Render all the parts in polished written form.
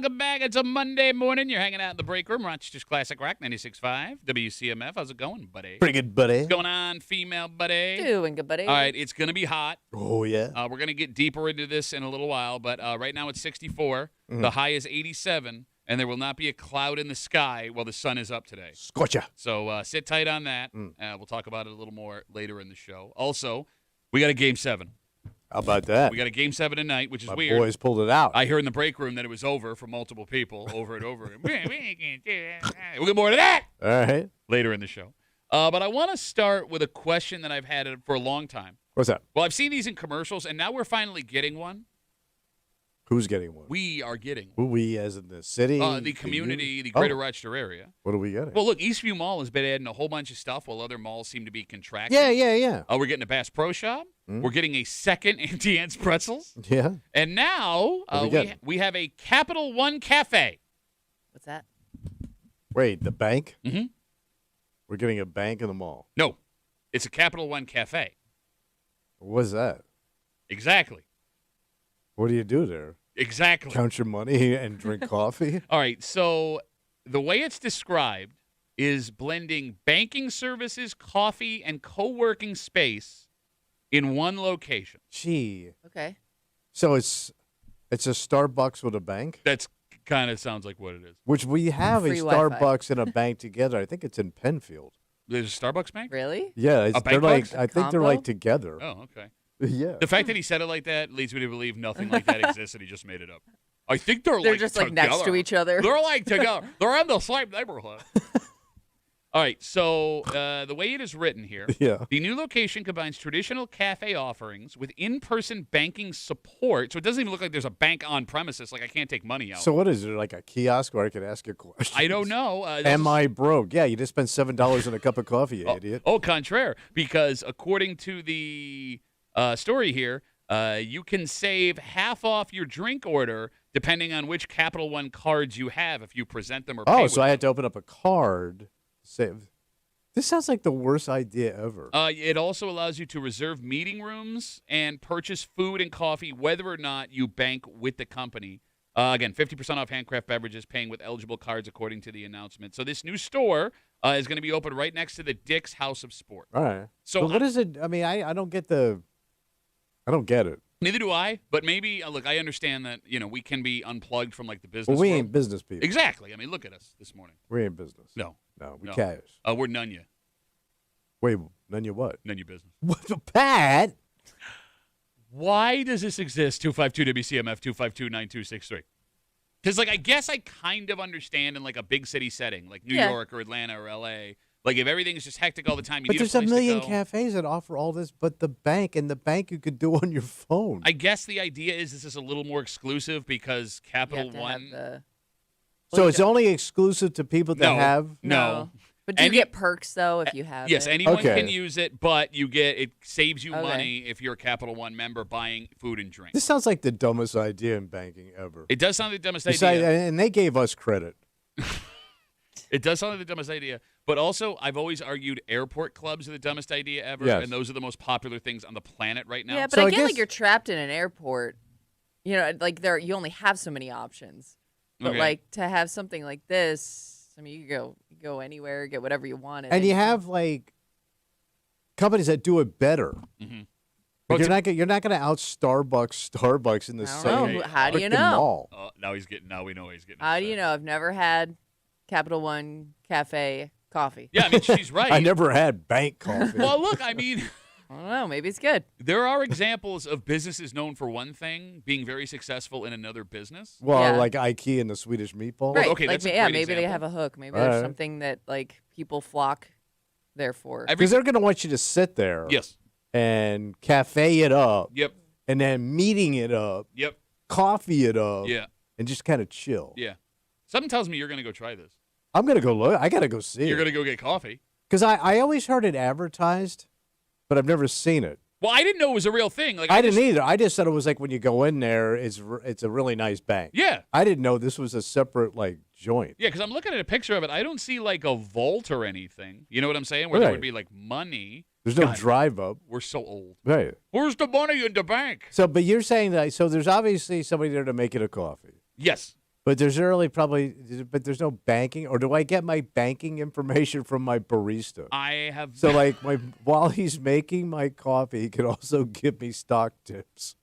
welcome back. It's a Monday morning. You're hanging out in the break room. Rochester's Classic Rock 96.5, WCMF. How's it going, buddy? Pretty good, buddy. What's going on, female buddy? Doing good, buddy. All right, it's going to be hot. Oh, yeah. We're going to get deeper into this in a little while, but right now it's 64. Mm-hmm. The high is 87, and there will not be a cloud in the sky while the sun is up today. Scorcha. So sit tight on that. We'll talk about it a little more later in the show. Also, we got a Game 7. How about that? We got a Game 7 tonight, which is My weird. boys pulled it out. I heard in the break room that it was over from multiple people over and over. We'll get more to that All right. later in the show. But I want to start with a question that I've had for a long time. What's that? Well, I've seen these in commercials, and now we're finally getting one. Who's getting one? We are getting Who we as in the city? the community, the greater Rochester area. What are we getting? Well, look, Eastview Mall has been adding a whole bunch of stuff while other malls seem to be contracting. Yeah. We're getting a Bass Pro Shop. We're getting a second Auntie Anne's Pretzels. Yeah. And now we have a Capital One Cafe. What's that? Wait, the bank? Mm-hmm. We're getting a bank in the mall. No, it's a Capital One Cafe. What's that? Exactly. What do you do there? Exactly. Count your money and drink coffee? All right, so the way it's described is blending banking services, coffee, and co-working space in one location. Gee. Okay. So it's a Starbucks with a bank? That's kind of sounds like what it is. Which we have Free a Wi-Fi. Starbucks and a bank together. I think it's in Penfield. There's a Starbucks bank? Really? Yeah, A they're bank like box? I think they're Combo? like together. Oh, okay. Yeah. The fact that he said it like that leads me to believe nothing like that exists and he just made it up. I think they're just like next to together. each other. They're like together. They're in the same neighborhood. All right, so the way it is written here, Yeah. the new location combines traditional cafe offerings with in-person banking support. So it doesn't even look like there's a bank on premises, like I can't take money out. So what is it, like a kiosk where I can ask you questions? I don't know. Am I broke? Yeah, you just spent $7 on a cup of coffee, you idiot. Oh, contraire, because according to the story here, you can save half off your drink order depending on which Capital One cards you have if you present them or pay Oh, with so I them. had to open up a card. Save. This sounds like the worst idea ever. It also allows you to reserve meeting rooms and purchase food and coffee whether or not you bank with the company. Again, 50% off handcraft beverages, paying with eligible cards according to the announcement. So this new store is going to be open right next to the Dick's House of Sport. All right. So But what is it? I mean, I don't get the. I don't get it. Neither do I, but maybe, look, I understand that, we can be unplugged from, like, the business Well, we world. ain't business people. Exactly. I mean, look at us this morning. We ain't business. No. No, we No. cash. We're none you. Wait, none you what? None you business. What the Pat? Why does this exist? 252-WCMF, 252-9263. Because, like, I guess I kind of understand in, like, a big city setting, like New Yeah. York or Atlanta or L.A., like, if everything is just hectic all the time, you But need there's a a place million to go. cafes that offer all this, but the bank you could do on your phone. I guess the idea is this is a little more exclusive because You Capital have to One. have the. so Well, you it's don't- only exclusive to people that No. have. No. But do you Any- get perks though if you have? Yes, it? anyone Okay. can use it, but it saves you Okay. money if you're a Capital One member buying food and drink. This sounds like the dumbest idea in banking ever. It does sound like the dumbest Besides- idea. and they gave us credit. It does sound like the dumbest idea. But also, I've always argued airport clubs are the dumbest idea ever, Yes. and those are the most popular things on the planet right now. Yeah, but So I I get guess- like you're trapped in an airport. Like you only have so many options. But Okay. like to have something like this, I mean, you can go anywhere, get whatever you want, And you have like companies that do it better. Mhm. Like, Well, you're not going to out Starbucks in the I don't same know. How do you frickin' know? mall. Now we know he's getting How do upset. you know? I've never had Capital One Cafe coffee. Yeah, I mean, she's right. I never had bank coffee. Well, look, I mean, I don't know. Maybe it's good. there are examples of businesses known for one thing being very successful in another business. Well, Yeah. like IKEA and the Swedish meatball. Right. okay, like, that's a yeah, great maybe they example. have a hook. Maybe All there's right. something that like people flock there for. Because they're going to want you to sit there Yes. and cafe it up Yep. and then meeting it up, Yep. coffee it up, Yeah. and just kind of chill. Yeah. Something tells me you're going to go try this. I'm going to go look. I got to go see You're it. going to go get coffee. Because I always heard it advertised, but I've never seen it. Well, I didn't know it was a real thing. Like I didn't either. I just thought it was like when you go in there, it's a really nice bank. Yeah. I didn't know this was a separate like joint. Yeah, because I'm looking at a picture of it. I don't see like a vault or anything. You know what I'm saying? Where there Right. would be like money. There's no God. drive up. We're so old. Right. Where's the money in the bank? So, but you're saying that, so there's obviously somebody there to make it a coffee. Yes. But there's there's no banking, or do I get my banking information from my barista? I have So like while he's making my coffee, he can also give me stock tips.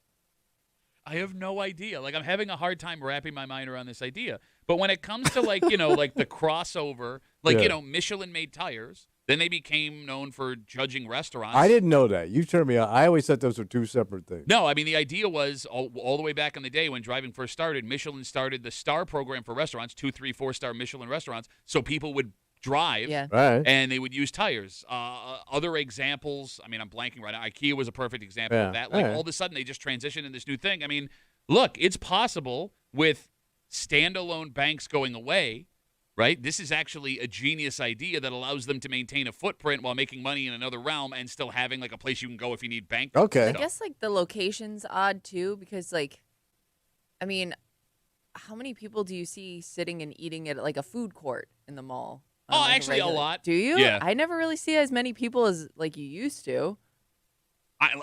I have no idea. Like, I'm having a hard time wrapping my mind around this idea. But when it comes to, like, like the crossover, like, Yeah. Michelin made tires, then they became known for judging restaurants. I didn't know that. You turned me on. I always thought those were two separate things. No, I mean, the idea was all the way back in the day when driving first started, Michelin started the star program for restaurants, 2, 3, 4-star Michelin restaurants, so people would drive. Yeah. Right. And they would use tires. Other examples, I mean, I'm blanking right now. IKEA was a perfect example of that. Like, all of a sudden, they just transitioned in this new thing. I mean, look, it's possible with standalone banks going away, right? This is actually a genius idea that allows them to maintain a footprint while making money in another realm and still having, like, a place you can go if you need bank Okay. I stuff. guess like the location's odd too because like, I mean, how many people do you see sitting and eating at like a food court in the mall? Oh, Like, actually, a lot. Do you? Yeah. I never really see as many people as like you used to.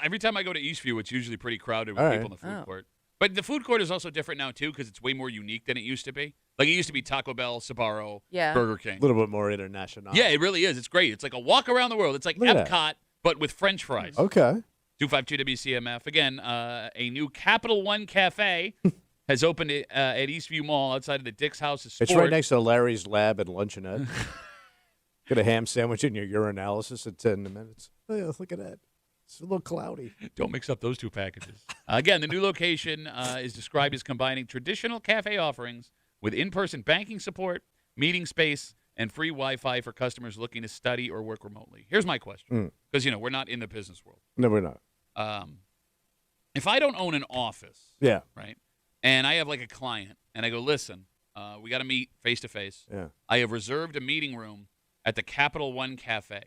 Every time I go to Eastview, it's usually pretty crowded with All people right. in the food Oh. court. But the food court is also different now, too, because it's way more unique than it used to be. Like, it used to be Taco Bell, Sbarro, Yeah. Burger King. A little bit more international. Yeah, it really is. It's great. It's like a walk around the world. It's like Look at that. Epcot, but with French fries. Okay. 252 WCMF. Again, a new Capital One Cafe has opened at Eastview Mall outside of the Dick's House of Sport. It's right next to Larry's Lab and Luncheonette. Get a ham sandwich in your urinalysis in 10 minutes. Oh, yeah, look at that. It's a little cloudy. Don't mix up those two packages. Again, the new location is described as combining traditional cafe offerings with in-person banking support, meeting space, and free Wi-Fi for customers looking to study or work remotely. Here's my question, because, we're not in the business world. No, we're not. If I don't own an office, Yeah. right, and I have, like, a client, and I go, listen, we got to meet face-to-face. Yeah. I have reserved a meeting room at the Capital One Cafe.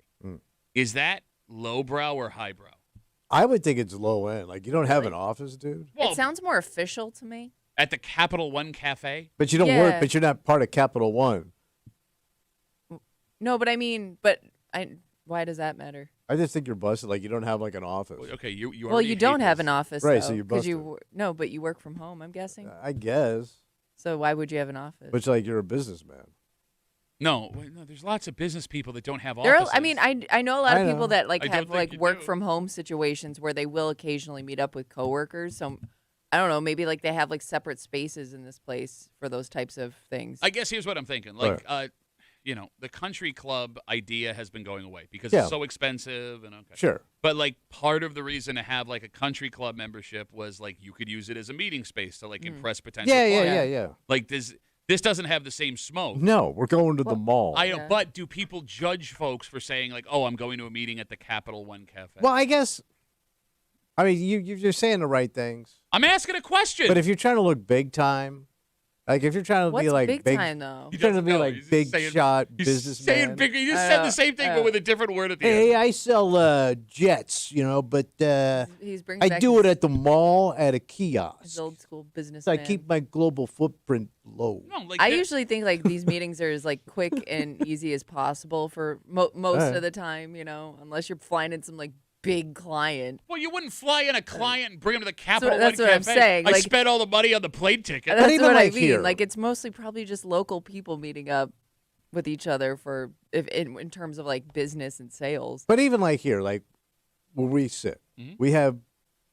Is that lowbrow or highbrow? I would think it's low end. Like, you don't have an office, dude? Well, It sounds more official to me. at the Capital One Cafe? But you don't work, Yeah. but you're not part of Capital One. No, but I mean, why does that matter? I just think you're busted. Like, you don't have, like, an office. Okay, you Well, already you hate don't have this. an office, Right, though, so you're 'cause busted. no, but you work from home. I'm guessing. I guess. So why would you have an office? But, like, you're a businessman. No, there's lots of business people that don't have There offices. are, I mean, I know a lot I of know. people that like I don't have think like you work do. from home situations where they will occasionally meet up with coworkers. So I don't know, maybe like they have like separate spaces in this place for those types of things. I guess here's what I'm thinking. Like, the country club idea has been going away because Yeah. it's so expensive and okay. Sure. But like part of the reason to have like a country club membership was like you could use it as a meeting space to like impress potential clients. Yeah. Like this doesn't have the same smoke. No, we're going to the mall. I know, Yeah. but do people judge folks for saying like, "Oh, I'm going to a meeting at the Capital One Cafe"? Well, I guess. I mean, you're saying the right things. I'm asking a question. But if you're trying to look big time, like if you're trying to What's be like big time though? you're trying to doesn't be know. like He's just big saying- shot He's businessman. saying big. You just said the same thing, but with a different word at the Hey, end. I sell jets, but He's bringing I back do it his, at the mall at a his kiosk. old school business. So I keep my global footprint low. No, like I that- usually think like these meetings are as like quick and easy as possible for most Alright. of the time, unless you're flying in some like big client. Well, you wouldn't fly in a client and bring him to the Capital that's One what I'm Cafe. saying, I like- spent all the money on the plane ticket. That's even what like I mean. here- Like it's mostly probably just local people meeting up with each other for if in terms of like business and sales. But even like here, like where we sit, we have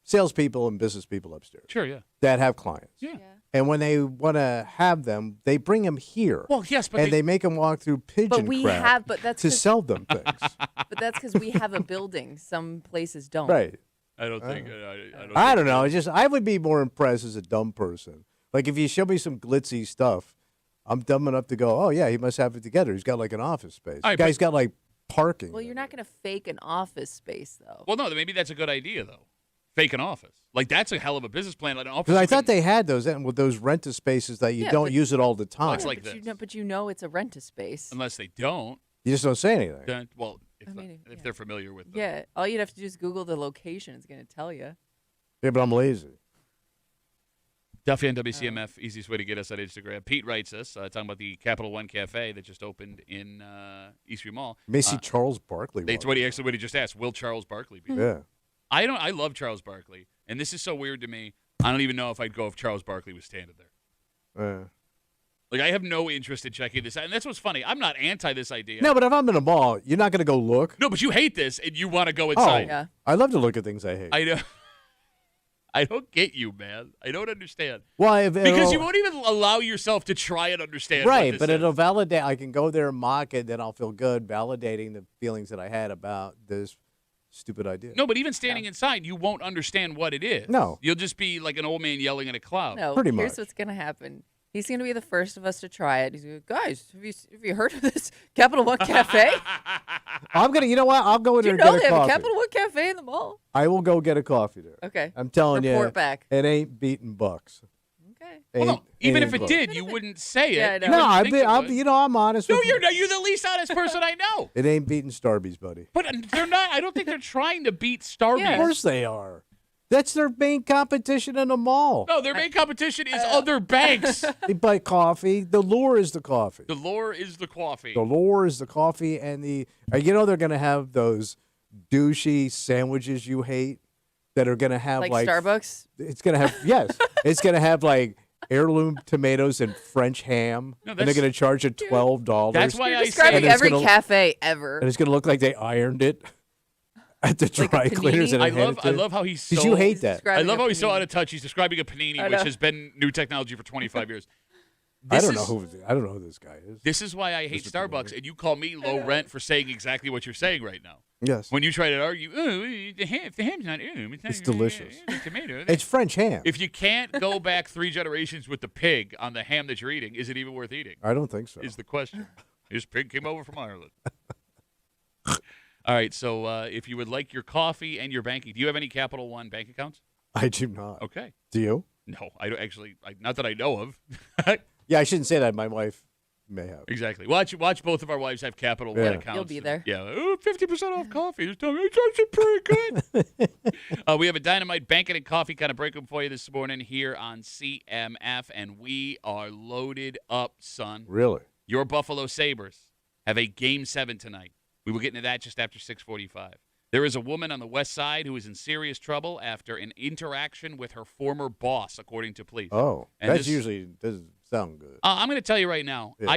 salespeople and business people upstairs Sure, yeah. that have clients. Yeah. And when they want to have them, they bring them here. Well, yes, but and they make them walk through pigeon But we crap have, but that's to 'cause- sell them things. but that's because we have a building. Some places don't. Right. I don't think. I don't know. It's just I would be more impressed as a dumb person. Like if you show me some glitzy stuff, I'm dumb enough to go, oh yeah, he must have it together. He's got like an office space. All right, Guy's got like parking. Well, you're not going to fake an office space though. Well, no, maybe that's a good idea though. Fake an office. Like that's a hell of a business plan. Like an office. Because I you thought can- they had those with those rent spaces that you Yeah, don't but- use it all the time. it's like but this. but it's a rent a space. Unless they don't. You just don't say anything. Then, well, if, I mean, if yeah. they're familiar with. Yeah, all you'd have to do is Google the location. It's going to tell you. Yeah, but I'm lazy. Duffy and WCMF, easiest way to get us on Instagram. Pete writes us talking about the Capital One Cafe that just opened in Eastview Mall. You may see Charles Barkley. It's what he just asked. Will Charles Barkley be? Yeah. I love Charles Barkley, and this is so weird to me. I don't even know if I'd go if Charles Barkley was standing there. Like, I have no interest in checking this out. And that's what's funny. I'm not anti this idea. No, but if I'm in a mall, you're not going to go look. No, but you hate this, and you want to go inside. Yeah. I love to look at things I hate. I know. I don't get you, man. I don't understand. Why? Because you won't even allow yourself to try and understand. Right, what but this it'll is. validate. I can go there and mock it, then I'll feel good validating the feelings that I had about this stupid idea. No, but even standing inside, you won't understand what it is. No. You'll just be like an old man yelling at a cloud. No, Pretty here's much. what's gonna happen. He's gonna be the first of us to try it. He's gonna go, guys, have you heard of this Capital One Cafe? I'm gonna. You know what? I'll go in Do there you and know get they a have a coffee. Capital One Cafe in the mall? I will go get a coffee there. Okay. I'm telling Report you, back. it ain't beating bucks. Okay. Well, no, even Ain't if it close. did, you wouldn't say it. Yeah, I You know. No, wouldn't I've think been. it would. You know, I'm honest. No, with you're not. You're the least honest person I know. It ain't beating Starbucks, buddy. But they're not. I don't think they're trying to beat Starbucks. Yeah. Of course they are. That's their main competition in the mall. No, their main competition is other banks. They buy coffee. The lure is the coffee. The lure is the coffee. The lure is the coffee and the. You know they're gonna have those douchey sandwiches you hate that are gonna have Like Starbucks? It's gonna have yes. It's gonna have like heirloom tomatoes and French ham, No, and they're that's- gonna charge you $12. That's why You're I describing And it's every gonna- cafe ever. and it's gonna look like they ironed it at the Like a dry cleaners. panini? And I handed love. to I you. love how he's 'Cause so. you hate that. I Describing love a how he's so panini. out of touch. He's describing a panini, I which know. has been new technology for 25 years. I This don't know is- who this guy is. This is why I hate Mr. Starbucks, Panini. and you call me low rent for saying exactly what you're saying right now. Yes, When you try to argue, the ham's not It's delicious. The tomato. it's French ham. If you can't go back 3 generations with the pig on the ham that you're eating, is it even worth eating? I don't think so. Is the question. This pig came over from Ireland. All right, so if you would like your coffee and your banking, do you have any Capital One bank accounts? I do not. Okay. Do you? No, I don't actually. Not that I know of. Yeah, I shouldn't say that. My wife may have. Exactly. Watch both of our wives have Capital One Yeah. accounts. You'll be there. Yeah. 50% off coffee. Just tell me, it's actually pretty good. We have a dynamite banking and coffee kind of break-up for you this morning here on CMF, and we are loaded up, son. Really? Your Buffalo Sabres have a Game 7 tonight. We will get into that just after 6:45. There is a woman on the west side who is in serious trouble after an interaction with her former boss, according to police. Oh, And that this- usually doesn't sound good. I'm going to tell you right now, Yeah.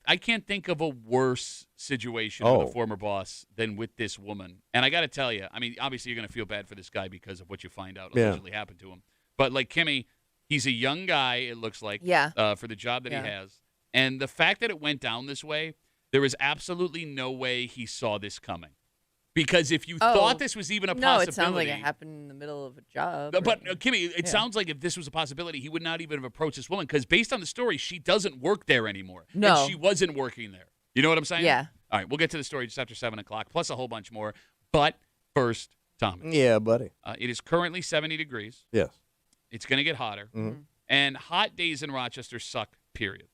I can't think of a worse situation Oh. with a former boss than with this woman. And I got to tell you, I mean, obviously you're going to feel bad for this guy because of what you find out Yeah. allegedly happened to him. But like Kimmy, he's a young guy, it looks like, Yeah. for the job that Yeah. he has. And the fact that it went down this way, there is absolutely no way he saw this coming. Because if you Oh. thought this was even a No, possibility. it sounds like it happened in the middle of a job. But or- Kimmy, it Yeah. sounds like if this was a possibility, he would not even have approached this woman because based on the story, she doesn't work there anymore. No. And she wasn't working there. You know what I'm saying? Yeah. All right, we'll get to the story just after 7 o'clock, plus a whole bunch more. But first, Tommy, Yeah, buddy. it is currently 70 degrees. Yes. It's going to get hotter. Mhm. And hot days in Rochester suck, period.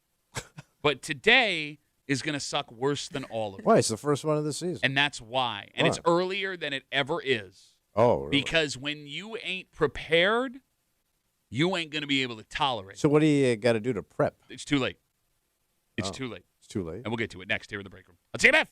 But today is going to suck worse than all of them. Why? It's the first one of the season. And that's why. And it's Why? earlier than it ever is. Oh, really? Because when you ain't prepared, you ain't going to be able to tolerate it. So what do you got to do to prep? It's too late. It's Oh. too late. It's too late. And we'll get to it next here in the break room. Let's see it,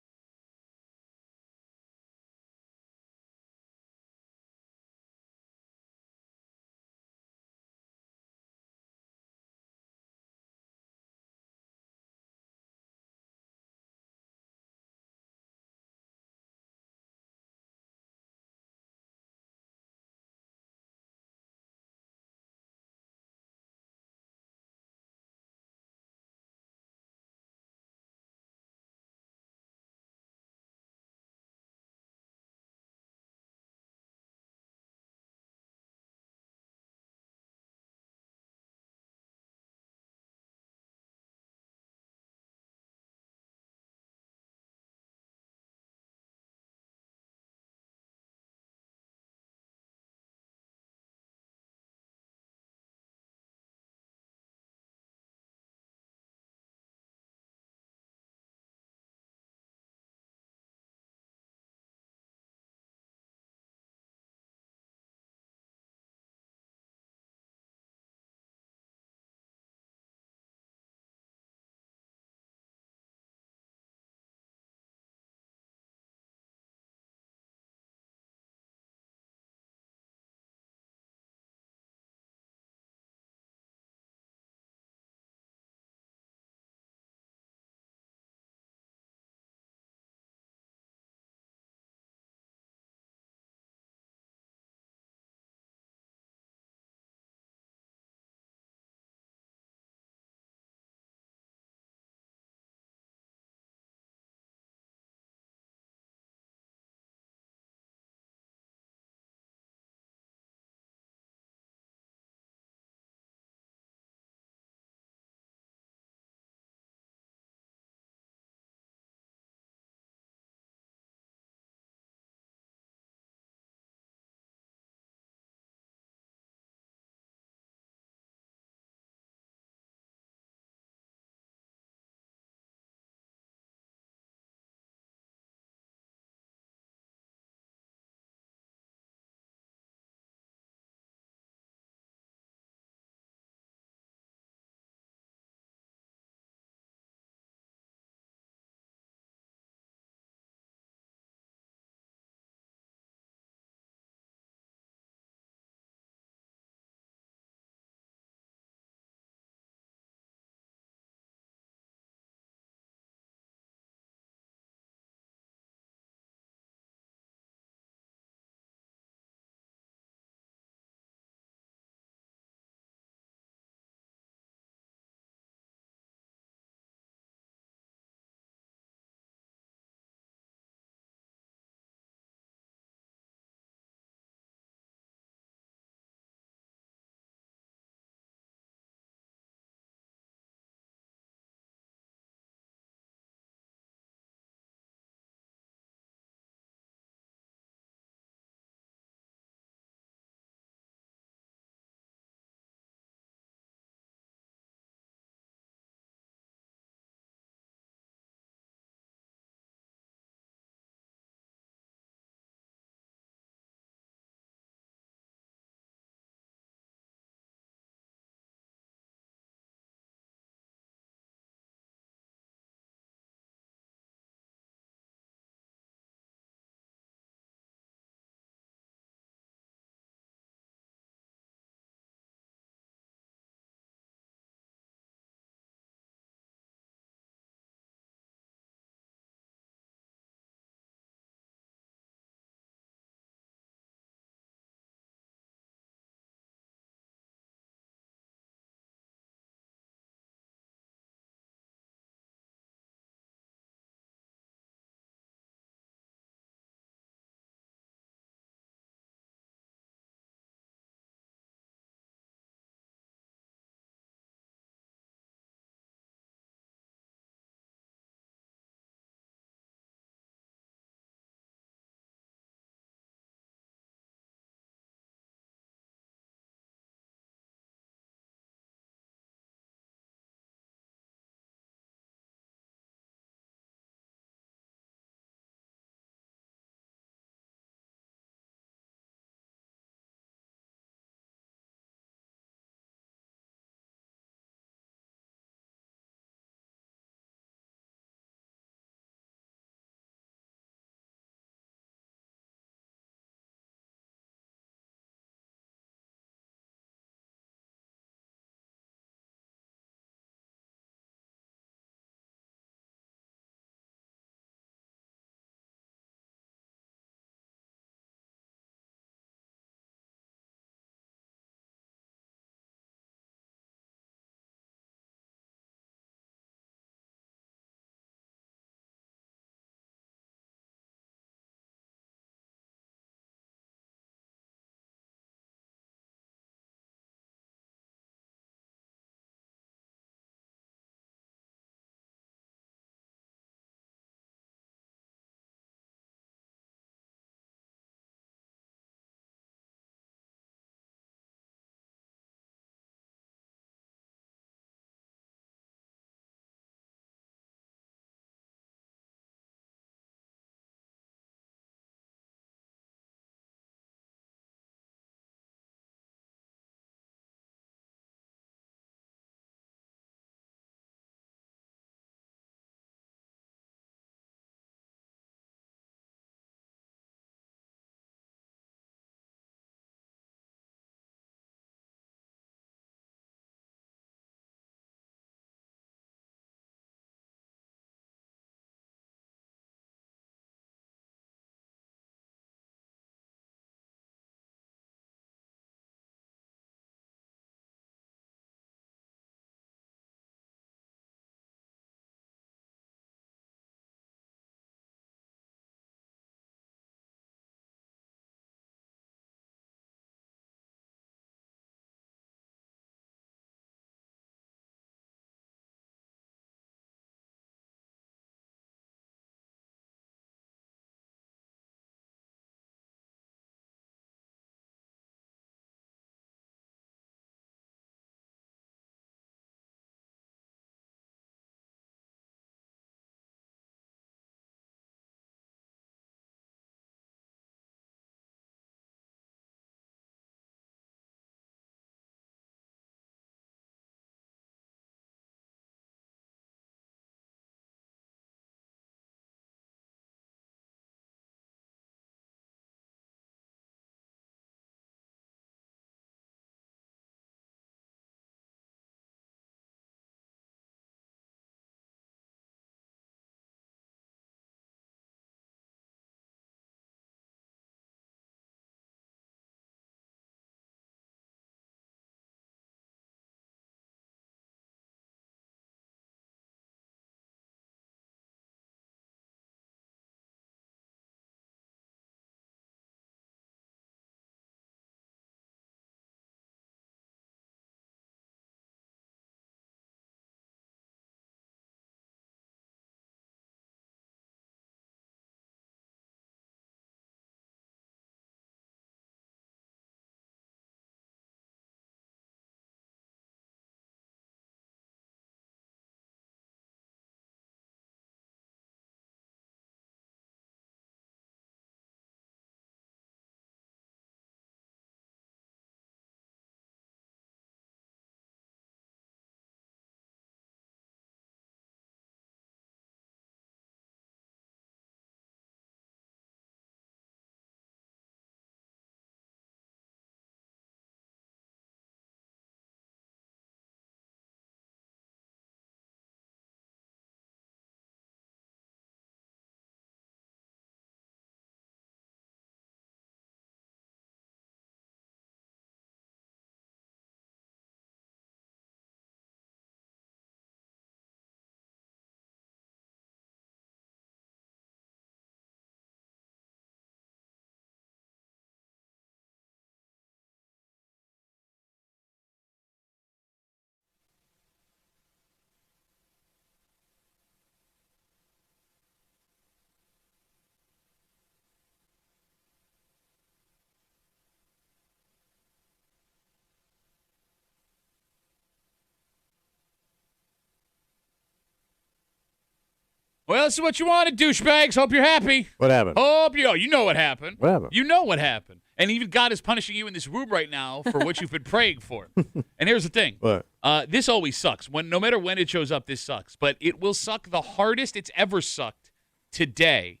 Well, this is what you wanted, douchebags. Hope you're happy. What happened? Hope you know what happened. What happened? You know what happened. And even God is punishing you in this room right now for what you've been praying for. And here's the thing. What? This always sucks. No matter when it shows up, this sucks. But it will suck the hardest it's ever sucked today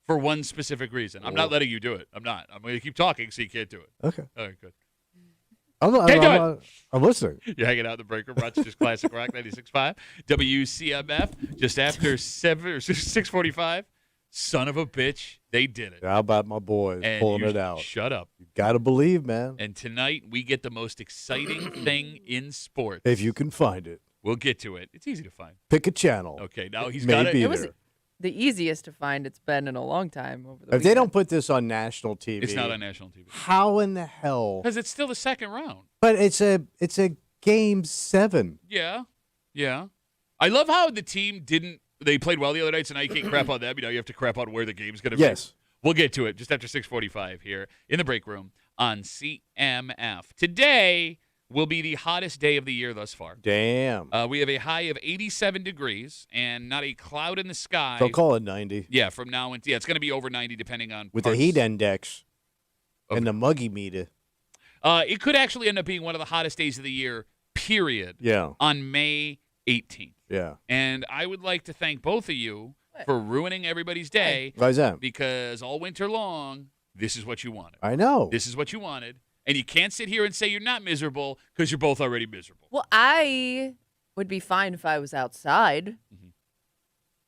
for one specific reason. I'm not letting you do it. I'm not. I'm going to keep talking so you can't do it. Okay. All right, good. I'm listening. You're hanging out in the break room, Rochester's Classic Rock 96.5, WCMF, just after 6:45. Son of a bitch, they did it. How about my boys And pulling you it out? Shut up. You got to believe, man. And tonight we get the most exciting thing in sports. If you can find it. We'll get to it. It's easy to find. Pick a channel. Okay, now he's May got be it. It was there. the easiest to find it's been in a long time. Over the If they weekend. don't put this on national TV, It's not on national TV. how in the hell? Because it's still the second round. But it's a game 7. Yeah. Yeah. I love how the team didn't. They played well the other night, so now you can't crap on them. You have to crap on where the game's going to be. Yes. We'll get to it just after 6:45 here in the break room on CMF. Today will be the hottest day of the year thus far. Damn. We have a high of 87 degrees and not a cloud in the sky. They'll call it 90 Yeah, from now until it's going to be over 90 depending on with the parts. heat index Okay. and the muggy meter. It could actually end up being one of the hottest days of the year, period, Yeah. on May 18th. Yeah. And I would like to thank both of you for ruining everybody's day Why's that? because all winter long, this is what you wanted. I know. This is what you wanted. And you can't sit here and say you're not miserable because you're both already miserable. Well, I would be fine if I was outside. Mm-hmm.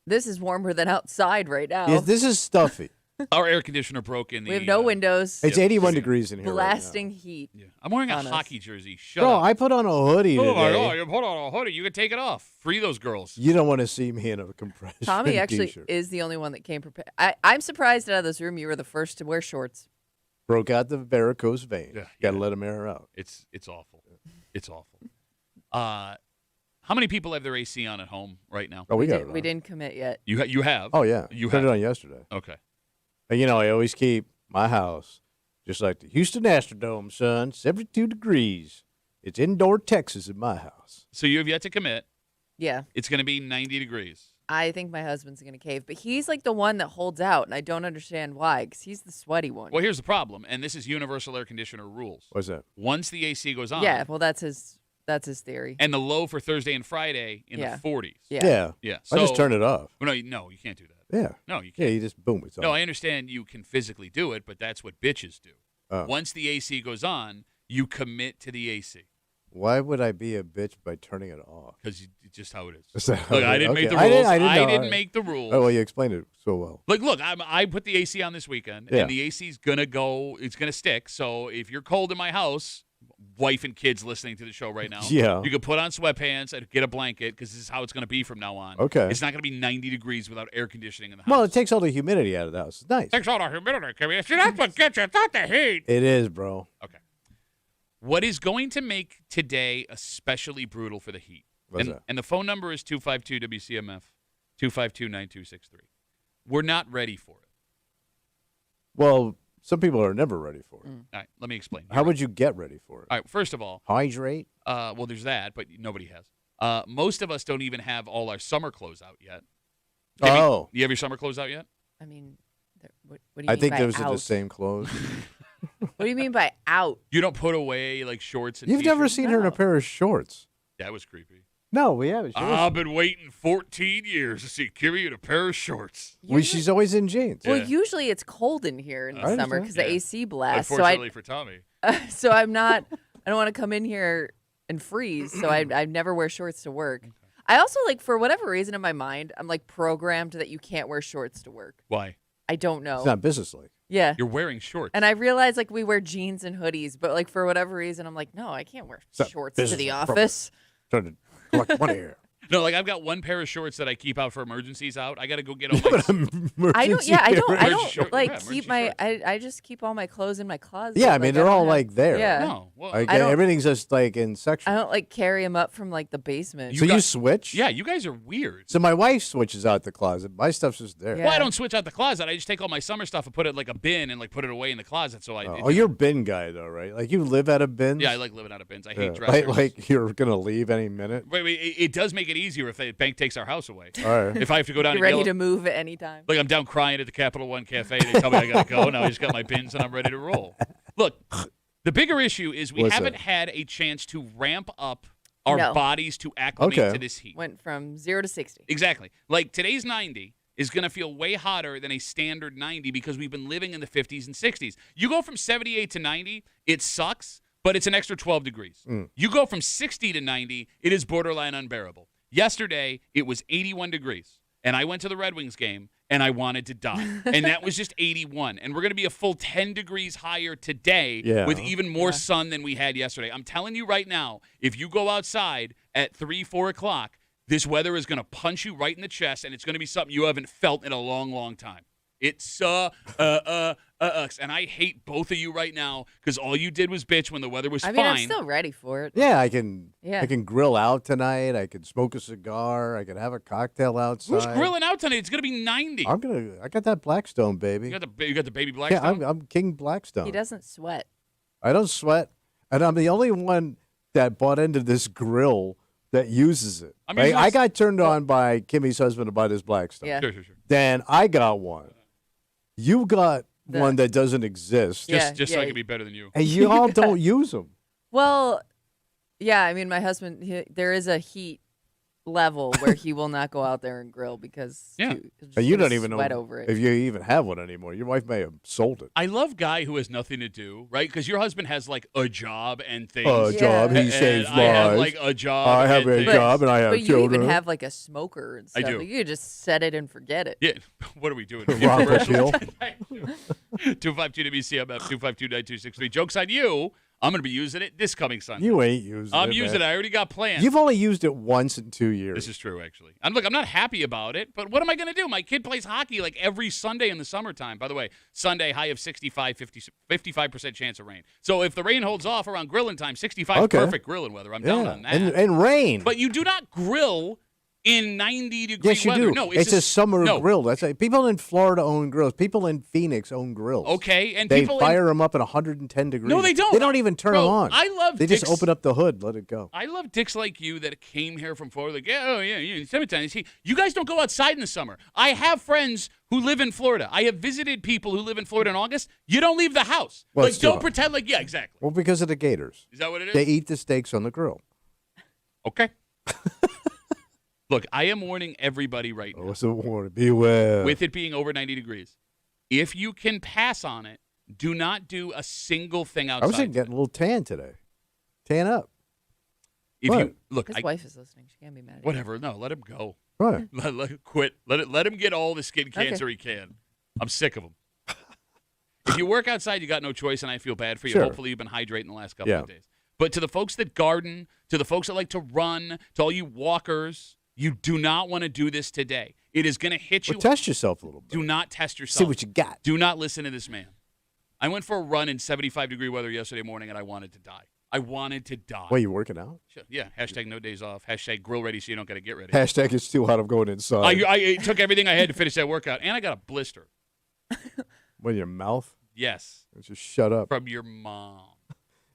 This is warmer than outside right now. Yeah, this is stuffy. Our air conditioner broke in the. we have no windows. It's 81 degrees in here. Blasting heat. Yeah. I'm wearing a on us. hockey jersey. Shut Right now. up. Bro, I put on a hoodie Oh my today. God! You put on a hoodie. You can take it off. Free those girls. You don't want to see me in a compression Tommy actually t-shirt. is the only one that came prepared. I'm surprised out of this room you were the first to wear shorts. Broke out the varicose vein. Yeah, Got to yeah. let them air out. It's awful. It's awful. How many people have their AC on at home right now? Oh, we got it on. We didn't commit yet. You have. Oh, yeah. You Put have. it on yesterday. Okay. And, you know, I always keep my house just like the Houston Astrodome, son, 72 degrees. It's indoor Texas in my house. So you have yet to commit. Yeah. It's going to be 90 degrees. I think my husband's going to cave, but he's like the one that holds out, and I don't understand why, because he's the sweaty one. Well, here's the problem, and this is universal air conditioner rules. What's that? Once the AC goes on, Yeah, well, that's his theory. and the low for Thursday and Friday in Yeah. the 40s. Yeah. Yeah. Yeah. I just turn it off. No, you can't do that. Yeah. No, you Yeah, can't. you just boom. It's No, on. I understand you can physically do it, but that's what bitches do. Oh. Once the AC goes on, you commit to the AC Why would I be a bitch by turning it off? because it's just how it is. Is that Look, I okay? didn't make the I rules. didn't know. I didn't make the rules. Oh, well, you explained it so well. Look, I put the AC on this weekend, Yeah. and the AC's gonna go. It's gonna stick. So if you're cold in my house, wife and kids listening to the show right now, Yeah. you can put on sweatpants and get a blanket because this is how it's gonna be from now on. Okay. It's not gonna be 90 degrees without air conditioning in the house. Well, it takes all the humidity out of the house. It's nice. takes all the humidity. See, that's what gets you. It's not the heat. It is, bro. Okay. What is going to make today especially brutal for the Heat? What's that? And the phone number is 252 WCMF 252-9263. We're not ready for it. Well, some people are never ready for it. All right, let me explain. How would you get ready for it? All right, first of all, Hydrate? well, there's that, but nobody has. Most of us don't even have all our summer clothes out yet. Oh. You have your summer clothes out yet? I mean, what do you I mean think by those are out? the same clothes. What do you mean by out? You don't put away like shorts and You've never t-shirts? seen her in a No. pair of shorts. That was creepy. No, we haven't. I've been waiting 14 years to see Kimmy in a pair of shorts. She's always in jeans. Well, Yeah. usually it's cold in here in the I summer understand. because the Yeah. AC blasts. So Unfortunately for Tommy. so I'm not. I don't want to come in here and freeze. So I never wear shorts to work. I also like for whatever reason in my mind, I'm like programmed that you can't wear shorts to work. Why? I don't know. It's not businesslike. Yeah. You're wearing shorts. And I realize like we wear jeans and hoodies, but like for whatever reason, I'm like, no, I can't wear not shorts to the business office. Trying to collect money here. No, like I've got one pair of shorts that I keep out for emergencies out. I got to go get all my. I don't. Yeah, I don't. I Emergency don't short- like yeah, keep emergency my. shorts. I just keep all my clothes in my closet. Yeah, I mean, Like, they're don't all have- like there. Yeah. No, well, Like, I don't- everything's just like in I sections. don't like carry them up from like the basement. So you got- switch? yeah, you guys are weird. So my wife switches out the closet. My stuff's just there. Yeah. Well, I don't switch out the closet. I just take all my summer stuff and put it in like a bin and like put it away in the closet. So Oh, you're a bin guy, though, right? Like you live out of bins? Yeah, I like living out of bins. I hate Yeah. dressers. Like you're going to leave any minute? Wait, it does make it easier if the bank takes our house away. All right. If I have to go down You're and ready yell, to move at any time. like I'm down crying at the Capital One Cafe, they tell me I got to go. Now I just got my pins and I'm ready to roll. Look, the bigger issue is we What's haven't that? had a chance to ramp up our No. bodies to acclimate Okay. to this heat. Went from 0 to 60. Exactly. Like today's 90 is going to feel way hotter than a standard 90 because we've been living in the 50s and 60s. You go from 78 to 90, it sucks, but it's an extra 12 degrees. You go from 60 to 90, it is borderline unbearable. Yesterday, it was 81 degrees, and I went to the Red Wings game, and I wanted to die. And that was just 81. And we're going to be a full 10 degrees higher today Yeah. with even more sun than we had yesterday. I'm telling you right now, if you go outside at 3, 4 o'clock, this weather is going to punch you right in the chest, and it's going to be something you haven't felt in a long, long time. It's and I hate both of you right now because all you did was bitch when the weather was I mean, fine. I'm still ready for it. Yeah, I can. Yeah. I can grill out tonight. I can smoke a cigar. I can have a cocktail outside. Who's grilling out tonight? It's going to be 90. I got that Blackstone, baby. You got the baby Yeah, Blackstone? I'm King Blackstone. He doesn't sweat. I don't sweat, and I'm the only one that bought into this grill that uses it. I mean, Right? I let's- got turned on by Kimmy's husband to buy this Blackstone. Yeah. Sure. Then I got one. You got The- one that doesn't exist, Yeah. Just so I can be better than you. and you all don't use them. Well, yeah, I mean, my husband, there is a heat level where he will not go out there and grill because Yeah. he'll just And you gonna don't even know sweat over it. if you even have one anymore. Your wife may have sold it. I love guy who has nothing to do, right? Because your husband has like a job and things. A Yeah. job, he And saves I have lives. like a job. I have and a things. job and I have But you children. even have like a smoker and I stuff. do. Like, you could just set it and forget it. Yeah. What are we doing? Rob Infomercial? Appeal. 252 WCMF 252-9263. Joke's on you. I'm going to be using it this coming Sunday. You ain't using it. I'm using it. man. I already got plans. You've only used it once in 2 years. This is true, actually. I'm not happy about it, but what am I going to do? My kid plays hockey like every Sunday in the summertime. By the way, Sunday, high of 55% chance of rain. So if the rain holds off around grilling time, 65 Okay. perfect grilling weather. I'm down on that. And rain. But you do not grill in 90-degree yes, you weather. do. No, it's a summer no. grill. That's people in Florida own grills. People in Phoenix own grills. Okay, and They people fire them up at 110 degrees. No, they don't. They don't even turn Bro, them on. I love They just Dick's- open up the hood, let it go. I love dicks like you that came here from Florida. Like, yeah, summertime. See, you guys don't go outside in the summer. I have friends who live in Florida. I have visited people who live in Florida in August. You don't leave the house. Well, Like, it's too don't hot. pretend like, yeah, exactly. Well, because of the gators. Is that what it is? They eat the steaks on the grill. Okay. Look, I am warning everybody right now, Oh, it's a warning. Beware. with it being over 90 degrees. If you can pass on it, do not do a single thing outside. I was getting a little tan today. Tan up. If What? you look, His wife is listening. She can't be mad at you. whatever. No, let him go. Right. Quit. Let him get all the skin cancer he can. I'm sick of him. If you work outside, you got no choice, and I feel bad for you. Sure. Hopefully, you've been hydrating the last couple Yeah. of days. But to the folks that garden, to the folks that like to run, to all you walkers, you do not want to do this today. It is going to hit you. Well, test yourself a little bit. Do not test yourself. See what you got. Do not listen to this man. I went for a run in 75-degree weather yesterday morning, and I wanted to die. I wanted to die. Wait, you working out? Yeah. Hashtag no days off. Hashtag grill ready so you don't got to get ready. Hashtag it's too hot. I'm going inside. I took everything I had to finish that workout, and I got a blister. What, your mouth? Yes, Just shut up. from your mom.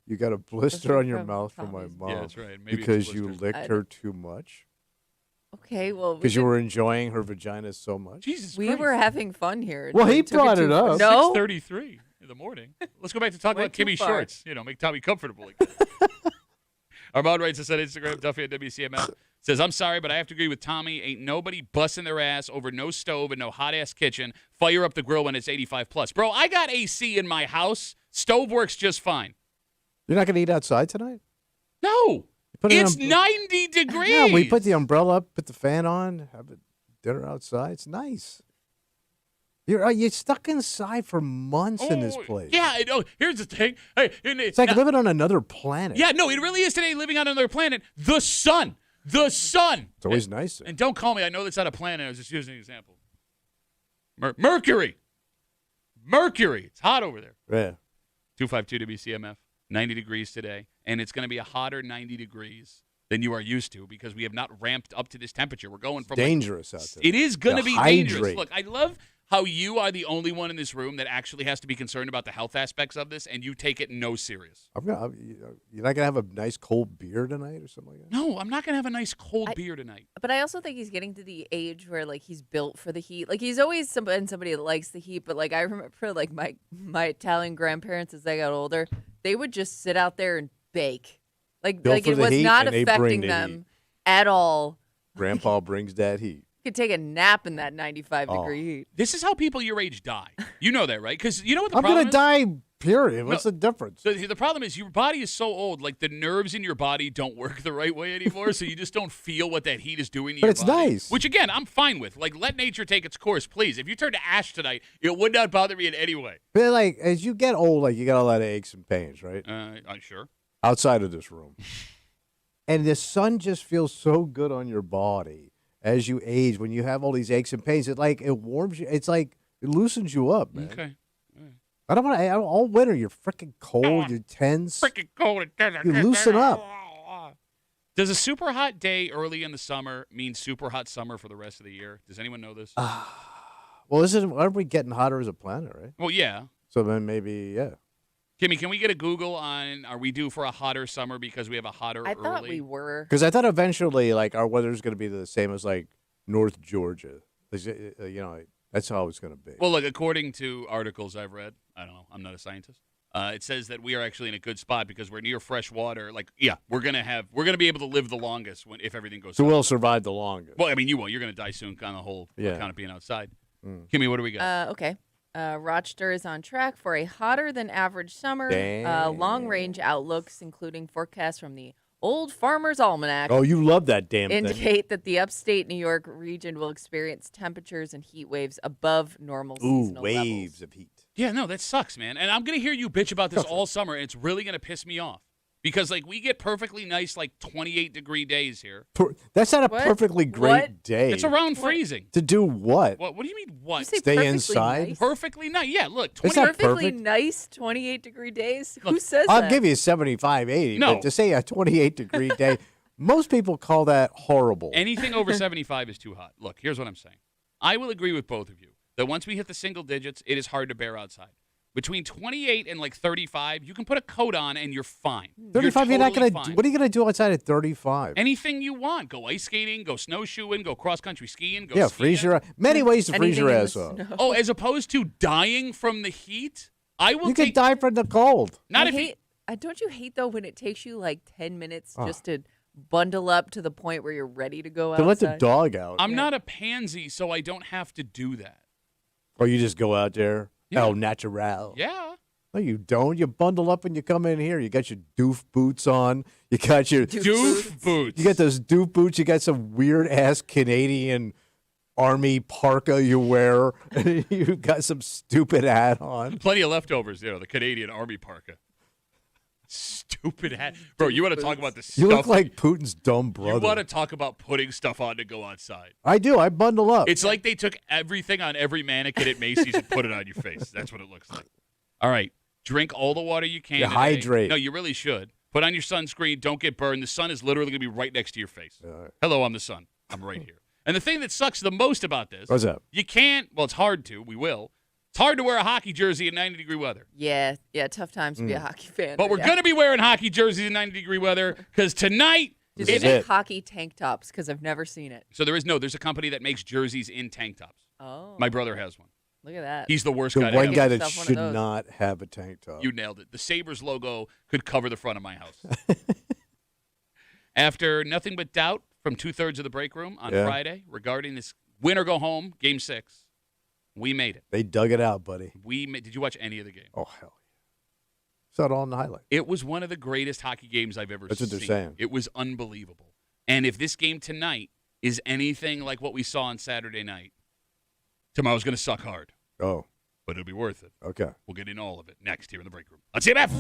You got a blister Blister on your from mouth from my Tommy's mom. Yeah, that's right. Maybe it's a Because you blister. licked I her too much? Okay, well, Because you were enjoying her vagina so much? Jesus we Christ. were having fun here. Well, he You took brought too it far. up. No, 6:33 in the morning. Let's go back to talk Went about too Kimmy's far. shorts. Make Tommy comfortable again. Armand writes us on Instagram, Duffy at WCMF. Says, I'm sorry, but I have to agree with Tommy. Ain't nobody busting their ass over no stove and no hot-ass kitchen. Fire up the grill when it's 85 plus. Bro, I got AC in my house. Stove works just fine. You're not going to eat outside tonight? No. Put it It's on- 90 degrees. Yeah, we put the umbrella up, put the fan on, have a dinner outside. It's nice. You're stuck inside for months in this place. Yeah, I know. Here's the thing. Hey, It's like living on another planet. yeah, no, it really is today living on another planet. The sun. The sun. It's always nice. And don't call me. I know that's not a planet. I was just using an example. Mercury. Mercury. It's hot over there. Yeah. 252 WCMF. 90 degrees today. And it's going to be a hotter 90 degrees than you are used to because we have not ramped up to this temperature. We're going from Dangerous out there. it is going to Yeah, be dangerous. hydrate. Look, how you are the only one in this room that actually has to be concerned about the health aspects of this, and you take it no serious. You're not gonna have a nice cold beer tonight or something like that. No, I'm not going to have a nice cold beer tonight. But I also think he's getting to the age where like he's built for the heat. Like he's always somebody that likes the heat. But like I remember like my Italian grandparents as they got older, they would just sit out there and bake. Like Built like for it the was heat, not and they bring affecting the them heat. at all. Grandpa brings that heat. You could take a nap in that 95-degree heat. This is how people your age die. You know that, right? Because you know what the I'm problem gonna is? die. Period. What's the difference? The problem is your body is so old, like the nerves in your body don't work the right way anymore, so you just don't feel what that heat is doing to But your it's body. nice. Which, again, I'm fine with. Like, let nature take its course, please. If you turn to ash tonight, it would not bother me in any way. But like as you get old, like you got a lot of aches and pains, right? I'm sure. Outside of this room, and the sun just feels so good on your body as you age. When you have all these aches and pains, it warms you. It's like it loosens you up, man. Okay. I don't want to. All winter, you're freaking cold. You're tense. Freaking cold. You loosen up. Does a super hot day early in the summer mean super hot summer for the rest of the year? Does anyone know this? Well, aren't we getting hotter as a planet, right? Well, yeah. So then maybe, yeah. Kimmy, can we get a Google on are we due for a hotter summer because we have a hotter I early? thought we were. Because I thought eventually, like, our weather is going to be the same as like North Georgia. That's how it's going to be. Well, look, according to articles I've read, I don't know, I'm not a scientist. It says that we are actually in a good spot because we're near fresh water. Like, yeah, we're gonna be able to live the longest if everything goes. So south. we'll survive the longest. Well, I mean, you won't. You're gonna die soon, kind of whole, Yeah. kind of being outside. Kimmy, what do we got? Okay. Rochester is on track for a hotter than average summer. Damn. Long range outlooks, including forecasts from the Old Farmer's Almanac, Oh, you love that damn thing. indicate that the upstate New York region will experience temperatures and heat waves above normal seasonal waves levels. of heat. Yeah, no, that sucks, man. And I'm gonna hear you bitch about this all summer, and it's really gonna piss me off because like we get perfectly nice 28-degree days here. That's not a What? perfectly great What? day. It's around freezing. To do what? What do you mean? You What? say Stay perfectly inside? Nice? Perfectly nice. Yeah, look, It's 20. not Perfectly perfect. nice 28-degree days? Who Look, says I'll that? give you a 75, 80. No. But to say a 28-degree day, most people call that horrible. Anything over 75 is too hot. Look, here's what I'm saying. I will agree with both of you that once we hit the single digits, it is hard to bear outside. Between 28 and 35, you can put a coat on and you're fine. 35, you're not totally going to. fine. What are you going to do outside at 35? Anything you want. Go ice skating, go snowshoeing, go cross-country skiing, go Yeah, skiing. freeze your. Many ways to freeze Anything your in the ass off. snow. Oh, as opposed to dying from the heat? I will You take... could die from the cold. Not I if you... hate, don't you hate, though, when it takes you 10 minutes Oh. just to bundle up to the point where you're ready to go To outside? let the dog out. I'm not a pansy, so I don't have to do that. Or you just go out there. Yeah. Oh, natural. Yeah. No, you don't. You bundle up when you come in here. You got your doof boots on. You got your. Doof boots. You got those doof boots. You got some weird ass Canadian army parka you wear. You got some stupid hat on. Plenty of leftovers, the Canadian Army parka. Stupid hat. Bro, you want to talk about the stuff. You look like Putin's dumb brother. You want to talk about putting stuff on to go outside. I do. I bundle up. It's like they took everything on every mannequin at Macy's and put it on your face. That's what it looks like. All right. Drink all the water you can. You today. hydrate. No, you really should. Put on your sunscreen. Don't get burned. The sun is literally going to be right next to your face. All right. Hello, I'm the sun. I'm right here. And the thing that sucks the most about this. What's up? You can't. Well, it's hard to. We will. It's hard to wear a hockey jersey in 90-degree weather. Yeah, tough times to be a hockey fan. But we're going to be wearing hockey jerseys in 90-degree weather because tonight. Does This it is make it. hockey tank tops? Because I've never seen it. So there's a company that makes jerseys in tank tops. Oh. My brother has one. Look at that. He's the worst The guy to one have. guy Get that yourself one of should those. not have a tank top. You nailed it. The Sabres logo could cover the front of my house. After nothing but doubt from 2/3 of the break room on Yeah. Friday regarding this win or go home, Game 6, we made it. They dug it out, buddy. Did you watch any of the game? Oh, hell yeah. Saw it all in the highlight. It was one of the greatest hockey games I've ever That's seen. what they're saying. It was unbelievable. And if this game tonight is anything like what we saw on Saturday night, tomorrow's going to suck hard, Oh, but it'll be worth it. okay. We'll get into all of it next here in the break room. On CMF.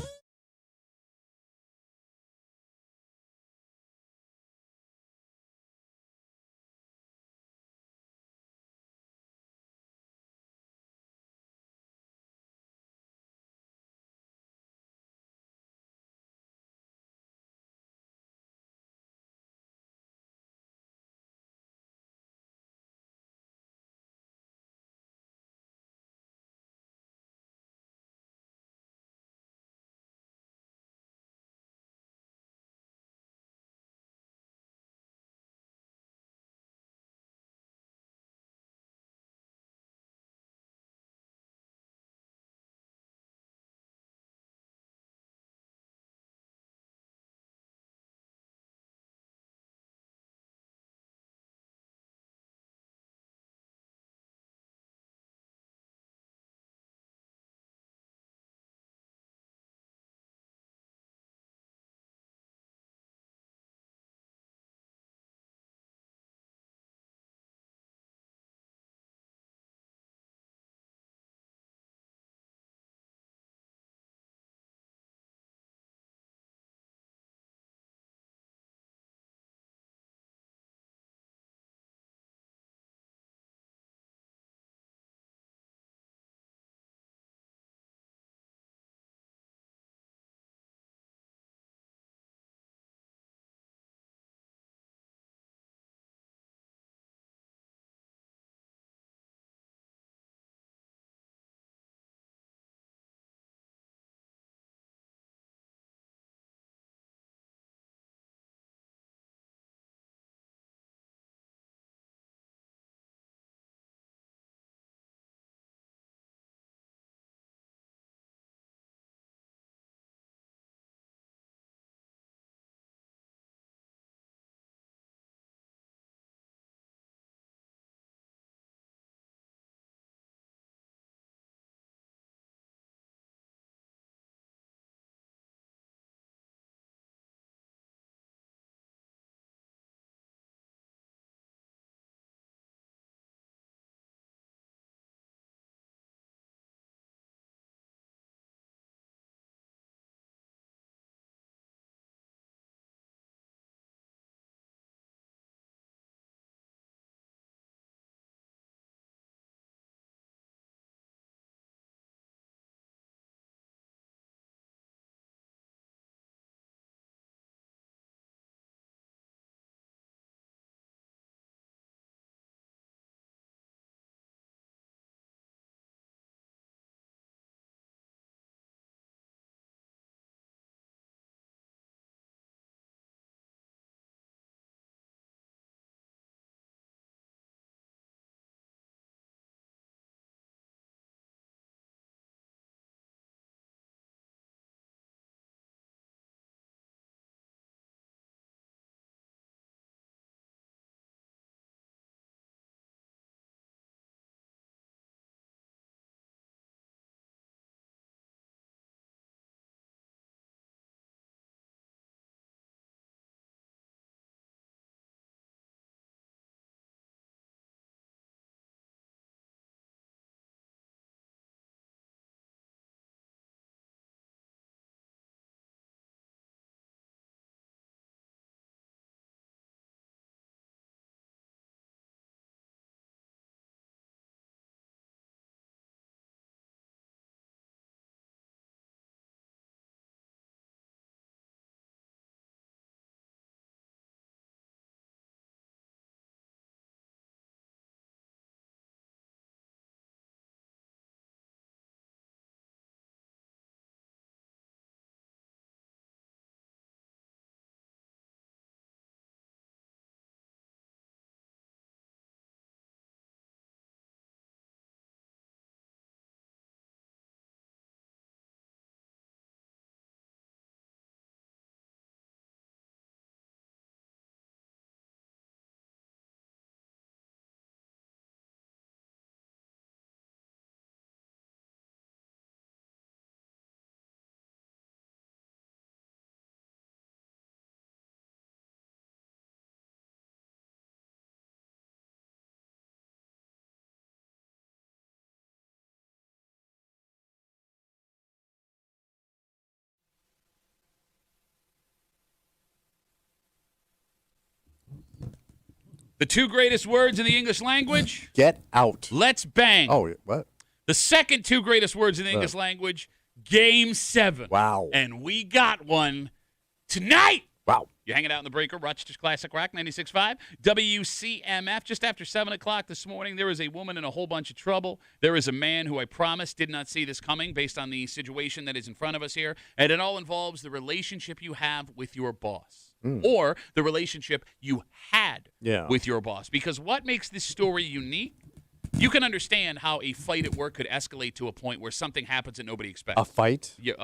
The two greatest words in the English language, Get out. let's bang. Oh, what? The second two greatest words in the English language, Game 7. Wow. And we got one tonight. Wow. You're hanging out in the breaker, Rochester's Classic Rock 96.5, WCMF. Just after 7 o'clock this morning, there is a woman in a whole bunch of trouble. There is a man who I promise did not see this coming based on the situation that is in front of us here. And it all involves the relationship you have with your boss or the relationship you had with your boss. Because what makes this story unique, you can understand how a fight at work could escalate to a point where something happens that nobody expects. A fight? Yeah,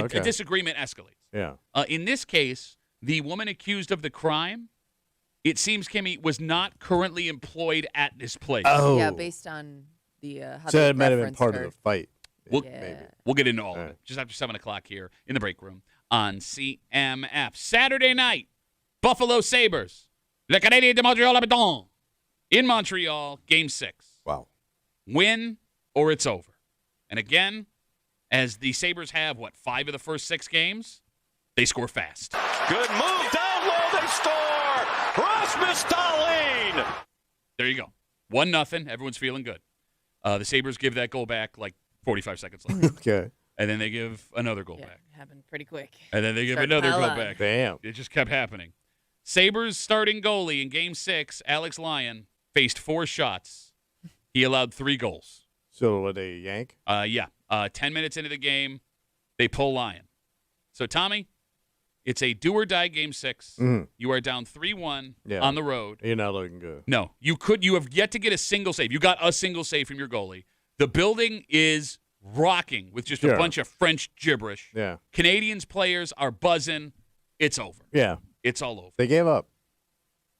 okay. A disagreement escalates. Yeah. In this case, the woman accused of the crime, it seems, Kimmy, was not currently employed at this place. Oh. Yeah, based on the how So they it might have been referenced part her. of the fight. We'll, Maybe. we'll get into all of All it right. just after 7 o'clock here in the break room on CMF. Saturday night, Buffalo Sabres, Le Canadien de Montreal Habitants in Montreal, Game 6. Wow. Win or it's over. And again, as the Sabres have, 5 of the first 6 games, they score fast. Good move down low. They score. Rasmus Dahlin. There you go. 1-0. Everyone's feeling good. The Sabres give that goal back 45 seconds later. Okay. And then they give another goal Yeah, back. happened pretty quick. And then they give Start another pile goal on. back. Bam. It just kept happening. Sabres starting goalie in Game 6, Alex Lyon, faced 4 shots. He allowed 3 goals. So what, they yank? 10 minutes into the game, they pull Lyon. So, Tommy, it's a do-or-die Game 6. Mhm. You are down 3-1 Yeah. on the road. You're not looking good. No, you have yet to get a single save. You got a single save from your goalie. The building is rocking with just a Sure. bunch of French gibberish. Yeah. Canadians players are buzzing. It's over. Yeah. It's all over. They gave up.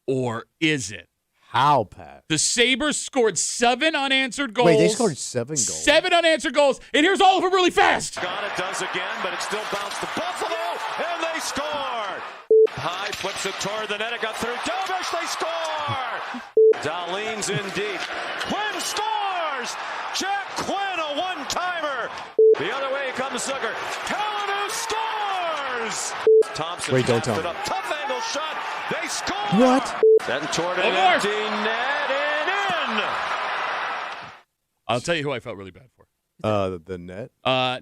Or is it? How, Pat? The Sabres scored 7 unanswered goals. Wait, they scored 7 goals? 7 unanswered goals, and here's all of them really fast. Got it, does again, but it still bounced to Buffalo, and they score. High flips it toward the net. It got through Dovish. They score. Dahlin's in deep. Quinn scores. Jack Quinn, a one-timer. The other way comes Zucker. Kalinau scores. Thompson Wait, don't taps tell it me. up. Tough angle shot. They score. What? Then toward an One more. empty net and in. I'll tell you who I felt really bad for. The net?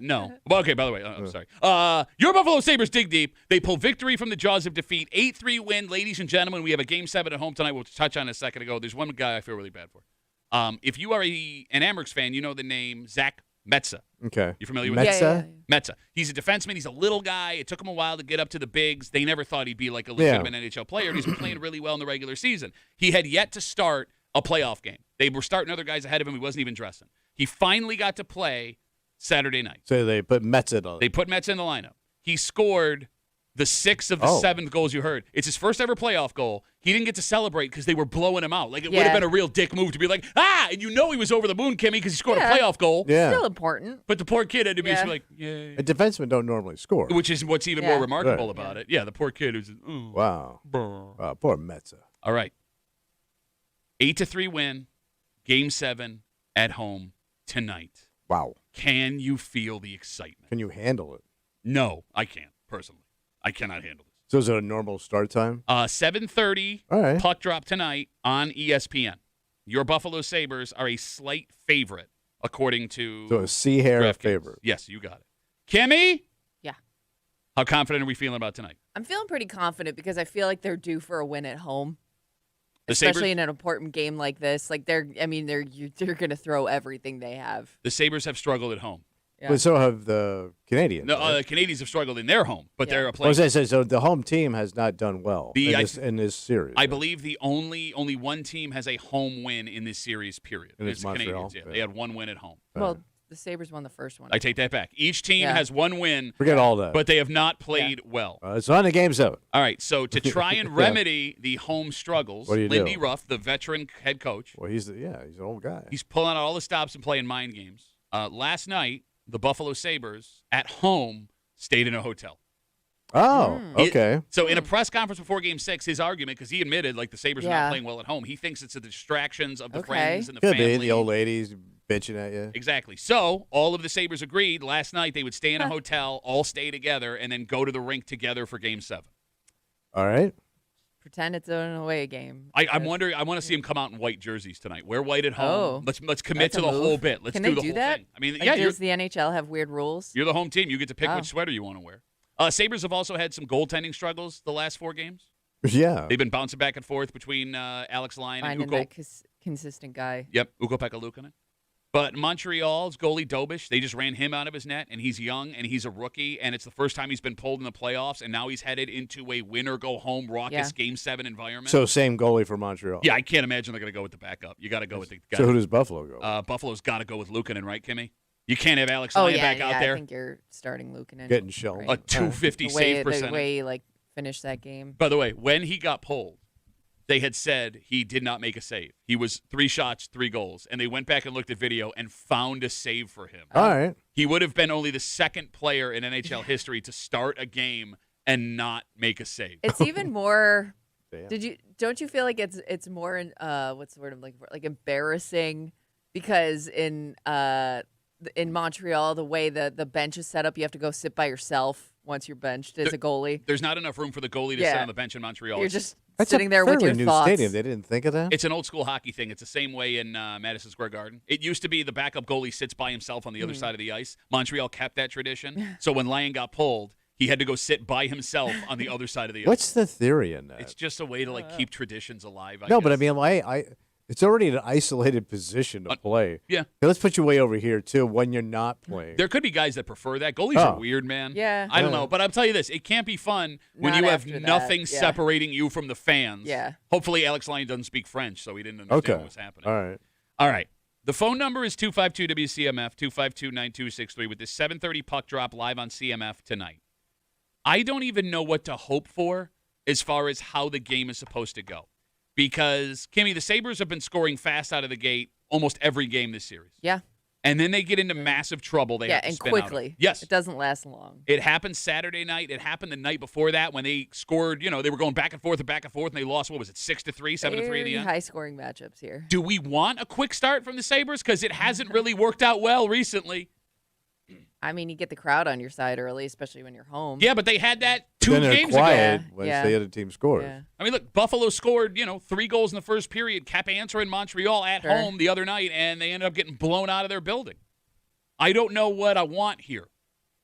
No. Well, okay, by the way, I'm sorry. Your Buffalo Sabres dig deep. They pull victory from the jaws of defeat. 8-3 win, ladies and gentlemen. We have a Game 7 at home tonight. We'll touch on it a second ago. There's one guy I feel really bad for. If you are an Amherst fan, you know the name Zach Metza. Okay. You familiar with Metza? him? Metza. He's a defenseman. He's a little guy. It took him a while to get up to the bigs. They never thought he'd be like a legitimate NHL player. And he's been playing really well in the regular season. He had yet to start a playoff game. They were starting other guys ahead of him. He wasn't even dressing. He finally got to play Saturday night. So they put Metza on. They put Metza in the lineup. He scored the 6th of the 7 goals you heard. It's his first ever playoff goal. He didn't get to celebrate because they were blowing him out. Like, it would have been a real dick move to be like, and you know he was over the moon, Kimmy, because he scored a playoff goal. Yeah. Still important. But the poor kid had to be like, yay. And defensemen don't normally score. Which is what's even more remarkable Right. about it. Yeah, the poor kid who's, Wow. Poor Metza. All right. 8-3 win, Game 7 at home tonight. Wow. Can you feel the excitement? Can you handle it? No, I can't, personally. I cannot handle this. So is it a normal start time? 7:30 All right. puck drop tonight on ESPN. Your Buffalo Sabres are a slight favorite, according to So a sea hair DraftKings. favorite. Yes, you got it. Kimmy? Yeah. How confident are we feling about tonight? I'm feeling pretty confident because I feel like they're due for a win at home. The Especially Sabres, in an important game like this. Like they're going to throw everything they have. the Sabres have struggled at home. Yeah. But so have the Canadians. No, right? the Canadians have struggled in their home, but they're a I place. was gonna say, so the home team has not done well in this series. I believe the only one team has a home win in this series, period. And it's the Montreal? Canadians. Yeah, Yeah. they had one win at home. Well, the Sabres won the first one. I take that back. Each team has one win, Forget all that. but they have not played well. It's on the Game 7. All right, so to try and remedy the home struggles, What do you Lindy do? Ruff, the veteran head coach, Well, he's an old guy. he's pulling out all the stops and playing mind games. Last night, the Buffalo Sabres at home stayed in a hotel. Oh, It- okay. So in a press conference before Game 6, his argument, because he admitted like the Sabres are not Yeah. playing well at home, he thinks it's the distractions of the Okay. friends and the Could family. be the old ladies bitching at you. Exactly. So all of the Sabres agreed last night they would stay in a hotel, all stay together, and then go to the rink together for Game 7. All right. pretend it's an away game. I'm wondering. I want to see him come out in white jerseys tonight. Wear white at home. Oh, Let's commit that's to a the move. whole bit. Let's Can do they the do whole that? thing. I mean, Like, yeah, does the NHL have weird rules? you're the home team. You get to pick Oh. which sweater you want to wear. Sabres have also had some goaltending struggles the last 4 games. Yeah. They've been bouncing back and forth between Alex Lyon and Finding Ukko. that consistent guy. Yep, Ukko-Pekka Luukkonen. But Montreal's goalie Dobish, they just ran him out of his net, and he's young, and he's a rookie, and it's the first time he's been pulled in the playoffs, and now he's headed into a win-or-go-home raucous Game 7 environment. So same goalie for Montreal. Yeah, I can't imagine they're going to go with the backup. You got to go with the guy. So who does Buffalo go? Buffalo's got to go with Luukkonen, right, Kimmy? You can't have Alex Oh Lyon yeah, back out I there. think you're starting Luukkonen. Getting shelled. right? A 250 the save way, percentage. The way he finished that game. By the way, when he got pulled, they had said he did not make a save. He was 3 shots, 3 goals. And they went back and looked at video and found a save for him. All right. He would have been only the second player in NHL history to start a game and not make a save. It's even more. Damn. Don't you feel like it's more what's the word I'm looking for? Like embarrassing because in Montreal the way the bench is set up, you have to go sit by yourself once you're benched as a goalie. There's not enough room for the goalie to sit on the bench in Montreal. You're It's- just That's sitting a there with fairly your new thoughts. stadium. They didn't think of that. It's an old school hockey thing. It's the same way in Madison Square Garden. It used to be the backup goalie sits by himself on the other side of the ice. Montreal kept that tradition. So when Lyon got pulled, he had to go sit by himself on the other side of the ice. What's the theory in that? It's just a way to keep traditions alive. no, but I guess. mean, it's already an isolated position to play. yeah. Hey, let's put you way over here too when you're not playing. There could be guys that prefer that. Goalies Oh. are weird, man. Yeah. I don't Yeah. know, but I'll tell you this: it can't be fun when Not you have after that, nothing yeah. separating you from the fans. Yeah. Hopefully, Alex Lyon doesn't speak French, so he didn't understand Okay. what was happening. All right. All right. The phone number is 252 WCMF 252-9263 with this 7:30 puck drop live on CMF tonight. I don't even know what to hope for as far as how the game is supposed to go. Because, Kimmy, the Sabres have been scoring fast out of the gate almost every game this series. Yeah. And then they get into massive trouble. They have to and spin out of. quickly. Yes. It doesn't last long. It happened Saturday night. It happened the night before that when they scored, they were going back and forth, and they lost, 6-3, 7-3 in the Very end. high scoring matchups here. Do we want a quick start from the Sabres? Because it hasn't really worked out well recently. I mean, you get the crowd on your side early, especially when you're home. Yeah, but they had that two Then they're games quiet ago. once Yeah. the other team scores. Yeah. I mean, look, Buffalo scored, 3 goals in the first period, kept answering Montreal at Sure. home the other night, and they ended up getting blown out of their building. I don't know what I want here.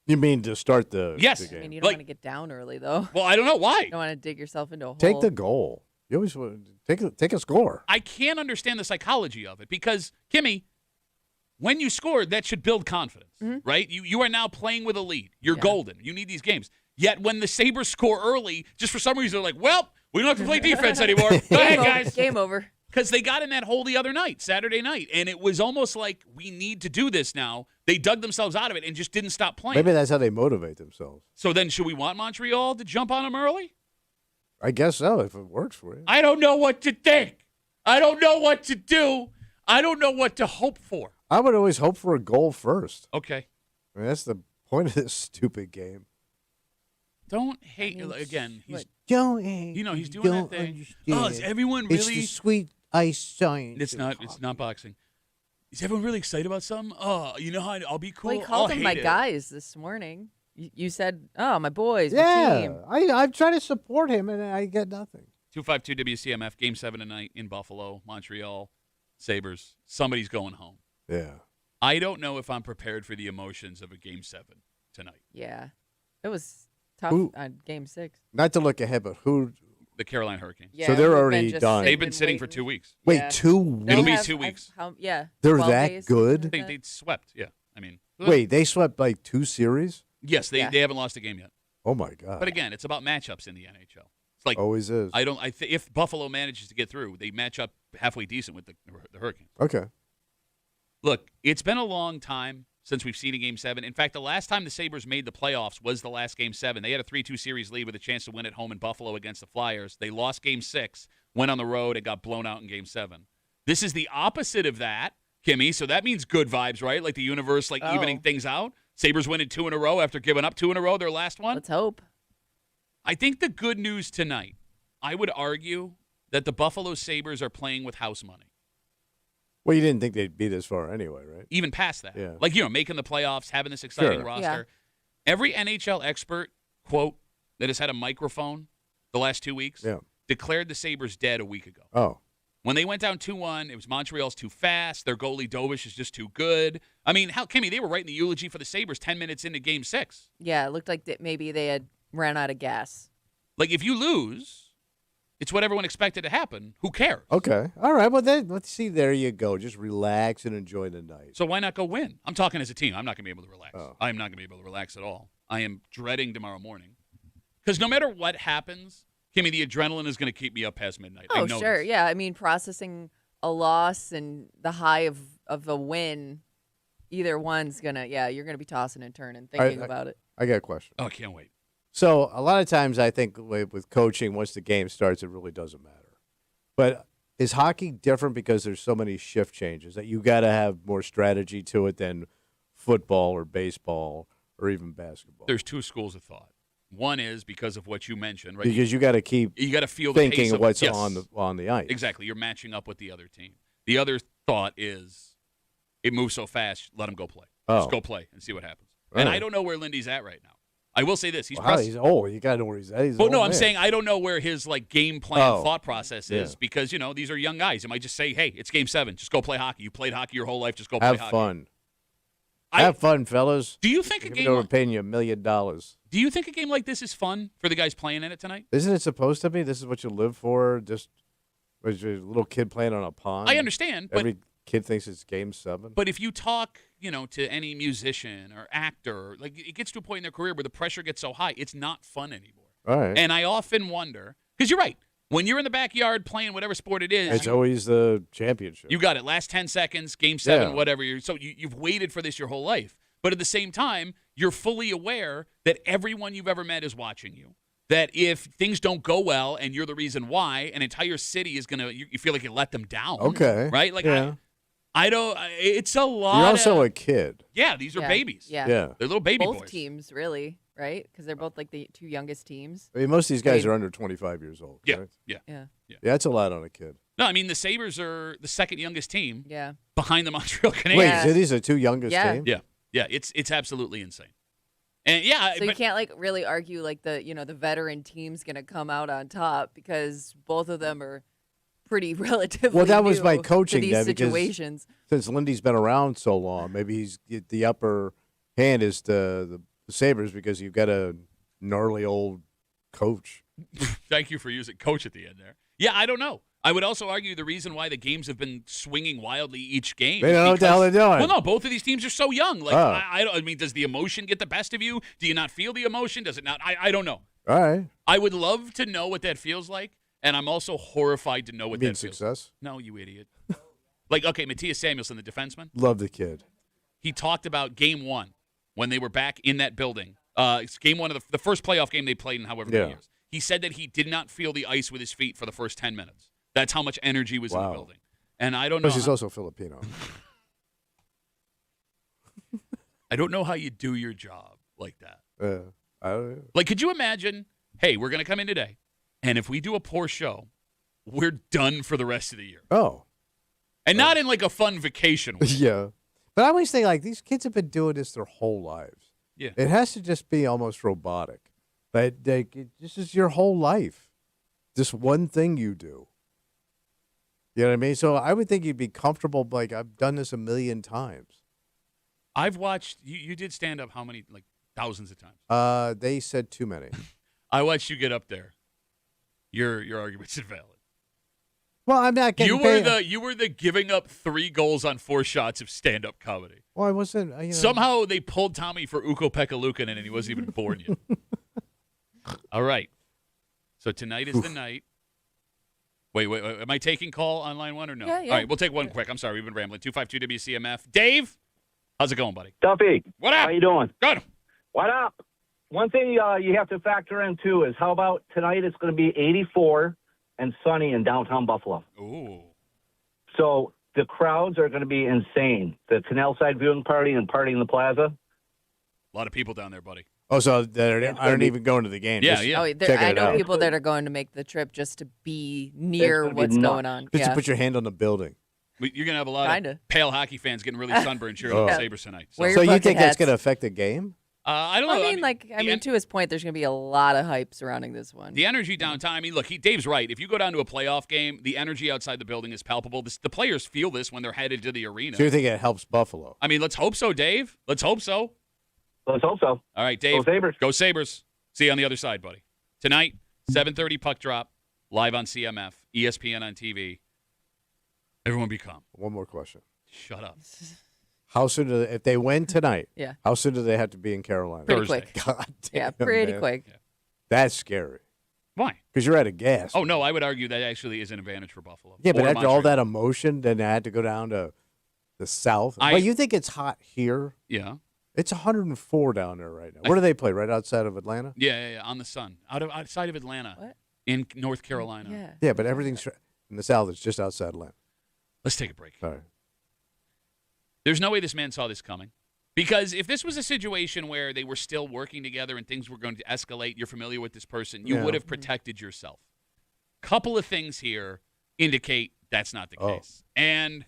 You mean to start the, Yes. the I game? mean, you don't Like- want to get down early, though. Well, I don't know why. You don't want to dig yourself into a hole. Take the goal. You always want to take a score. I can't understand the psychology of it because, Kimmy, when you scored, that should build confidence, right? You are now playing with a lead. You're Yeah. golden. You need these games. Yet when the Sabres score early, just for some reason, they're like, well, we don't have to play defense anymore. Go ahead, guys. Game over. Because they got in that hole the other night, Saturday night, and it was almost like we need to do this now. They dug themselves out of it and just didn't stop playing. Maybe that's how they motivate themselves. So then should we want Montreal to jump on them early? I guess so, if it works for you. I don't know what to think. I don't know what to do. I don't know what to hope for. I would always hope for a goal first. Okay. I mean, that's the point of this stupid game. Don't hate. I mean, Again, he's Don't he's doing that thing. Oh, is everyone It's really? the sweet ice science. It's not. It's not boxing. Is everyone really excited about something? Oh, you know how I'll be cool. Well, he called I'll them my hate it. guys this morning. You said, "Oh, my boys, my Yeah, team." I'm trying to support him, and I get nothing. 252 WCMF Game 7 tonight in Buffalo, Montreal, Sabres. Somebody's going home. Yeah. I don't know if I'm prepared for the emotions of a Game 7 tonight. Yeah, it was tough Who- on Game 6. Not to look ahead, but who? The Carolina Hurricanes. Yeah, So they're we've already been just done. They've been sitting for waiting. 2 weeks. Wait, Yeah. 2 weeks? They'll It'll be have- 2 weeks. Yeah, They're 12 that days, good? something They, like they swept. Yeah. I mean, Wait, they swept like 2 series? yes, they Yeah. haven't lost a game yet. Oh my God! But again, it's about matchups in the NHL. It's like Always is. if Buffalo manages to get through, they match up halfway decent with the Hurricanes. Okay. Look, it's been a long time since we've seen a Game 7. In fact, the last time the Sabres made the playoffs was the last Game 7. They had a 3-2 series lead with a chance to win at home in Buffalo against the Flyers. They lost Game 6, went on the road, and got blown out in Game 7. This is the opposite of that, Kimmy, so that means good vibes, right? Like the universe, Oh. evening things out. Sabres winning 2 in a row after giving up 2 in a row, their last one. Let's hope. I think the good news tonight, I would argue that the Buffalo Sabres are playing with house money. Well, you didn't think they'd be this far anyway, right? Even past that. Yeah. Like, making the playoffs, having this exciting Sure. roster. Yeah. Every NHL expert, quote, that has had a microphone the last 2 weeks Yeah. declared the Sabres dead a week ago. Oh. When they went down 2-1, it was Montreal's too fast. Their goalie Dovish is just too good. I mean, Kimmy, they were writing the eulogy for the Sabres 10 minutes into Game 6. Yeah, it looked like maybe they had ran out of gas. Like, if you lose, it's what everyone expected to happen. Who cares? Okay. All right. Well, then, let's see. There you go. Just relax and enjoy the night. So why not go win? I'm talking as a team. I'm not going to be able to relax. Oh. I'm not going to be able to relax at all. I am dreading tomorrow morning. Because no matter what happens, Kimmy, the adrenaline is going to keep me up past midnight. I Oh, know sure. this. Yeah, I mean, processing a loss and the high of a win, either one's going to, you're going to be tossing and turning, thinking about it. I got a question. Oh, I can't wait. So a lot of times I think with coaching, once the game starts, it really doesn't matter. But is hockey different because there's so many shift changes that you got to have more strategy to it than football or baseball or even basketball? There's two schools of thought. One is because of what you mentioned, right? Because you got to keep You got to feel the thinking pace of what's yes. on the ice. Exactly. You're matching up with the other team. The other thought is it moves so fast, let him go play. Just go play and see what happens. Right. And I don't know where Lindy's at right now. I will say this. He's He's old. You got to know where he's at. He's Well, an no, old I'm man. saying I don't know where his game plan thought process is Yeah. because, these are young guys. He might just say, hey, it's Game 7. Just go play hockey. You played hockey your whole life. Just go play hockey. Have fun. Have fun, fellas. Do you think a Even game though we're paying you $1 million. Do you think a game like this is fun for the guys playing in it tonight? Isn't it supposed to be? This is what you live for? Just was your little kid playing on a pond? I understand, but Every kid thinks it's Game 7. But if you talk, to any musician or actor, like it gets to a point in their career where the pressure gets so high, it's not fun anymore. All right. And I often wonder, because you're right, when you're in the backyard playing whatever sport it is, It's always the championship. you got it. Last 10 seconds, Game 7, Yeah. whatever. You've waited for this your whole life. But at the same time, you're fully aware that everyone you've ever met is watching you. That if things don't go well and you're the reason why, an entire city is going to, you feel like you let them down. Okay. Right? Like, Yeah. I don't, it's a lot. You're also of, a kid. Yeah, these are babies. Yeah. Yeah. They're little baby Both boys. teams, really, right? Because they're both like the two youngest teams. I mean, most of these guys I mean- are under 25 years old. Yeah, correct? yeah. Yeah. Yeah, that's a lot on a kid. No, I mean, the Sabres are the second youngest team Yeah. behind the Montreal Canadiens. Wait, Yeah. so these are two youngest Yeah. teams? Yeah, yeah, it's absolutely insane. And yeah, So you but can't really argue the the veteran team's gonna come out on top because both of them are pretty relatively Well, that was new my to coaching these then, because situations. Since Lindy's been around so long, maybe the upper hand is the Sabres because you've got a gnarly old coach. thank you for using coach at the end there. Yeah, I don't know. I would also argue the reason why the games have been swinging wildly each game. They is don't know what the hell they're because- doing. Well, no, both of these teams are so young. Like, Oh. I mean, does the emotion get the best of you? Do you not feel the emotion? Does it not? I don't know. All right. I would love to know what that feels like, and I'm also horrified to know what Mean that feels. success. No, you idiot. Okay, Matthias Samuelsson, the defenseman. Love the kid. He talked about Game 1 when they were back in that building. It's Game 1 of the first playoff game they played in however many Yeah. years. He said that he did not feel the ice with his feet for the first 10 minutes. That's how much energy was in the Wow. building. And I don't know. Because he's also Filipino. I don't know how you do your job like that. I don't know. Like, could you imagine, hey, we're going to come in today, and if we do a poor show, we're done for the rest of the year. Oh. And not in like a fun vacation way. Yeah. But I always think, these kids have been doing this their whole lives. Yeah. It has to just be almost robotic. But this is your whole life. This one thing you do. You know what I mean? So I would think you'd be comfortable, I've done this a million times. I've watched, you did stand up how many, thousands of times? They said too many. I watched you get up there. Your argument's invalid. Well, I'm not getting paid. You were the giving up 3 goals on 4 shots of stand-up comedy. Well, I wasn't. Somehow they pulled Tommy for Ukko Pekka-Lukanen and he wasn't even born yet. All right. So tonight is the night. Wait. Am I taking call on line 1 or no? Yeah. All right, we'll take one quick. I'm sorry, we've been rambling. 252 WCMF. Dave, how's it going, buddy? Duffy, What up? how you doing? Good. What up? One thing you have to factor in, too, is how about tonight it's going to be 84 and sunny in downtown Buffalo. Ooh. So the crowds are going to be insane. The Canal Side viewing party and party in the plaza. A lot of people down there, buddy. Oh, so they It's aren't gonna be- even going to the game. Yeah, just, yeah. Oh, Checking I it know out. people that are going to make the trip just to be near gonna be what's nuts. going on. Just Yeah. to put your hand on the building. You're going to have a lot Kinda. of pale hockey fans getting really sunburned cheering Oh. on the Yeah. Sabres tonight. So, Wear So your you think bucket that's going to hats. affect the game? I don't know. I mean, to his point, there's going to be a lot of hype surrounding this one. The energy downtown. I mean, look, Dave's right. If you go down to a playoff game, the energy outside the building is palpable. The players feel this when they're headed to the arena. So you think it helps Buffalo? I mean, let's hope so, Dave. Let's hope so. Let's hope so. All right, Dave. Go Sabres. Go Sabres. See you on the other side, buddy. Tonight, 7:30 puck drop, live on CMF, ESPN on TV. Everyone be calm. One more question. Shut up. How soon do if they win tonight? Yeah. How soon do they have to be in Carolina? Pretty Thursday. quick. God damn, Yeah, pretty man. quick. That's scary Why? because you're out of gas. Oh, no, I would argue that actually is an advantage for Buffalo. Yeah, but Or after all Montreal. that emotion, then they had to go down to the south. But you think it's hot here? Yeah. It's 104 down there right now. Where do they play? Right outside of Atlanta? Yeah, on the sun. Outside of Atlanta. What? In North Carolina. Yeah. Yeah, but everything's in the south. It's just outside Atlanta. Let's take a break. All right. There's no way this man saw this coming. Because if this was a situation where they were still working together and things were going to escalate, you're familiar with this person, you Yeah. would have protected yourself. Couple of things here indicate that's not the case. And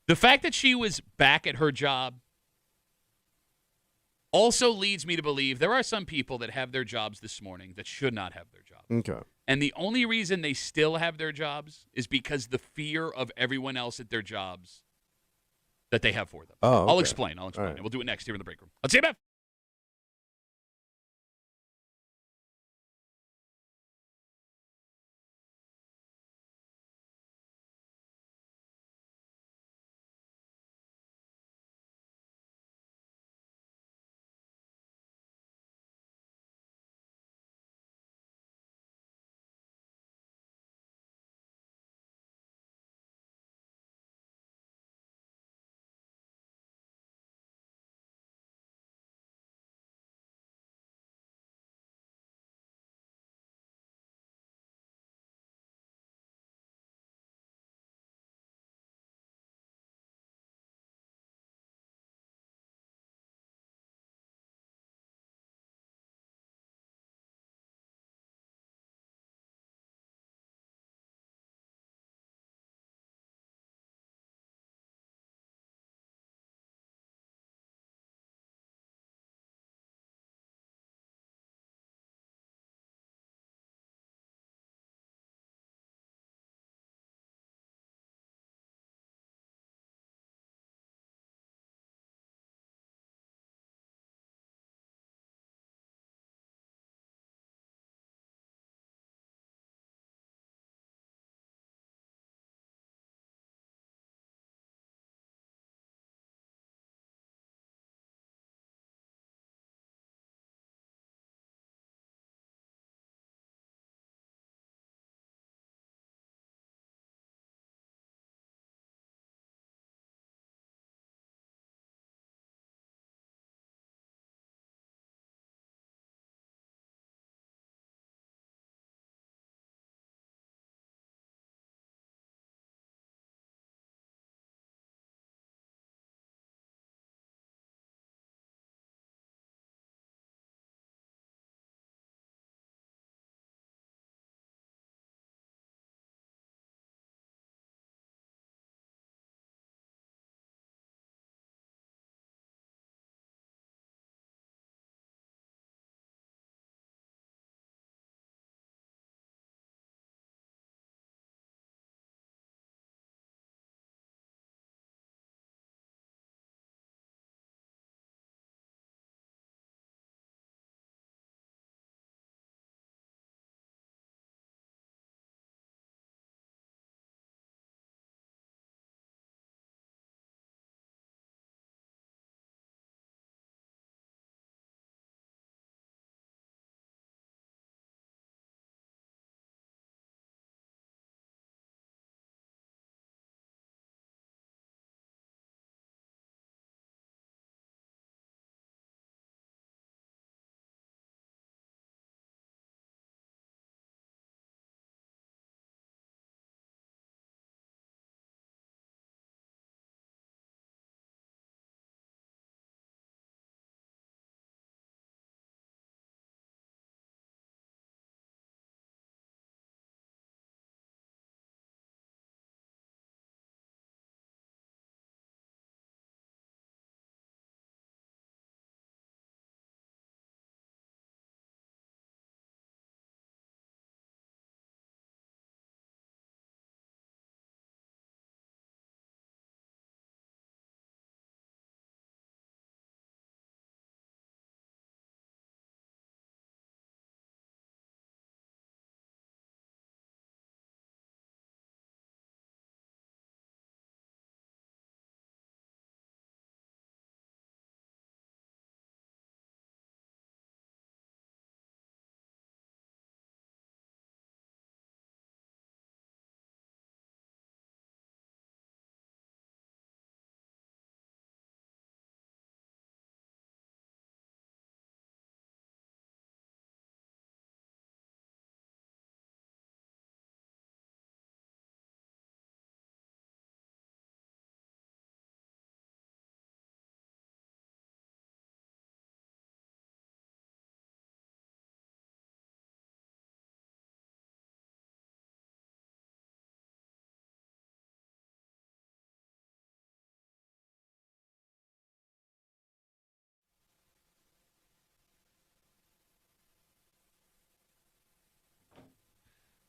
the fact that she was back at her job also leads me to believe there are some people that have their jobs this morning that should not have their jobs. Okay. And the only reason they still have their jobs is because the fear of everyone else at their jobs that they have for them. Oh, I'll okay. explain. All right. And we'll do it next here in the break room. Let's see you,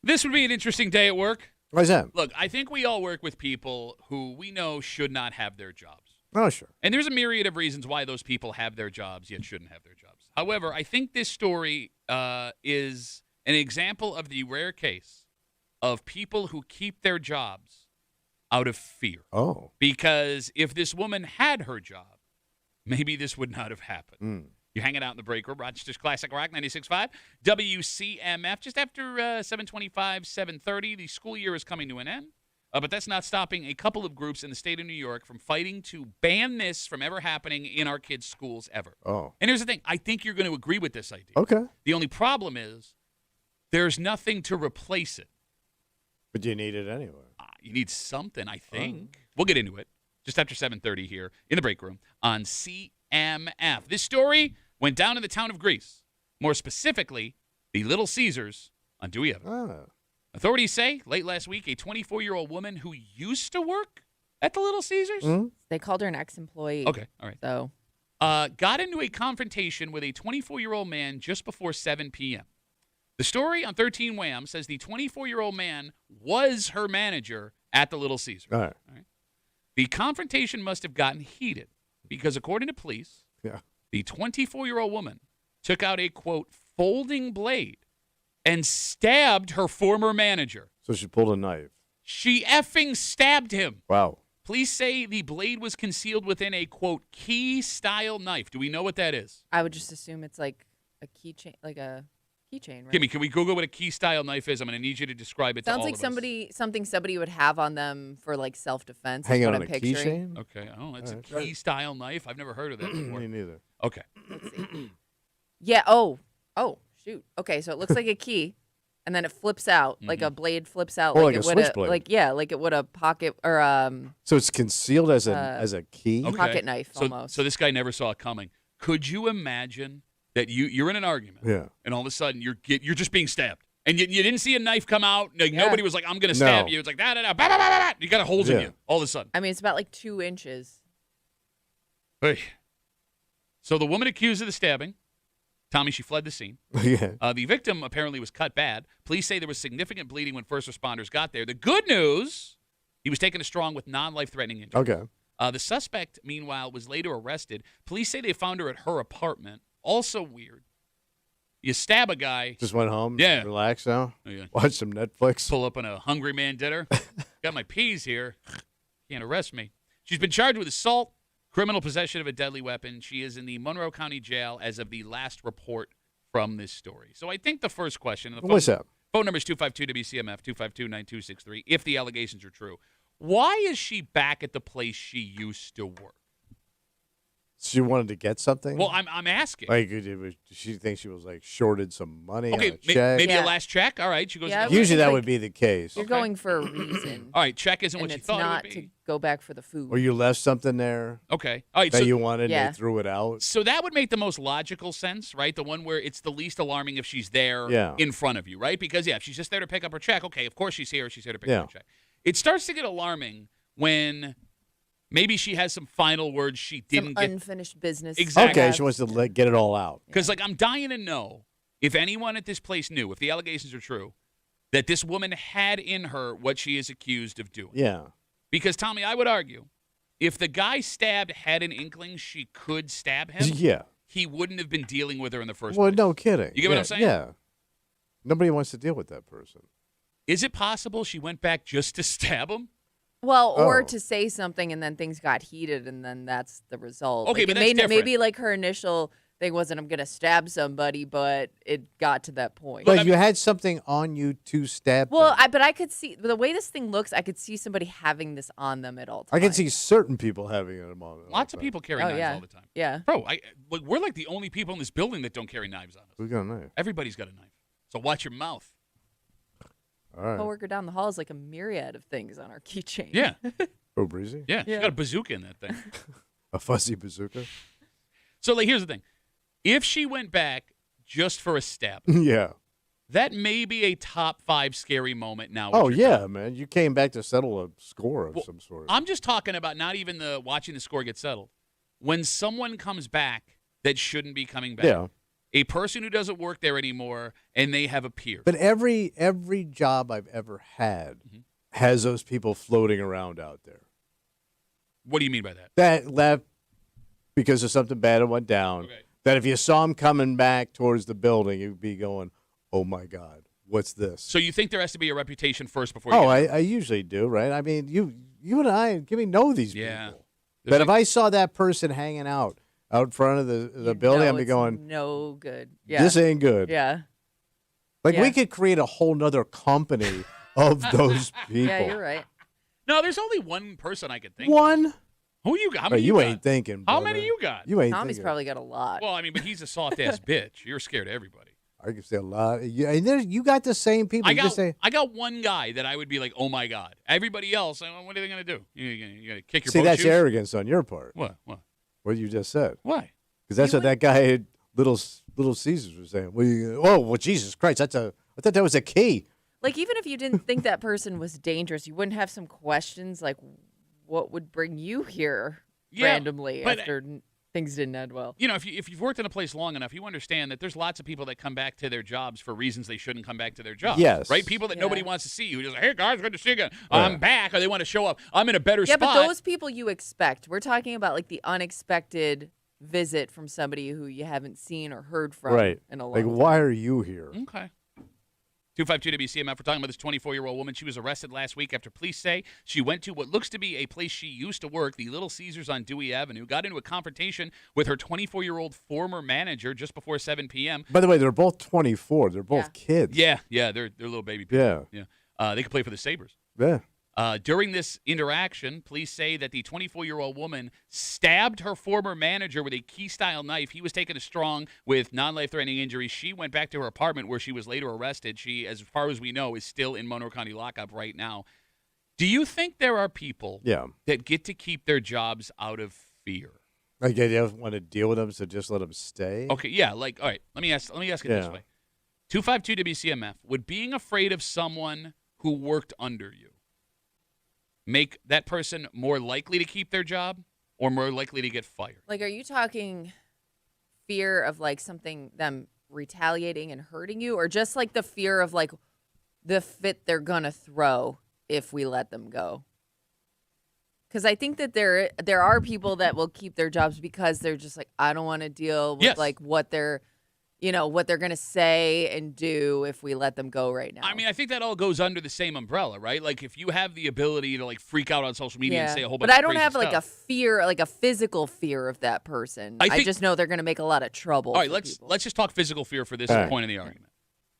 This would be an interesting day at work. Why is that? Look, I think we all work with people who we know should not have their jobs. Oh, sure. And there's a myriad of reasons why those people have their jobs yet shouldn't have their jobs. However, I think this story is an example of the rare case of people who keep their jobs out of fear. Oh. Because if this woman had her job, maybe this would not have happened. Mm. You're hanging out in the break room. Rochester's Classic Rock 96.5. WCMF. Just after 7:25, 7:30, the school year is coming to an end. But that's not stopping a couple of groups in the state of New York from fighting to ban this from ever happening in our kids' schools ever. Oh. And here's the thing. I think you're going to agree with this idea. Okay. The only problem is there's nothing to replace it. But you need it anyway. You need something, I think. We'll get into it just after 7:30 here in the break room on CMF. This story went down in the town of Greece. More specifically, the Little Caesars on Dewey Avenue. Ah. Authorities say late last week, a 24-year-old woman who used to work at the Little Caesars. They called her an ex-employee. Okay, all right. So Got into a confrontation with a 24-year-old man just before 7 p.m. The story on 13 Wham says the 24-year-old man was her manager at the Little Caesars. All right. The confrontation must have gotten heated because, according to police, Yeah. the 24-year-old woman took out a, quote, folding blade and stabbed her former manager. So she pulled a knife. She effing stabbed him. Wow. Police say the blade was concealed within a, quote, key-style knife. Do we know what that is? I would just assume it's like a keychain, right? Kimmy, can we Google what a key-style knife is? I'm going to need you to describe it to Sounds all like of us. something somebody would have on them for like self-defense. Hanging is what on I'm a picturing. keychain? Okay. Oh, that's All a right. key-style knife. I've never heard of that before. Me neither. Okay. Let's see. Yeah. Oh, shoot. Okay, so it looks like a key, and then it flips out, like a blade flips out, Oh, like it a would a switchblade. like it would a pocket or So it's concealed as a key? Okay. pocket knife So, almost. so this guy never saw it coming. Could you imagine that you're in an argument, Yeah. and all of a sudden you're just being stabbed, and you didn't see a knife come out? Like Yeah. nobody was like, "I'm going to stab No. you." It's like da da da, ba, ba, ba, ba, ba. You got holes in Yeah. you all of a sudden. I mean, it's about like 2 inches. Hey. So the woman accused of the stabbing, Tommy, she fled the scene. Yeah. The victim apparently was cut bad. Police say there was significant bleeding when first responders got there. The good news, he was taken to strong with non-life-threatening injuries. Okay. The suspect, meanwhile, was later arrested. Police say they found her at her apartment. Also weird. You stab a guy, Just went home. Yeah. Relax now. Yeah. Watch some Netflix. pull up on a hungry man dinner. Got my peas here. Can't arrest me. She's been charged with assault, criminal possession of a deadly weapon. She is in the Monroe County Jail as of the last report from this story. So I think the first question. And the What's up? Phone number is 252-WCMF, 252-9263, if the allegations are true. Why is she back at the place she used to work? She wanted to get something? Well, I'm asking. Like, did she think she was like shorted some money Okay, on a check? maybe Yeah. a last check. All right, she goes. Yeah, Usually that like- would be the case. You're Okay. going for a reason, All right, check isn't and what you it's thought not it would to be. go back for the food. Or you left something there Okay, all right. that So, you wanted Yeah. and they threw it out. so that would make the most logical sense, right? The one where it's the least alarming if she's there Yeah. in front of you, right? Because if she's just there to pick up her check, okay, of course she's here. She's here to pick Yeah. up her check. It starts to get alarming when maybe she has some final words she Some didn't get. unfinished business. Exactly. Okay, she wants to get it all out. Because, like, I'm dying to know if anyone at this place knew, if the allegations are true, that this woman had in her what she is accused of doing. Yeah. Because, Tommy, I would argue, if the guy stabbed had an inkling she could stab him, Yeah. he wouldn't have been dealing with her in the first Well, place. no kidding. You get what Yeah, I'm saying? Yeah. Nobody wants to deal with that person. Is it possible she went back just to stab him? Well, or Oh. to say something and then things got heated and then that's the result. Okay, Like, but it that's different. maybe like her initial thing wasn't I'm gonna stab somebody, but it got to that point. But you had something on you to stab Well, them. but I could see the way this thing looks. I could see somebody having this on them at all times. I can see certain people having it among them. Lots of people carry Oh, knives yeah. all the time. Yeah. Bro, look, we're like the only people in this building that don't carry knives on us. Who's got a knife? Everybody's got a knife. So watch your mouth. All right. Coworker down the hall is like a myriad of things on our keychain. Yeah. Oh, breezy? Yeah. She Yeah. got a bazooka in that thing. A fuzzy bazooka? So, like, here's the thing. If she went back just for a stab, Yeah. that may be a top 5 scary moment now. Oh, with your yeah, job. man. You came back to settle a score of Well, some sort. I'm just talking about not even the watching the score get settled. When someone comes back that shouldn't be coming back. Yeah. a person who doesn't work there anymore, and they have a peer. But every job I've ever had has those people floating around out there. What do you mean by that? That left because of something bad that went down. Okay. That if you saw them coming back towards the building, you'd be going, "Oh my God, what's this?" So you think there has to be a reputation first before you Oh, get I usually do, right? I mean, you and I, know these Yeah. people. But if I saw that person hanging out front of the building, I'd be it's going, no good. Yeah. "This ain't good." Yeah. Like Yeah. we could create a whole nother company of those people. Yeah, you're right. No, there's only one person I could think of. One? Who you got? How But many you you ain't got? thinking. How brother. many you got? You ain't Tommy's thinking. probably got a lot. Well, I mean, but he's a soft-ass bitch. You're scared of everybody. I can say a lot. You got the same people. I You got just say, I got one guy that I would be like, oh my God. Everybody else, what are they gonna do? You gonna kick your see, boat that's shoes? arrogance on your part. What? What you just said. Why? Because that's what that guy at Little Caesars was saying. Well, Jesus Christ, I thought that was a key. Like, even if you didn't think that person was dangerous, you wouldn't have some questions like, what would bring you here randomly but- after things didn't end well? You know, if you've worked in a place long enough, you understand that there's lots of people that come back to their jobs for reasons they shouldn't come back to their jobs. Yes. Right? People that Yeah. nobody wants to see who just like, hey guys, good to see you again. Yeah. I'm back, or they want to show up. I'm in a better Yeah, spot. but those people you expect. We're talking about like the unexpected visit from somebody who you haven't seen or heard from Right. in a long Like, time. why are you here? Okay. 252 WCMF. We're talking about this 24-year-old woman. She was arrested last week after police say she went to what looks to be a place she used to work, the Little Caesars on Dewey Avenue, got into a confrontation with her 24-year-old former manager just before 7 p.m. By the way, they're both 24. They're both kids. Yeah, they're little baby people. Yeah. Yeah. They could play for the Sabres. Yeah. During this interaction, police say that the 24-year-old woman stabbed her former manager with a key-style knife. He was taken to strong with non-life-threatening injuries. She went back to her apartment where she was later arrested. She, as far as we know, is still in Monroe County lockup right now. Do you think there are people that get to keep their jobs out of fear? Like they don't want to deal with them, so just let them stay? Okay, yeah. Like, all right, let me ask it this way. 252 WCMF, would being afraid of someone who worked under you make that person more likely to keep their job or more likely to get fired? Like, are you talking fear of like them retaliating and hurting you, or just like the fear of like the fit they're gonna throw if we let them go? Because I think that there are people that will keep their jobs because they're just like, I don't want to deal with like what they're going to say and do if we let them go right now. I mean, I think that all goes under the same umbrella, right? Like, if you have the ability to, like, freak out on social media and say a whole bunch but of I don't crazy have like a stuff. fear, like a physical fear of that person. I just know they're going to make a lot of trouble. All right, for let's people. just talk physical fear for this All right. point in the argument.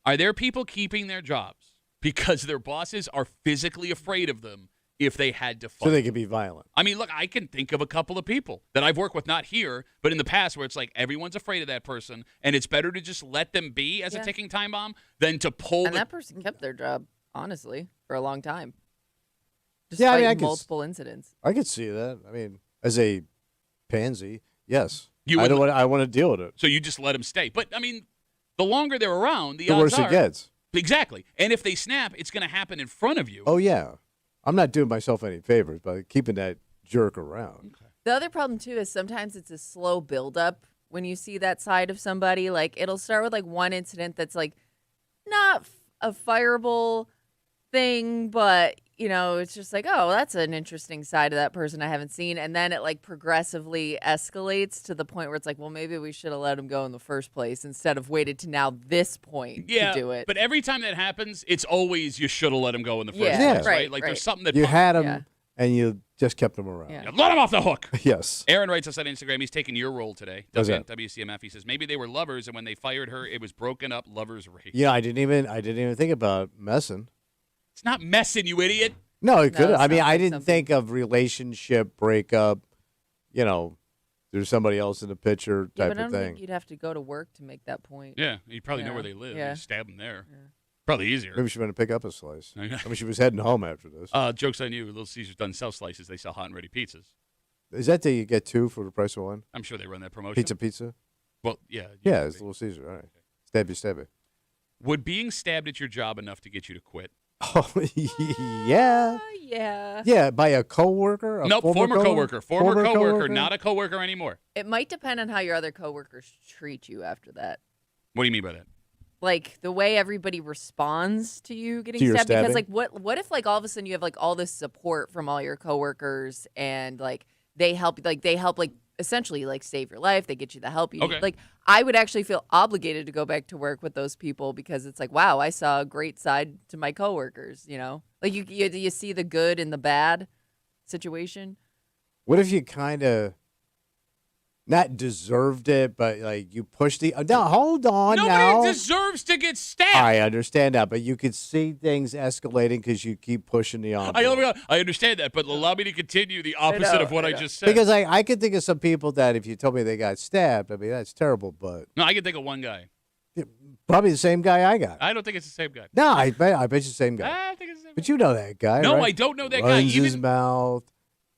Are there people keeping their jobs because their bosses are physically afraid of them if they had to fight? So they can be violent. I mean, look, I can think of a couple of people that I've worked with, not here, but in the past, where it's like everyone's afraid of that person, and it's better to just let them be as a ticking time bomb than to pull And the that person kept their job, honestly, for a long time. Yeah, I mean, Despite I could- multiple incidents. I could see that. I mean, as a pansy, yes. You I would don't want. I want to deal with it. So you just let them stay. But, I mean, the longer they're around, the The odds worse are. it gets. Exactly. And if they snap, it's going to happen in front of you. Oh yeah, I'm not doing myself any favors by keeping that jerk around. The other problem too is sometimes it's a slow buildup when you see that side of somebody. Like, it'll start with like one incident that's like not a fireable thing, but it's just like, oh, that's an interesting side of that person I haven't seen, and then it like progressively escalates to the point where it's like, well, maybe we should have let him go in the first place instead of waited to now this point to do it. But every time that happens, it's always you should have let him go in the first Yeah, place, right, Like right. there's something that You had him, Yeah. and you just kept him around. Yeah. Yeah, let him off the hook. Yes. Aaron writes us on Instagram. He's taking your role today. How's that? WCMF. He says maybe they were lovers, and when they fired her, it was broken up lovers rage. Yeah, I didn't even think about messing. It's not messing, you idiot. No, it could. it I mean, sounds I like didn't something. think of relationship breakup. There's somebody else in the picture Yeah, type but I of don't thing. think you'd have to go to work to make that point. Yeah, you probably know Yeah. where they live. Yeah. You stab them there. Probably easier. Maybe she went to pick up a slice. I know. I mean, she was heading home after this. Joke's on you. Little Caesars doesn't sell slices. They sell hot and ready pizzas. Is that you get two for the price of one? I'm sure they run that promotion. Pizza? Well, yeah. Yeah, usually. it's Little Caesar. All right. Stabby. Would being stabbed at your job enough to get you to quit? Oh, yeah. Yeah. Yeah, by a coworker? Nope, former coworker. Former coworker, not a coworker anymore. It might depend on how your other coworkers treat you after that. What do you mean by that? Like the way everybody responds to you getting To your stabbed. Because stabbing? like what if like all of a sudden you have like all this support from all your coworkers and like they help like essentially like save your life. They get you the help you Okay. need. Like I would actually feel obligated to go back to work with those people because it's like, wow, I saw a great side to my coworkers, you know? Like you see the good and the bad situation. What if you kind of not deserved it, but like you pushed the? No, hold on Nobody now. deserves to get stabbed. I understand that, but you could see things escalating because you keep pushing the envelope. I understand that, but allow me to continue the opposite know, of what I I know. just said. Because I could think of some people that if you told me they got stabbed, I mean that's terrible, but No, I can think of one guy. probably the same guy I got. I don't think it's the same guy. No, I bet you the same guy. I think it's the same But guy. you know that guy, No, right? I don't know that guy. Runs his mouth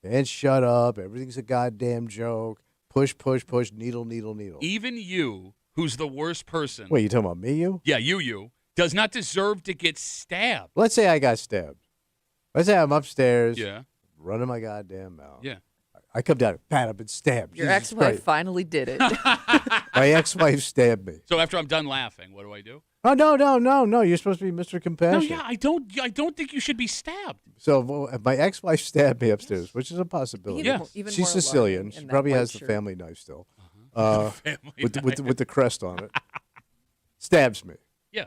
and shut up. Everything's a goddamn joke. Push, push, push. Needle, needle, needle. Even you, who's the worst person. Wait, you talking about me? You? Yeah, you does not deserve to get stabbed. Let's say I got stabbed. Let's say I'm upstairs, Yeah, running my goddamn mouth. yeah. I come down, pat, I've been stabbed. Your Jesus ex-wife Christ. finally did it. My ex-wife stabbed me. So after I'm done laughing, what do I do? Oh no! You're supposed to be Mr. No, Compassion. yeah, I don't think you should be stabbed. So if my ex-wife stabbed me upstairs, which is a possibility. Yeah. Even She's more Sicilian. alarming She in that probably white has the shirt. family knife still, Family with the crest on it. Stabs me. Yeah.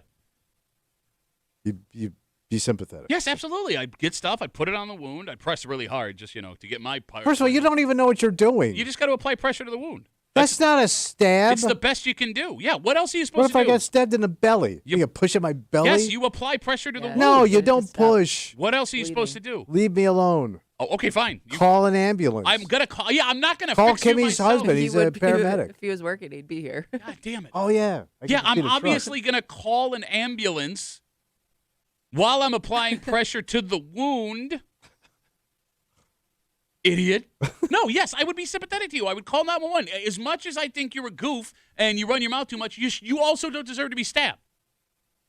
You be sympathetic. Yes, absolutely. I get stuff. I put it on the wound. I press really hard, just to get my part. First of all, you don't even know what you're doing. You just got to apply pressure to the wound. That's not a stab. It's the best you can do. Yeah. What else are you What supposed if to I do? got stabbed in the belly? You push at my belly? Yes, you apply pressure to the Yeah. wound. No, you Need to don't stop. push. What else are you supposed to do? Leave me alone. Oh, okay, fine. Call an ambulance. I'm gonna call. Yeah, I'm not gonna Call fix you Kimmy's myself. husband. He's a paramedic. If he was working, he'd be here. God damn it. Oh yeah. I Yeah, can see I'm the truck. obviously gonna call an ambulance while I'm applying pressure to the wound. Idiot. No, yes, I would be sympathetic to you. I would call 911. As much as I think you're a goof and you run your mouth too much, you also don't deserve to be stabbed.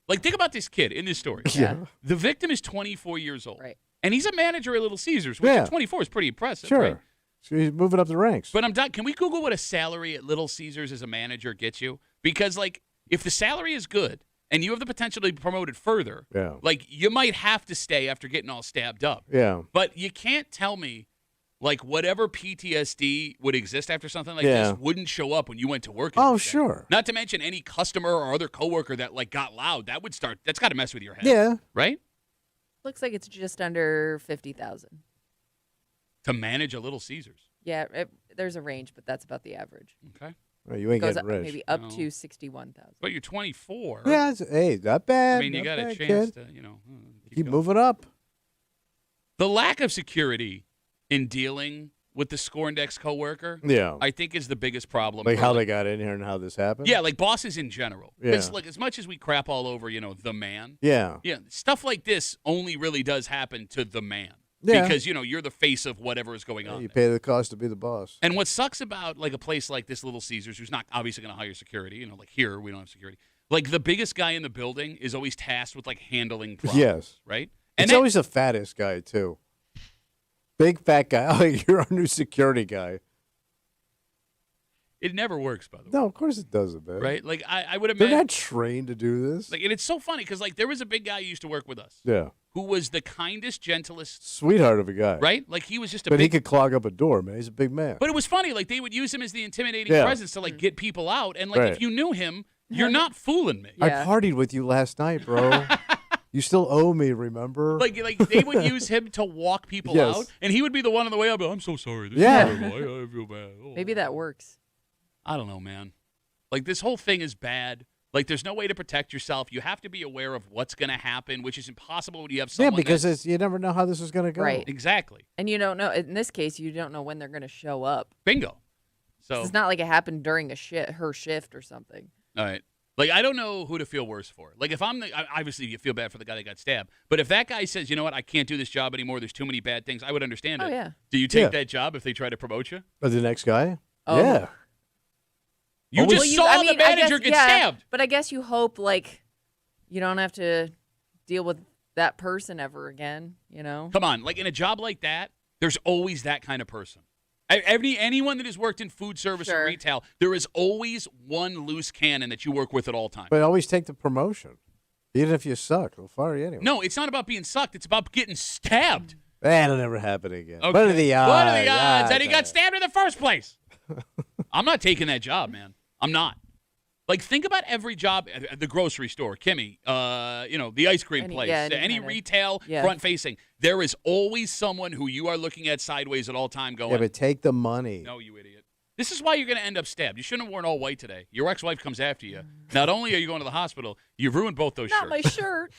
Like, think about this kid in this story. Yeah. The victim is 24 years old. Right. And he's a manager at Little Caesars, which Yeah. at 24 is pretty impressive. Sure. Right? So he's moving up the ranks. But I'm done. Can we Google what a salary at Little Caesars as a manager gets you? Because, like, if the salary is good and you have the potential to be promoted further, Yeah. like, you might have to stay after getting all stabbed up. Yeah. But you can't tell me, like, whatever PTSD would exist after something like Yeah. this wouldn't show up when you went to work. Oh, every day. sure. Not to mention any customer or other coworker that, like, got loud. That's got to mess with your head. Yeah. Right? Looks like it's just under 50,000. To manage a Little Caesars. Yeah, there's a range, but that's about the average. Okay. Well, you ain't Goes getting up, rich. maybe up No. to 61,000. But you're 24. Yeah. Hey, not bad. I mean, you not got a bad, chance kid. to, Keep going. moving up. The lack of security in dealing with the score index coworker, Yeah. I think, is the biggest problem. Like for, how they got in here and how this happened. Yeah, like bosses in general. Because, Yeah. like, as much as we crap all over, the man, Yeah. yeah, stuff like this only really does happen to the man. Yeah. Because, you're the face of whatever is going on You there. pay the cost to be the boss. And what sucks about, like, a place like this Little Caesars, who's not obviously going to hire security, like here, we don't have security. Like, the biggest guy in the building is always tasked with, like, handling problems. Yes. Right? It's always the fattest guy too. Big fat guy. Oh, you're our new security guy. it never works, by the way. No, of course it doesn't, man. Right? Like, I would They're imagine. not trained to do this. Like, and it's so funny because, like, there was a big guy who used to work with us Yeah. who was the kindest, gentlest, Sweetheart of a guy. right? Like, he was just a But he big. could clog up a door, man. He's a big man. But it was funny. Like, they would use him as the intimidating Yeah. presence to, like, get people out. And, like, Right. if you knew him, you're not fooling me. Yeah. I partied with you last night, bro. You still owe me, remember? Like they would use him to walk people Yes. out, and he would be the one on the way up. I'm so sorry. This Yeah. is terrible. I feel bad. Oh. Maybe that works. I don't know, man. Like, this whole thing is bad. Like, there's no way to protect yourself. You have to be aware of what's going to happen, which is impossible when you have yeah, someone. because you never know how this is going to go. Right. exactly And you don't know, in this case, you don't know when they're going to show up. bingo. So It's not like it happened during her shift or something. all right. Like, I don't know who to feel worse for. Like, if obviously you feel bad for the guy that got stabbed. But if that guy says, you know what, I can't do this job anymore, there's too many bad things, I would understand Oh, it. yeah. Do you take Yeah. that job if they try to promote you? But the next guy? Oh. Yeah. You Well, just saw the manager get stabbed. But I guess you hope, like, you don't have to deal with that person ever again, Come on. Like, in a job like that, there's always that kind of person. Anyone that has worked in food service or retail, there is always one loose cannon that you work with at all times. But always take the promotion. Even if you suck, they'll fire you anyway. No, it's not about being sucked. It's about getting stabbed. That'll never happen again. Okay. What are the odds? What are the odds that he got stabbed in the first place? I'm not taking that job, man. I'm not. Like, think about every job at the grocery store, Kimmy, the ice cream place, any retail front-facing. There is always someone who you are looking at sideways at all time going, yeah, but take the money. No, you idiot. This is why you're going to end up stabbed. You shouldn't have worn all white today. Your ex-wife comes after you. Not only are you going to the hospital, you've ruined both those shirts. Not my shirt.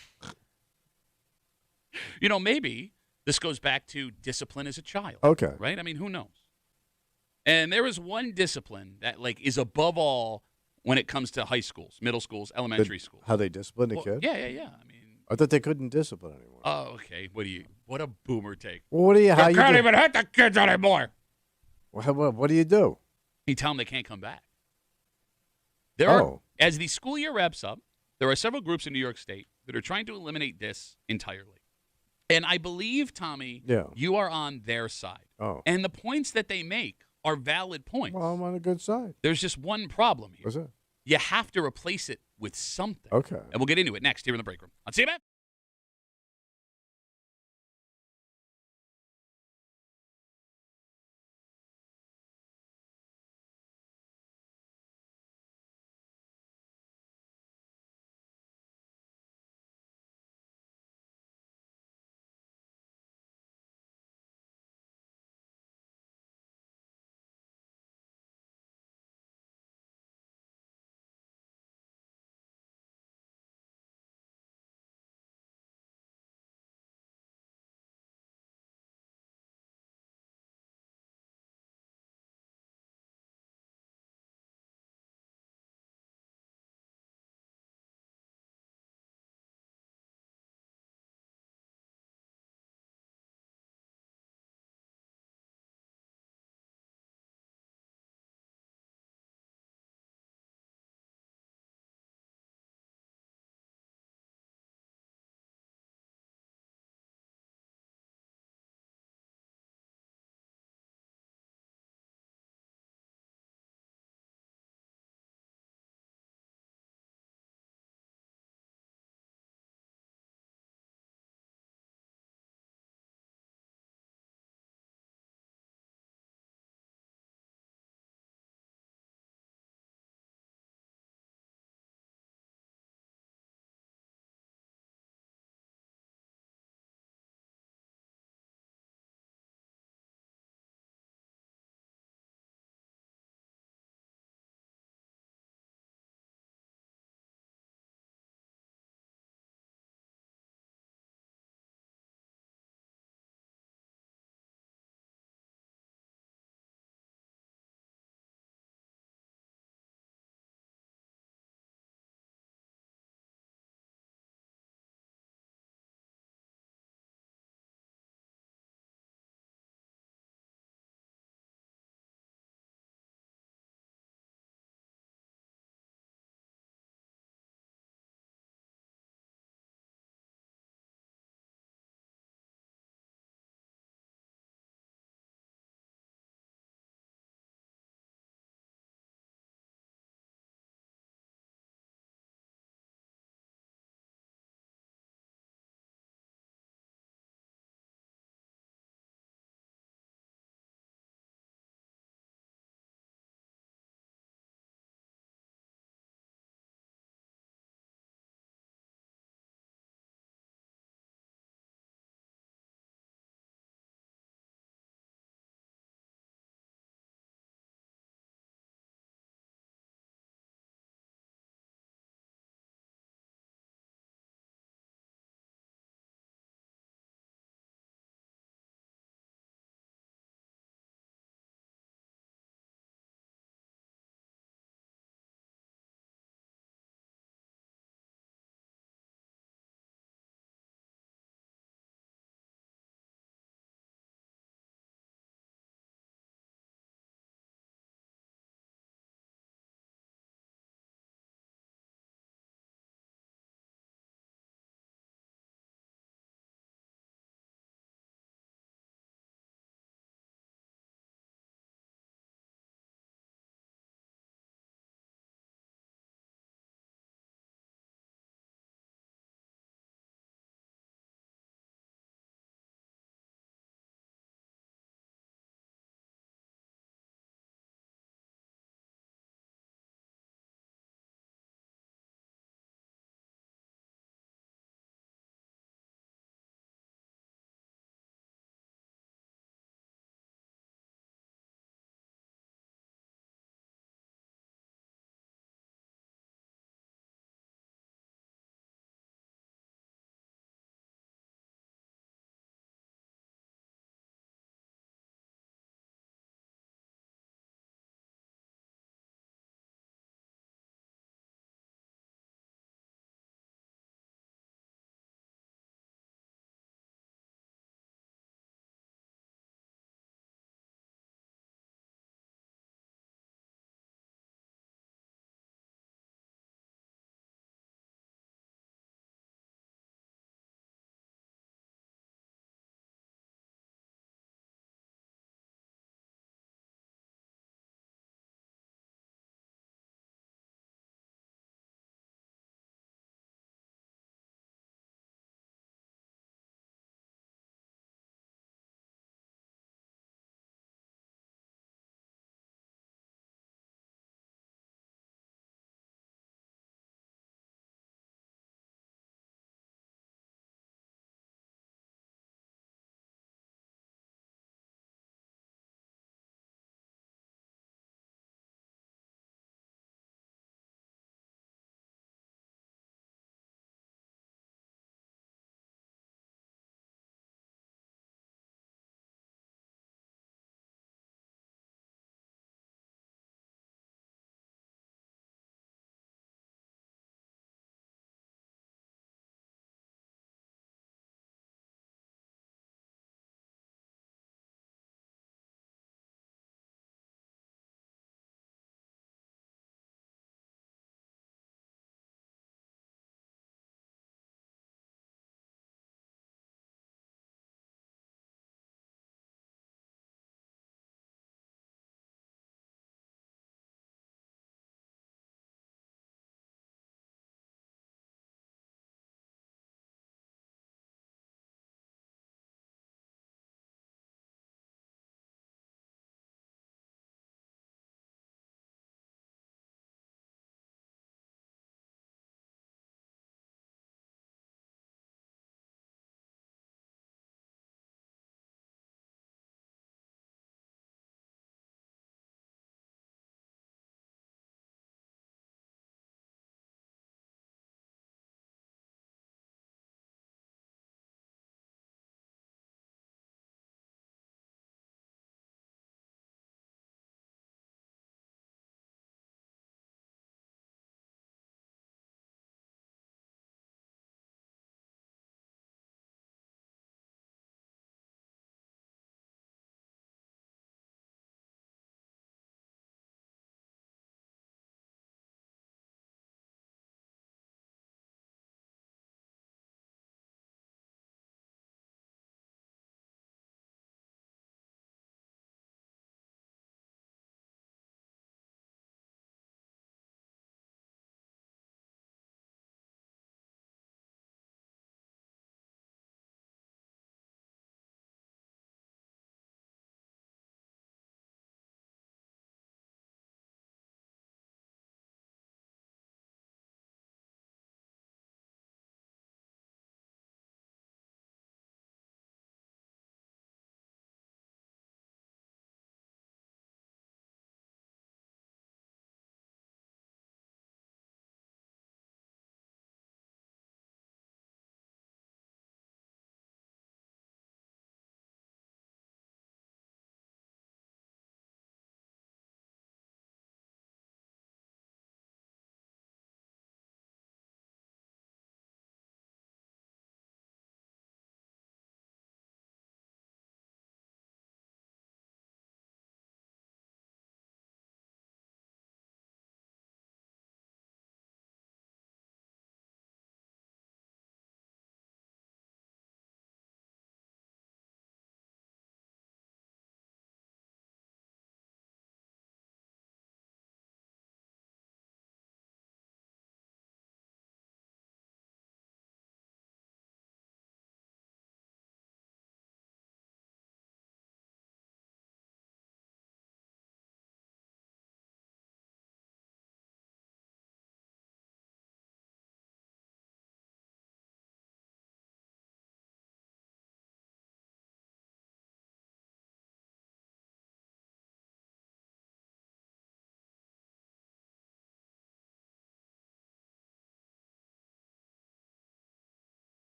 Maybe this goes back to discipline as a child. Okay. Right? I mean, who knows? And there is one discipline that, is above all when it comes to high schools, middle schools, elementary schools. How they discipline the kid? Yeah. I thought they couldn't discipline anymore. Oh, okay. What a boomer take. Well, what do you? How you can't even hit the kids anymore. Well, what do you do? You tell them they can't come back. There are, as the school year wraps up, there are several groups in New York State that are trying to eliminate this entirely. And I believe, Tommy, you are on their side. Oh. And the points that they make are valid points. Well, I'm on a good side. There's just one problem here. What's that? You have to replace it with something. Okay. And we'll get into it next here in the break room. On CMF.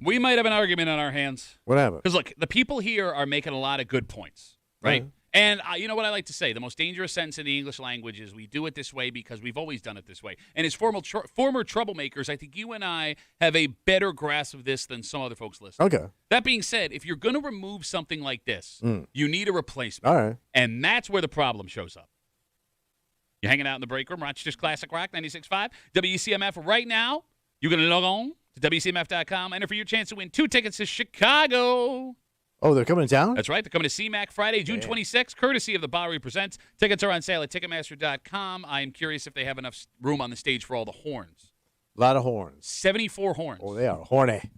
We might have an argument on our hands. What happened? Because, look, the people here are making a lot of good points, right? And you know what I like to say? The most dangerous sentence in the English language is we do it this way because we've always done it this way. And as former troublemakers, I think you and I have a better grasp of this than some other folks listening. Okay. That being said, if you're going to remove something like this, you need a replacement. All right. And that's where the problem shows up. You're hanging out in the break room, Rochester's Classic Rock, 96.5, WCMF right now. You're going to log on to WCMF.com, enter for your chance to win 2 tickets to Chicago. Oh, they're coming to town? That's right. They're coming to CMAC Friday, June 26th, courtesy of the Bowery Presents. Tickets are on sale at Ticketmaster.com. I am curious if they have enough room on the stage for all the horns. A lot of horns. 74 horns. Oh, they are horny.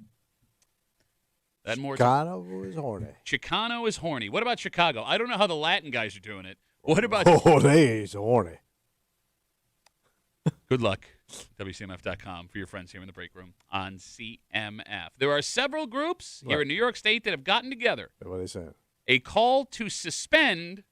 That more Chicano is horny. Chicano is horny. What about Chicago? I don't know how the Latin guys are doing it. What about Oh, they is horny. Good luck. WCMF.com for your friends here in the break room on CMF. There are several groups here in New York State that have gotten together. What are they saying? A call to suspend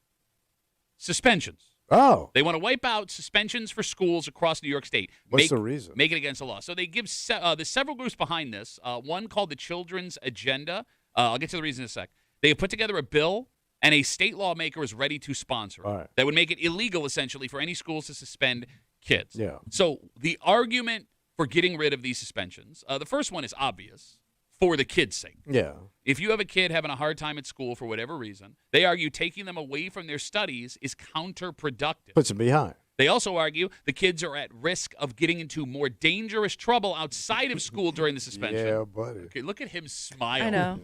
suspensions. Oh. They want to wipe out suspensions for schools across New York State. What's the reason? Make it against the law. So they give there's several groups behind this. One called the Children's Agenda. I'll get to the reason in a sec. They have put together a bill, and a state lawmaker is ready to sponsor it. All right. That would make it illegal, essentially, for any schools to suspend kids. Yeah. So the argument for getting rid of these suspensions, the first one is obvious, for the kids' sake. Yeah. If you have a kid having a hard time at school for whatever reason, they argue taking them away from their studies is counterproductive. Puts them behind. They also argue the kids are at risk of getting into more dangerous trouble outside of school during the suspension. Yeah, buddy. Okay, look at him smile. I know.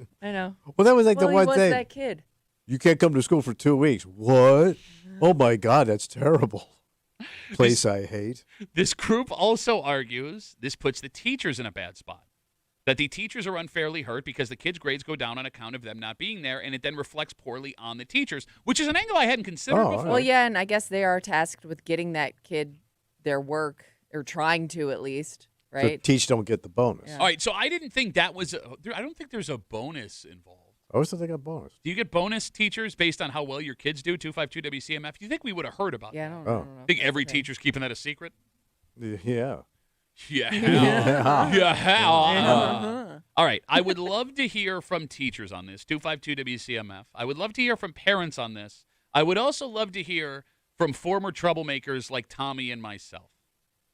Well, that was like the He one was thing. that kid. You can't come to school for 2 weeks. What? Oh, my God, that's terrible. Place I hate. This group also argues this puts the teachers in a bad spot. That the teachers are unfairly hurt because the kids' grades go down on account of them not being there, and it then reflects poorly on the teachers, which is an angle I hadn't considered Oh, before. Well, yeah, and I guess they are tasked with getting that kid their work, or trying to at least, So right? teach don't get the bonus. Yeah. All right, so I didn't think that was I don't think there's a bonus involved. I always thought they got bonus. Do you get bonus teachers based on how well your kids do? 252 WCMF. You think we would have heard about Yeah, I that? don't, Oh. I don't know. I think every teacher's keeping that a secret? Yeah. Yeah. Yeah. Yeah. All right. I would love to hear from teachers on this. 252 WCMF. I would love to hear from parents on this. I would also love to hear from former troublemakers like Tommy and myself.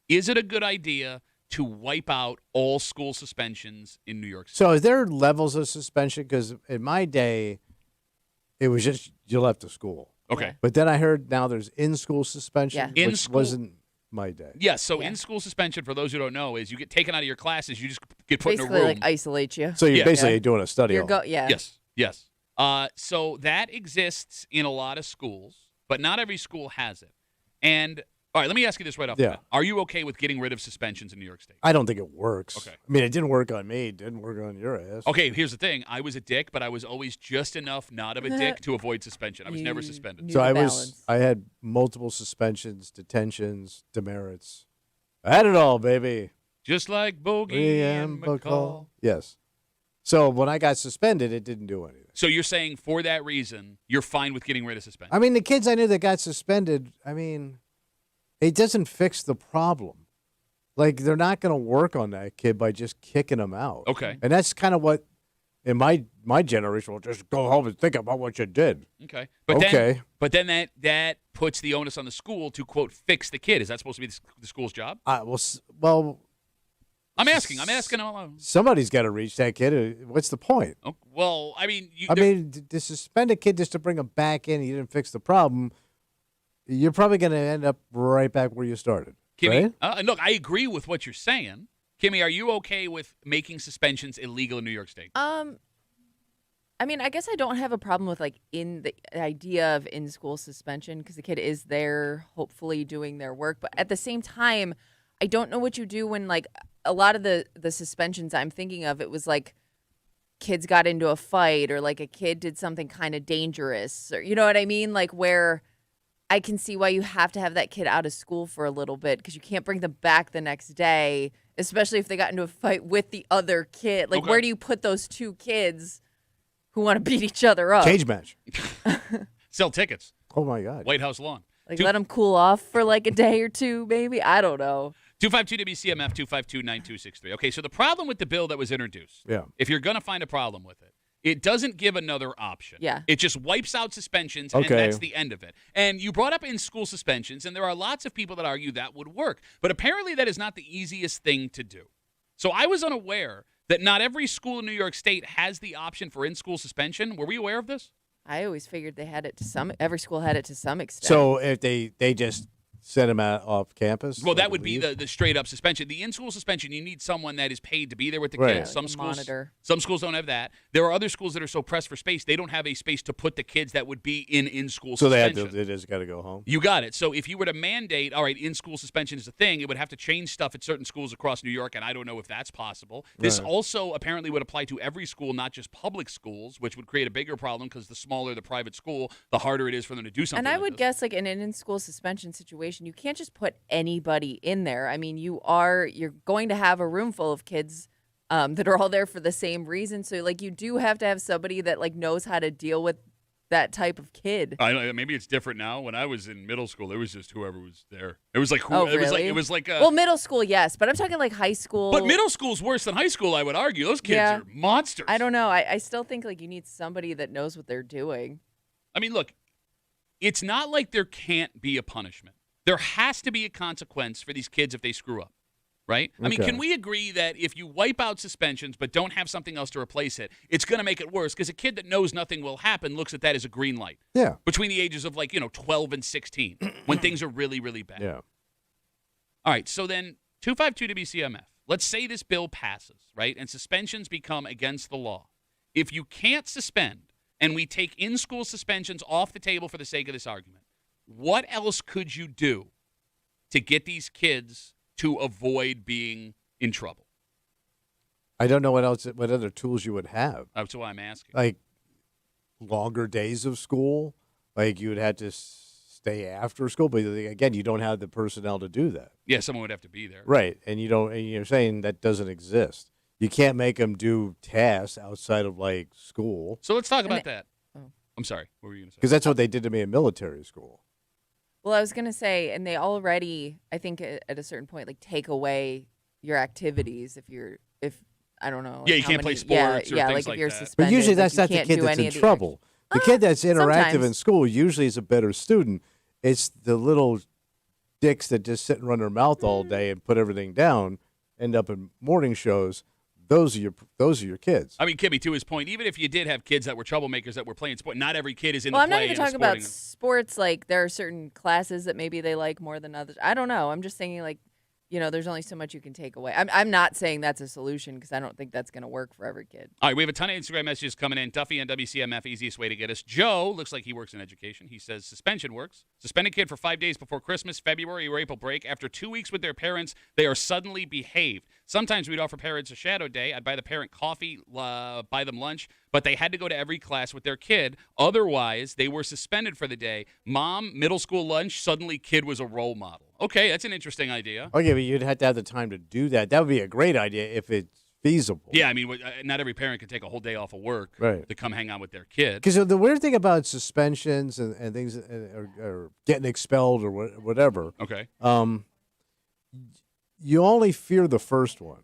Is it a good idea to wipe out all school suspensions in New York State? So is there levels of suspension? Because in my day, it was just you left the school. Okay. But then I heard now there's in-school suspension, Yeah. which In-school- wasn't my day. Yes. So Yeah. in-school suspension, for those who don't know, is you get taken out of your classes. You just get put in a Basically, room. like isolate you. So you're Yeah. basically doing a study You're hall. yeah. Yes, yes. So that exists in a lot of schools, but not every school has it. And all right, let me ask you this right off the Yeah. bat. Are you okay with getting rid of suspensions in New York State? I don't think it works. Okay. I mean, it didn't work on me. It didn't work on your ass. Okay, here's the thing. I was a dick, but I was always just enough not of a dick to avoid suspension. I was never You suspended. knew So the I balance. had multiple suspensions, detentions, demerits. I had it all, baby. Just like Bogey and McCall. Yes. So when I got suspended, it didn't do anything. So you're saying for that reason, you're fine with getting rid of suspension? I mean, the kids I knew that got suspended, I mean, it doesn't fix the problem. Like, they're not going to work on that kid by just kicking him out. Okay. And that's kind of what, in my generation, will just go home and think about what you did. Okay. Okay. But then that puts the onus on the school to, quote, fix the kid. Is that supposed to be the school's job? Well, I'm asking. somebody's got to reach that kid. What's the point? Oh, well, I mean, To suspend a kid just to bring him back in, you didn't fix the problem, you're probably going to end up right back where you started. Kimmy, right? look, I agree with what you're saying. Kimmy, are you okay with making suspensions illegal in New York State? I mean, I guess I don't have a problem with like in the idea of in-school suspension because the kid is there, hopefully doing their work. But at the same time, I don't know what you do when like a lot of the suspensions I'm thinking of, it was like kids got into a fight or like a kid did something kind of dangerous or you know what I mean? Like where I can see why you have to have that kid out of school for a little bit because you can't bring them back the next day, especially if they got into a fight with the other kid. Like, Okay. where do you put those two kids who want to beat each other up? Cage match. Sell tickets. Oh, my God. White House lawn. Like, let them cool off for like a day or two, maybe? I don't know. 252 WCMF 252-9263. Okay, so the problem with the bill that was introduced, if you're going to find a problem with it, it doesn't give another option. Yeah. It just wipes out suspensions, and that's the end of it. And you brought up in-school suspensions, and there are lots of people that argue that would work. But apparently that is not the easiest thing to do. So I was unaware that not every school in New York State has the option for in-school suspension. Were we aware of this? I always figured they had it every school had it to some extent. So if they just send them out off campus? Well, that would be the straight-up suspension. The in-school suspension, you need someone that is paid to be there with the Right. kids. Like a monitor. Some schools don't have that. There are other schools that are so pressed for space, they don't have a space to put the kids that would be in-school So suspension. they just got to go home? You got it. So if you were to mandate, all right, in-school suspension is a thing, it would have to change stuff at certain schools across New York, and I don't know if that's possible. This also apparently would apply to every school, not just public schools, which would create a bigger problem because the smaller the private school, the harder it is for them to do something And I like would this. guess, like in an in-school suspension situation, you can't just put anybody in there. I mean, you're going to have a room full of kids that are all there for the same reason. So, like, you do have to have somebody that like knows how to deal with that type of kid. I don't know, maybe it's different now. When I was in middle school, it was just whoever was there. It was like who. Oh, It was like really? it was like. Well, middle school, yes, but I'm talking like high school. But middle school's worse than high school, I would argue. Those kids Yeah. are monsters. I don't know. I still think like you need somebody that knows what they're doing. I mean, look, it's not like there can't be a punishment. There has to be a consequence for these kids if they screw up, right? I mean, Okay. can we agree that if you wipe out suspensions but don't have something else to replace it, it's going to make it worse? Because a kid that knows nothing will happen looks at that as a green light Yeah. between the ages of 12 and 16 when things are really, really bad. Yeah. All right, so then 252 WCMF. Let's say this bill passes, right, and suspensions become against the law. If you can't suspend and we take in-school suspensions off the table for the sake of this argument, what else could you do to get these kids to avoid being in trouble? I don't know what other tools you would have. That's why I'm asking. Like longer days of school, like you would have to stay after school, but again, you don't have the personnel to do that. Yeah, someone would have to be there. Right, and you're saying that doesn't exist. You can't make them do tasks outside of like school, So let's talk about And that. oh. I'm sorry. What were you going to say? because that's what they did to me in military school. Well, I was gonna say, and they already, I think, at a certain point, like take away your activities if I don't know. Like Yeah, you how can't play many- sports or yeah, things like like if you're that. But suspended. But usually like, that's you not the can't kid do that's any in of the trouble. The kid that's interactive sometimes. in school usually is a better student. It's the little dicks that just sit and run their mouth all day and put everything down, end up in morning shows. Those are your kids. I mean, Kimmy, to his point, even if you did have kids that were troublemakers that were playing sport, not every kid is in Well, the I'm not play even and a talking about sporting- sports. Like there are certain classes that maybe they like more than others. I don't know. I'm just thinking like, there's only so much you can take away. I'm not saying that's a solution because I don't think that's going to work for every kid. All right, we have a ton of Instagram messages coming in. Duffy on WCMF, easiest way to get us. Joe looks like he works in education. He says suspension works. Suspend a kid for 5 days before Christmas, February, or April break. After 2 weeks with their parents, they are suddenly behaved. Sometimes we'd offer parents a shadow day. I'd buy the parent coffee, buy them lunch, but they had to go to every class with their kid. Otherwise, they were suspended for the day. Mom, middle school lunch, suddenly kid was a role model. Okay, that's an interesting idea. Okay, but you'd have to have the time to do that. That would be a great idea if it's feasible. Yeah, I mean, not every parent can take a whole day off of work Right. to come hang out with their kid. Because the weird thing about suspensions and things or getting expelled or whatever, Okay. you only fear the first one.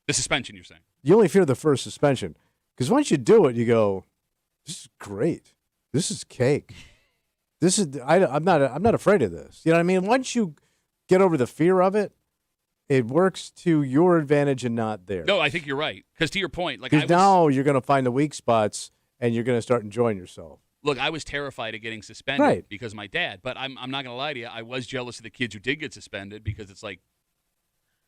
The suspension, you're saying. You only fear the first suspension. Because once you do it, you go, this is great. This is cake. This is I'm not afraid of this. You know what I mean? Once you get over the fear of it, it works to your advantage and not theirs. No, I think you're right. Because to your point, like Because now you're going to find the weak spots and you're going to start enjoying yourself. look, I was terrified of getting suspended Right. because of my dad. But I'm not going to lie to you. I was jealous of the kids who did get suspended because it's like,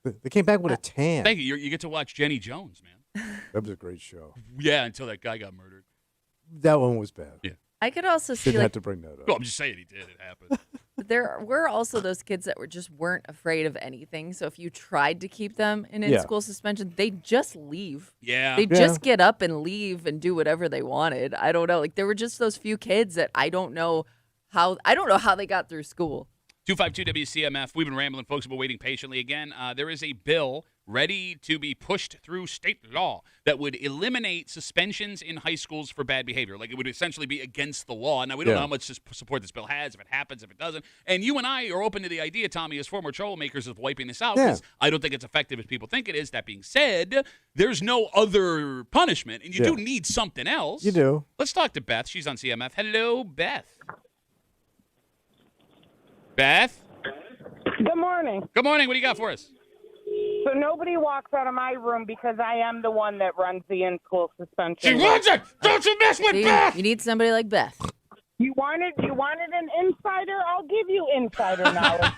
They came back with a tan. thank you. You get to watch Jenny Jones, man. That was a great show. Yeah, until that guy got murdered. That one was bad. Yeah. I could also see Didn't like have to bring that up. Well, I'm just saying he did. It happened. there were also those kids that weren't afraid of anything. So if you tried to keep them in Yeah. school suspension, they'd just leave. Yeah. They'd just get up and leave and do whatever they wanted. I don't know. Like there were just those few kids that I don't know how they got through school. 252 WCMF. We've been rambling, folks. We've been waiting patiently. Again, there is a bill ready to be pushed through state law that would eliminate suspensions in high schools for bad behavior. Like, it would essentially be against the law. Now, we don't know how much support this bill has, if it happens, if it doesn't. And you and I are open to the idea, Tommy, as former troublemakers, of wiping this out, because I don't think it's effective as people think it is. That being said, there's no other punishment, and you do need something else. You do. Let's talk to Beth. She's on CMF. Hello, Beth. Beth? Good morning. Good morning. What do you got for us? So nobody walks out of my room because I am the one that runs the in-school suspension. She runs it! Don't you mess with See, Beth! you need somebody like Beth. You wanted an insider? I'll give you insider knowledge.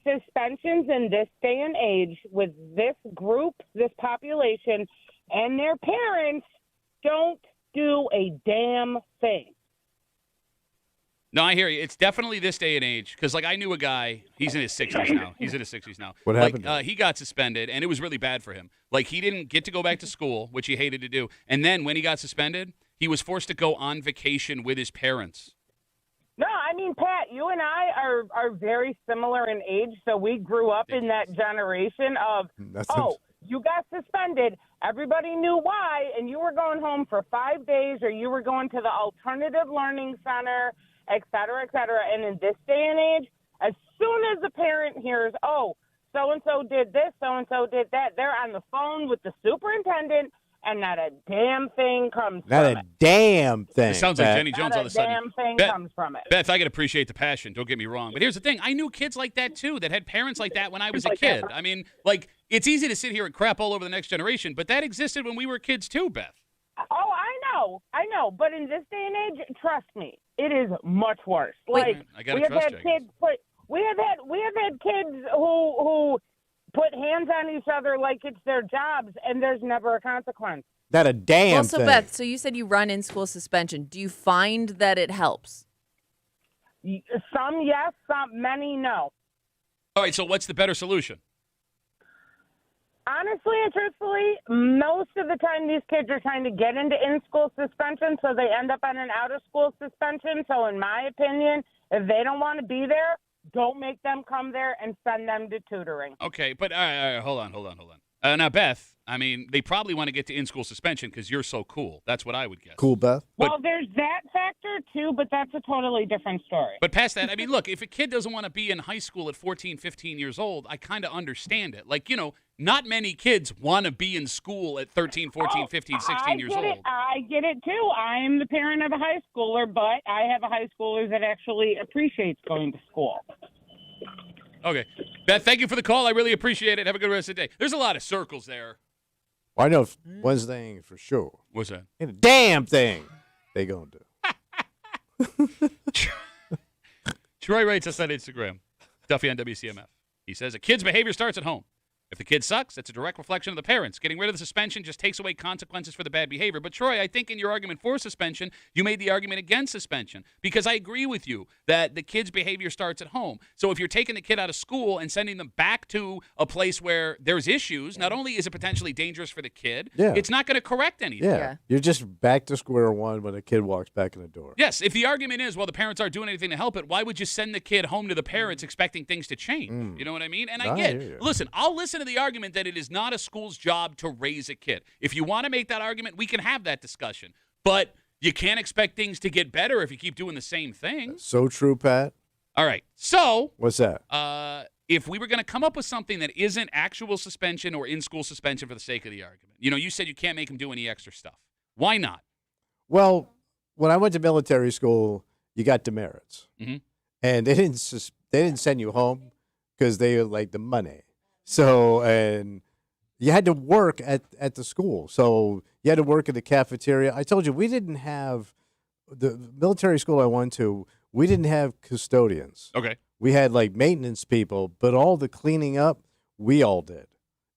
Suspensions in this day and age with this group, this population, and their parents don't do a damn thing. No, I hear you. It's definitely this day and age, because, like, I knew a guy. He's in his 60s now. What happened? He got suspended, and it was really bad for him. Like, he didn't get to go back to school, which he hated to do. And then when he got suspended, he was forced to go on vacation with his parents. No, I mean, Pat, you and I are very similar in age, so we grew up in that generation of, you got suspended, everybody knew why, and you were going home for 5 days, or you were going to the alternative learning center, et cetera, et cetera. And in this day and age, as soon as the parent hears, so-and-so did this, so-and-so did that, they're on the phone with the superintendent, and not a damn thing comes from it. Not a damn thing. It sounds like Jenny Jones all of a sudden. Not a damn thing comes from it. Beth, I can appreciate the passion. Don't get me wrong. But here's the thing. I knew kids like that, too, that had parents like that when I was a kid. I mean, like, it's easy to sit here and crap all over the next generation, but that existed when we were kids, too, Beth. Oh, I know. But in this day and age, trust me, it is much worse. Like, I gotta trust you, we have had kids who put hands on each other like it's their jobs, and there's never a consequence. Not a damn Also, thing. Beth, so you said you run in-school suspension. Do you find that it helps? Some yes, many no. All right, so what's the better solution? Honestly and truthfully, most of the time these kids are trying to get into in-school suspension, so they end up on an out-of-school suspension. So in my opinion, if they don't want to be there, don't make them come there and send them to tutoring. Okay, but all right, hold on. Now, Beth, I mean, they probably want to get to in-school suspension because you're so cool. That's what I would guess. Cool, Beth. Well, there's that factor, too, but that's a totally different story. But past that, I mean, look, if a kid doesn't want to be in high school at 14, 15 years old, I kind of understand it. Like, not many kids want to be in school at 13, 14, 15, 16 years old. I get it, too. I'm the parent of a high schooler, but I have a high schooler that actually appreciates going to school. Okay. Beth, thank you for the call. I really appreciate it. Have a good rest of the day. There's a lot of circles there. Well, I know one thing for sure. What's that? Ain't a damn thing they gonna do. Troy writes us on Instagram, Duffy on WCMF. He says, a kid's behavior starts at home. If the kid sucks, it's a direct reflection of the parents. Getting rid of the suspension just takes away consequences for the bad behavior. But, Troy, I think in your argument for suspension, you made the argument against suspension because I agree with you that the kid's behavior starts at home. So if you're taking the kid out of school and sending them back to a place where there's issues, not only is it potentially dangerous for the kid, it's not going to correct anything. Yeah. You're just back to square one when a kid walks back in the door. Yes, if the argument is, well, the parents aren't doing anything to help it, why would you send the kid home to the parents expecting things to change? You know what I mean? And I get it. Listen, I'll listen to the argument that it is not a school's job to raise a kid. If you want to make that argument, we can have that discussion. But you can't expect things to get better if you keep doing the same thing. That's so true, Pat. All right. So, what's that? If we were going to come up with something that isn't actual suspension or in-school suspension for the sake of the argument, you said you can't make them do any extra stuff. Why not? Well, when I went to military school, you got demerits, and they didn't send you home because they like the money. So, and you had to work at the school. So you had to work in the cafeteria. I told you, we didn't have, the military school I went to, we didn't have custodians. Okay. We had like maintenance people, but all the cleaning up, we all did.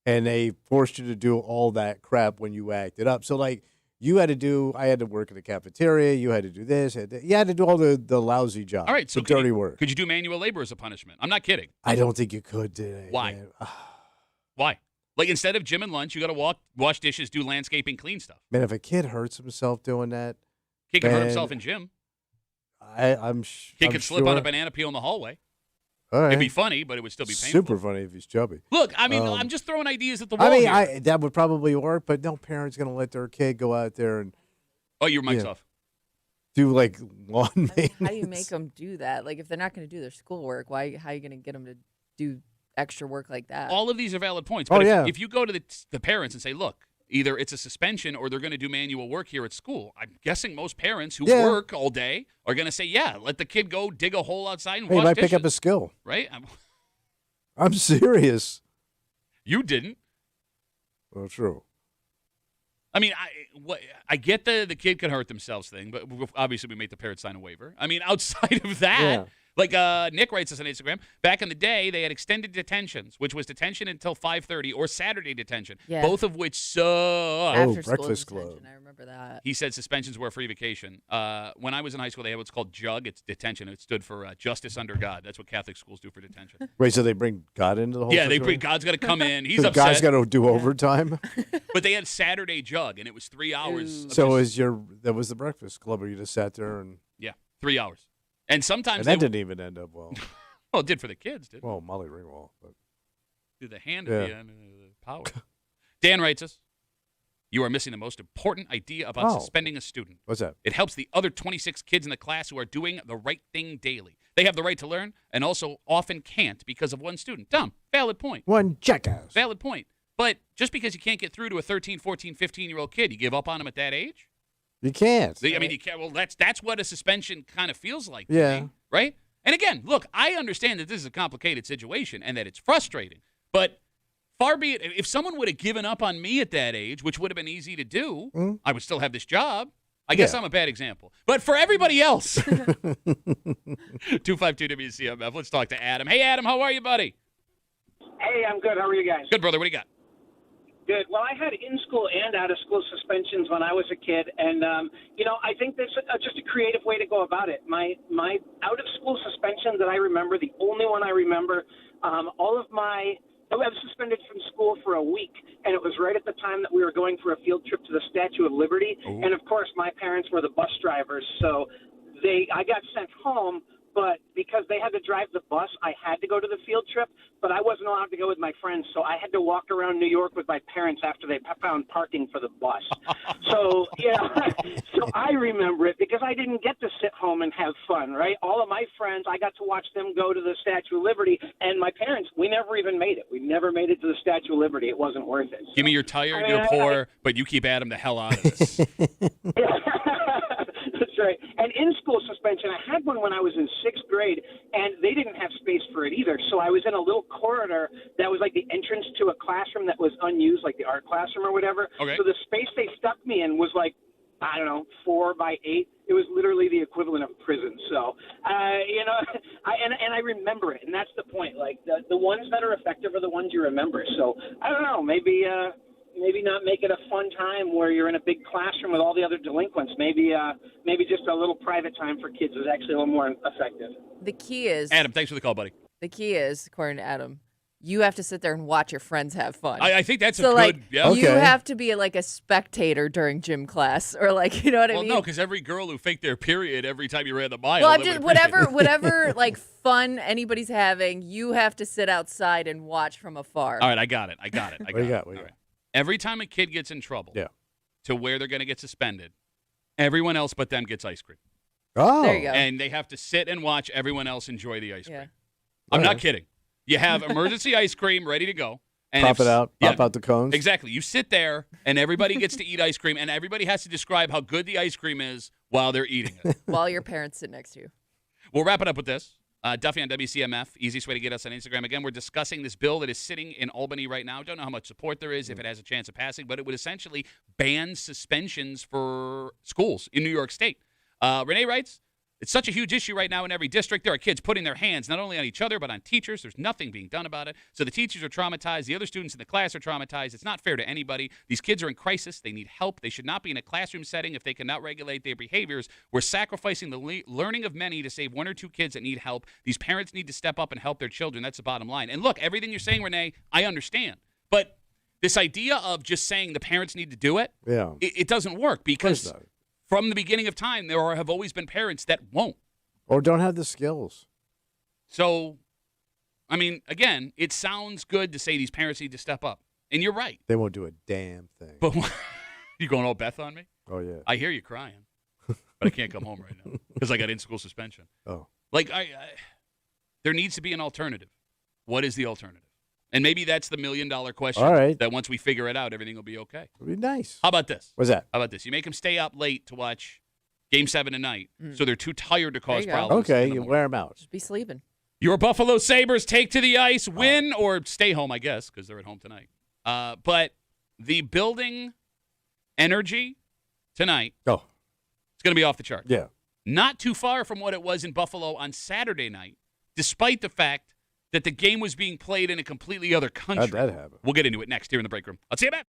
And they forced you to do all that crap when you acted up. So like I had to work in the cafeteria. You had to do this. You had to do all the lousy jobs. All right. So the dirty work. Could you do manual labor as a punishment? I'm not kidding. I don't think you could do it. Why? Man. Why? Like instead of gym and lunch, you got to wash dishes, do landscaping, clean stuff. Man, if a kid hurts himself doing that, Kid can hurt himself in gym. I'm Kid can slip on a banana peel in the hallway. All right. It'd be funny, but it would still be painful. Super funny if he's chubby. Look, I mean, I'm just throwing ideas at the wall I mean, here. that would probably work, but no parent's going to let their kid go out there and Oh, your mic's off. do like lawn maintenance. How do you make them do that? Like, if they're not going to do their schoolwork, how are you going to get them to do extra work like that? All of these are valid points. But Oh, if you go to the parents and say, look, either it's a suspension or they're going to do manual work here at school, I'm guessing most parents who work all day are going to say, yeah, let the kid go dig a hole outside and Hey, wash might dishes. pick up a skill. Right? I'm serious. You didn't. Well, true. I mean, I get the kid could hurt themselves thing, but obviously we make the parents sign a waiver. I mean, outside of that, like Nick writes us on Instagram, back in the day they had extended detentions, which was detention until 5:30 or Saturday detention, both of which suck. After Breakfast school Club. detention, I remember that. He said suspensions were a free vacation. When I was in high school, they had what's called JUG. It's detention. It stood for justice under God. That's what Catholic schools do for detention. Wait, so they bring God into the whole situation? God's got to come in. He's So upset. God's got to do overtime? But they had Saturday JUG, and it was 3 hours. of So just- that was the Breakfast Club where you just sat there and 3 hours. And sometimes that didn't even end up well. well, it did for the kids, did it? Well, Molly Ringwald. But Do the hand at the end, the power. Dan writes us, you are missing the most important idea about suspending a student. what's that? It helps the other 26 kids in the class who are doing the right thing daily. They have the right to learn and also often can't because of one student. Dumb. Valid point. One jackass. Valid point. But just because you can't get through to a 13, 14, 15-year-old kid, you give up on him at that age? You can't. I mean, you can't. Well, that's what a suspension kind of feels like to Yeah. me, right? And again, look, I understand that this is a complicated situation and that it's frustrating, but far be it, if someone would have given up on me at that age, which would have been easy to do, I would still have this job. I guess I'm a bad example. But for everybody else, 252 WCMF, let's talk to Adam. Hey, Adam, how are you, buddy? Hey, I'm good. How are you guys? Good, brother. What do you got? Good. Well, I had in-school and out-of-school suspensions when I was a kid, and I think there's just a creative way to go about it. My out-of-school suspension that I remember, the only one I remember, I was suspended from school for a week, and it was right at the time that we were going for a field trip to the Statue of Liberty, and of course my parents were the bus drivers, so I got sent home. But because they had to drive the bus, I had to go to the field trip, but I wasn't allowed to go with my friends, so I had to walk around New York with my parents after they found parking for the bus. So I remember it because I didn't get to sit home and have fun, right? All of my friends, I got to watch them go to the Statue of Liberty, and my parents, we never even made it. We never made it to the Statue of Liberty. It wasn't worth it. Give me you're tired, you're poor, but you keep Adam the hell out of this. That's right. And in-school suspension, I had one when I was in 6th grade, and they didn't have space for it either. So I was in a little corridor that was like the entrance to a classroom that was unused, like the art classroom or whatever. Okay. So the space they stuck me in was like, I don't know, 4 by 8. It was literally the equivalent of prison. So, I remember it, and that's the point. Like the ones that are effective are the ones you remember. So I don't know, maybe not make it a fun time where you're in a big classroom with all the other delinquents. Maybe just a little private time for kids is actually a little more effective. The key is Adam, thanks for the call, buddy. The key is, according to Adam, you have to sit there and watch your friends have fun. I think that's so a good. Yeah. You have to be like a spectator during gym class, or like, you know what I mean? Well, no, because every girl who faked their period every time you ran the mile. Well, I'm just whatever like fun anybody's having, you have to sit outside and watch from afar. All right, I got it. What do you got? Every time a kid gets in trouble, to where they're going to get suspended, everyone else but them gets ice cream. Oh, there you go. And they have to sit and watch everyone else enjoy the ice cream. Yeah. I'm not kidding. You have emergency ice cream ready to go. And pop out the cones. Exactly. You sit there, and everybody gets to eat ice cream, and everybody has to describe how good the ice cream is while they're eating it. While your parents sit next to you. We'll wrap it up with this. Duffy on WCMF, easiest way to get us on Instagram. Again, we're discussing this bill that is sitting in Albany right now. Don't know how much support there is, if it has a chance of passing, but it would essentially ban suspensions for schools in New York State. Renee writes, it's such a huge issue right now in every district. There are kids putting their hands not only on each other, but on teachers. There's nothing being done about it. So the teachers are traumatized. The other students in the class are traumatized. It's not fair to anybody. These kids are in crisis. They need help. They should not be in a classroom setting if they cannot regulate their behaviors. We're sacrificing the learning of many to save 1 or 2 kids that need help. These parents need to step up and help their children. That's the bottom line. And look, everything you're saying, Renee, I understand. But this idea of just saying the parents need to do it, it doesn't work because from the beginning of time, there have always been parents that won't. Or don't have the skills. So I mean, again, it sounds good to say these parents need to step up. And you're right. They won't do a damn thing. But you going all Beth on me? Oh, yeah. I hear you crying, but I can't come home right now because I got in-school suspension. Oh. Like, there needs to be an alternative. What is the alternative? And maybe that's the million-dollar question. All right. That once we figure it out, everything will be okay. It'll be nice. How about this? What's that? How about this? You make them stay up late to watch Game 7 tonight, so they're too tired to cause There you go. problems. Okay, in the you morning. wear them out. Just be sleeping. Your Buffalo Sabres take to the ice, win or stay home, I guess, because they're at home tonight. But the building energy tonight Oh, is going to be off the charts. yeah. Not too far from what it was in Buffalo on Saturday night, despite the fact that the game was being played in a completely other country. How'd that happen? We'll get into it next here in the break room. I'll see you back.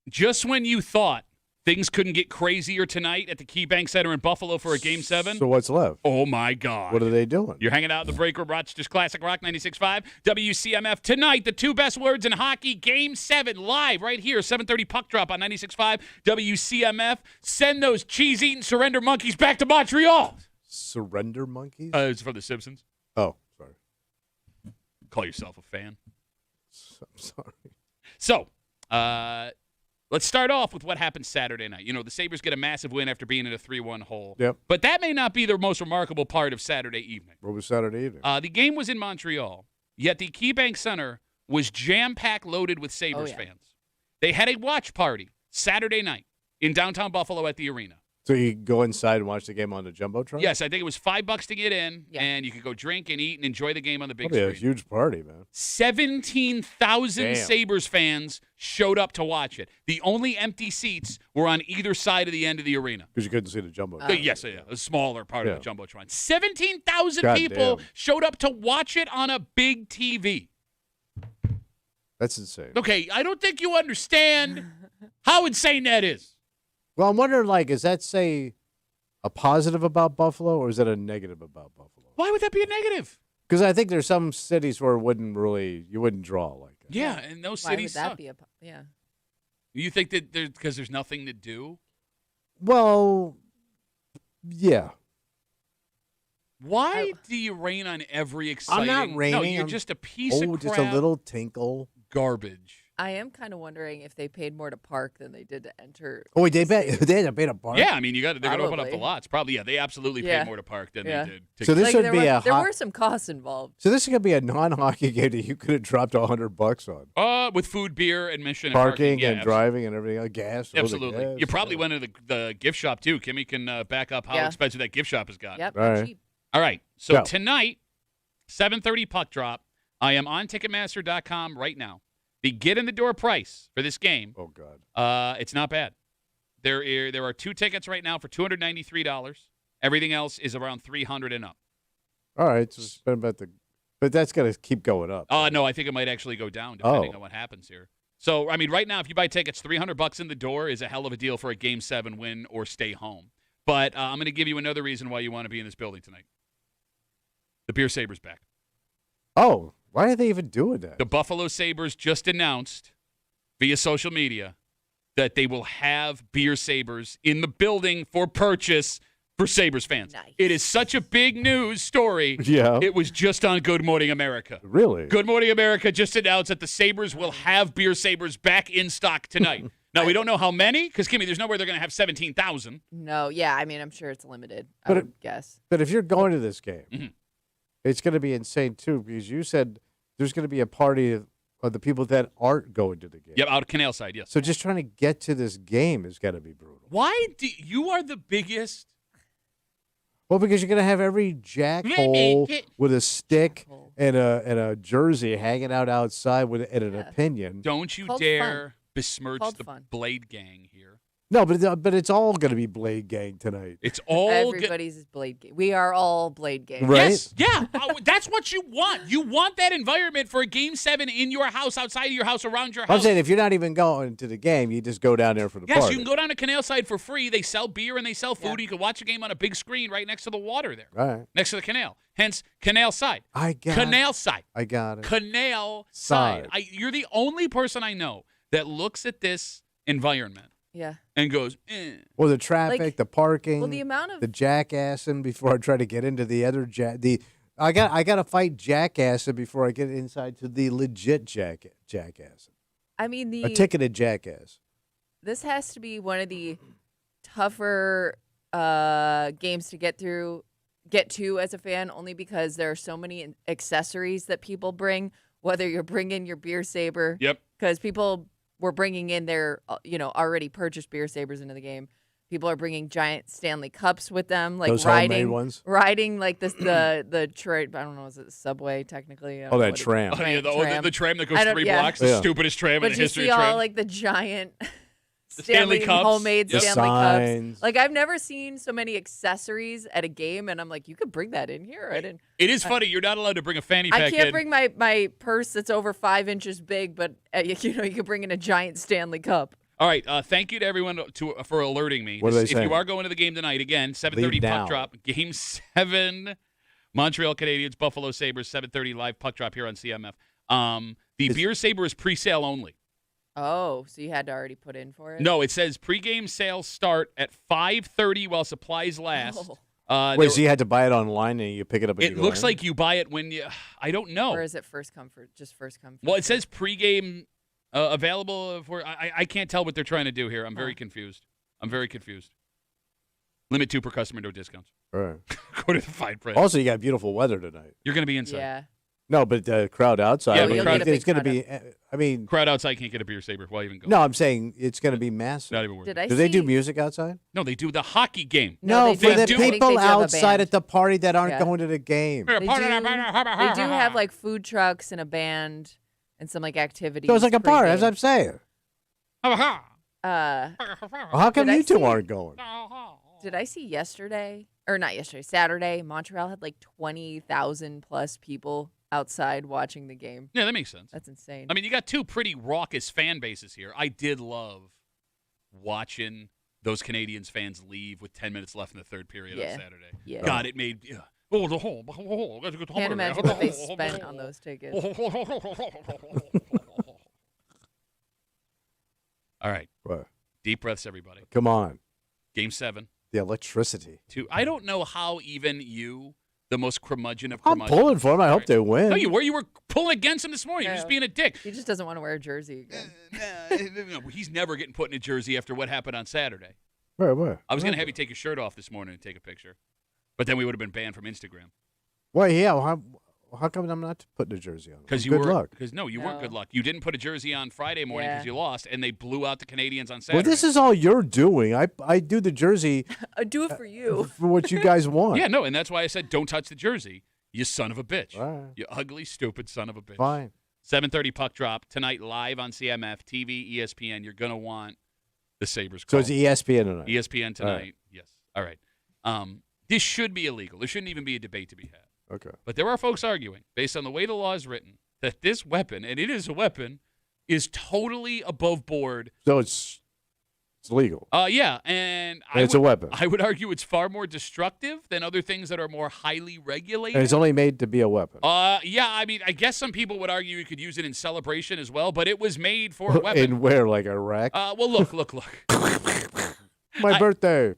just when you thought things couldn't get crazier tonight at the KeyBank Center in Buffalo for a Game 7. So what's left? Oh, my God. What are they doing? You're hanging out in the break room, Rochester's Classic Rock 96.5, WCMF. Tonight, the two best words in hockey, Game 7, live right here, 7:30 puck drop on 96.5, WCMF. Send those cheese-eating surrender monkeys back to Montreal. Surrender monkeys? It's from The Simpsons. Oh, sorry. Call yourself a fan. I'm sorry. So, let's start off with what happened Saturday night. You know, the Sabres get a massive win after being in a 3-1 hole. Yep. But that may not be the most remarkable part of Saturday evening. What was Saturday evening? The game was in Montreal, yet the KeyBank Center was jam-packed loaded with Sabres fans. They had a watch party Saturday night in downtown Buffalo at the arena. So you go inside and watch the game on the Jumbotron? Yes, I think it was $5 to get in, and you could go drink and eat and enjoy the game on the big That'd be screen. a huge party, man. 17,000 Sabres fans showed up to watch it. The only empty seats were on either side of the end of the arena. Because you couldn't see the Jumbotron. Yes, a smaller part of the Jumbotron. 17,000 God people damn. showed up to watch it on a big TV. That's insane. Okay, I don't think you understand how insane that is. Well, I'm wondering, like, is that, say, a positive about Buffalo, or is that a negative about Buffalo? Why would that be a negative? Because I think there's some cities where you wouldn't draw like that. Yeah, and those Why cities would that suck. be You think that because there's nothing to do? Well, yeah. Why do you rain on every exciting? I'm not raining. No, you're just a piece of crap. Just a little tinkle. Garbage. I am kind of wondering if they paid more to park than they did to enter. Oh, wait, they had to pay to park? Yeah, I mean, they're going to open up the Probably. lots. Probably, they absolutely paid more to park than they did. So this would be there were some costs involved. So this is gonna be a non-hockey game that you could have dropped $100 on. With food, beer, admission, Parking and and driving and everything, gas. Absolutely. Gas, You probably went to the gift shop too. Kimmy can back up how expensive that gift shop has got. Yep, All right. cheap. All right. So Go. tonight, 7:30 puck drop. I am on Ticketmaster.com right now. The get-in-the-door price for this game, Oh God. it's not bad. There are 2 tickets right now for $293. Everything else is around $300 and up. All right, so spend about but that's gonna keep going up. No, I think it might actually go down depending on what happens here. So, I mean, right now, if you buy tickets, $300 in the door is a hell of a deal for a Game 7 win or stay home. But I'm going to give you another reason why you want to be in this building tonight. The Beer Sabres back. Oh, why are they even doing that? The Buffalo Sabres just announced via social media that they will have Beer Sabres in the building for purchase for Sabres fans. Nice. It is such a big news story. Yeah. It was just on Good Morning America. Really? Good Morning America just announced that the Sabres will have Beer Sabres back in stock tonight. Now, we don't know how many, because, Kimmy, there's no way they're going to have 17,000. No, yeah, I mean, I'm sure it's limited. I would guess. But if you're going to this game, Mhm. it's going to be insane too, because you said there's going to be a party of the people that aren't going to the game. Yep, out of Canal Side, yes. So just trying to get to this game is going to be brutal. Why do you are the biggest? Well, because you're going to have every jackhole with a stick and a jersey hanging out outside with and an opinion. Don't you Called dare fun. besmirch Called the fun. Blade Gang here. No, but it's all going to be Blade Gang tonight. It's all Everybody's is Blade Game. We are all Blade Game. Right? Yes, yeah. That's what you want. You want that environment for a Game 7 in your house, outside of your house, around your house. I'm saying if you're not even going to the game, you just go down there for the Yes, party. you can go down to Canal Side for free. They sell beer and they sell food. Yeah. You can watch a game on a big screen right next to the water there, All right. next to the canal. Hence, Canal Side. I got Canal Side. I got it. Canal Side. Side. You're the only person I know that looks at this environment Yeah. and goes, eh. Well, the traffic, Like- the parking, Well, the amount of the jackassing before I try to get into the other I got to fight jackassing before I get inside to the legit jackassing. I mean, A ticketed jackass. this has to be one of the tougher games to get to as a fan, only because there are so many accessories that people bring. Whether you're bringing your beer saber, Yep. because people were bringing in their already purchased beer sabers into the game. People are bringing giant Stanley cups with them, like Those homemade riding ones? riding like this the train. I don't know, is it the subway technically? I don't know that what it- tram. Oh, yeah, Tram. the tram that goes I don't- 3 yeah. blocks, the Yeah. stupidest tram in But the you history see of all tram. like the giant Stanley cups. homemade Yep. Stanley Signs. cups. Like I've never seen so many accessories at a game, and I'm like, you could bring that in here. I didn't. It is funny. You're not allowed to bring a fanny pack I can't in. bring my purse that's over 5 inches big, but you could bring in a giant Stanley cup. All right. Thank you to everyone for alerting me. What are they If saying? you are going to the game tonight, again, 7:30 Leave puck now. drop. Game 7, Montreal Canadiens, Buffalo Sabres, 7:30 live puck drop here on CMF. The beer saber is pre-sale only. Oh, so you had to already put in for it? No, it says pregame sales start at 5:30 while supplies last. Oh. Wait, so you had to buy it online and you pick it up? And It you go looks in? like you buy it when you. I don't know. Or is it first come for just first come? Well, it first says pregame available for. I can't tell what they're trying to do here. I'm very confused. Limit 2 per customer, no discounts. All right. According to the fine print. Also, you got beautiful weather tonight. You're going to be serve? inside. Yeah. No, but the crowd outside. Yeah, but you'll crowd- get a big it's going to crowd be. I mean, Crowd outside can't get a beer saber. Why even go? no, I'm saying it's going to be massive. Not even worth Did it. I Do they do see- music outside? No, they do the hockey game. No, for they the do. I think people they do have a outside band. at the party that aren't Yeah. going to the game. They do have like food trucks and a band and some like activities. So it's like a party, as pregame. I'm saying. Uh, Well, how come Did I you two see- aren't going? did I see yesterday or not yesterday? Saturday, Montreal had like 20,000 plus people outside watching the game. Yeah, that makes sense. That's insane. I mean, you got 2 pretty raucous fan bases here. I did love watching those Canadians fans leave with 10 minutes left in the third period Yeah. on Saturday. Yeah. God, it made. Can't imagine what they spent on those tickets. All right. What? Deep breaths, everybody. Come on. Game 7. The electricity. 2. I don't know how even you, the most curmudgeon of I'm curmudgeon. pulling for them. I hope they win. No, you were. You were pulling against him this morning. You're Yeah. just being a dick. He just doesn't want to wear a jersey again. No, he's never getting put in a jersey after what happened on Saturday. Where? I was going to have you take your shirt off this morning and take a picture, but then we would have been banned from Instagram. Well, yeah. Well, how come I'm not putting a jersey on? Because you Good were. luck. Because no, you weren't No. good luck. You didn't put a jersey on Friday morning because Yeah. you lost, and they blew out the Canadians on Well, Saturday. this is all you're doing. I do the jersey I do it for you. for what you guys want. Yeah, no, and that's why I said don't touch the jersey. You son of a bitch. All right. You ugly, stupid son of a bitch. Fine. 7:30 puck drop tonight live on CMF TV, ESPN. You're gonna want the Sabres. So Call. it's ESPN tonight. ESPN tonight. All right. Yes. All right. This should be illegal. There shouldn't even be a debate to be had. Okay. But there are folks arguing, based on the way the law is written, that this weapon, and it is a weapon, is totally above board. So it's legal. Yeah, and And it's a weapon. I would argue it's far more destructive than other things that are more highly regulated. And it's only made to be a weapon. Yeah, I mean, I guess some people would argue you could use it in celebration as well, but it was made for a weapon. In where, like Iraq? Well, look. My birthday.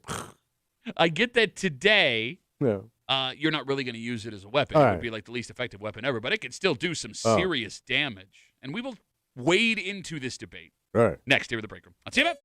I get that today No. you're not really going to use it as a weapon. All It right. would be like the least effective weapon ever, but it can still do some Oh. serious damage. And we will wade into this debate All right. next here at the break room. On CMF.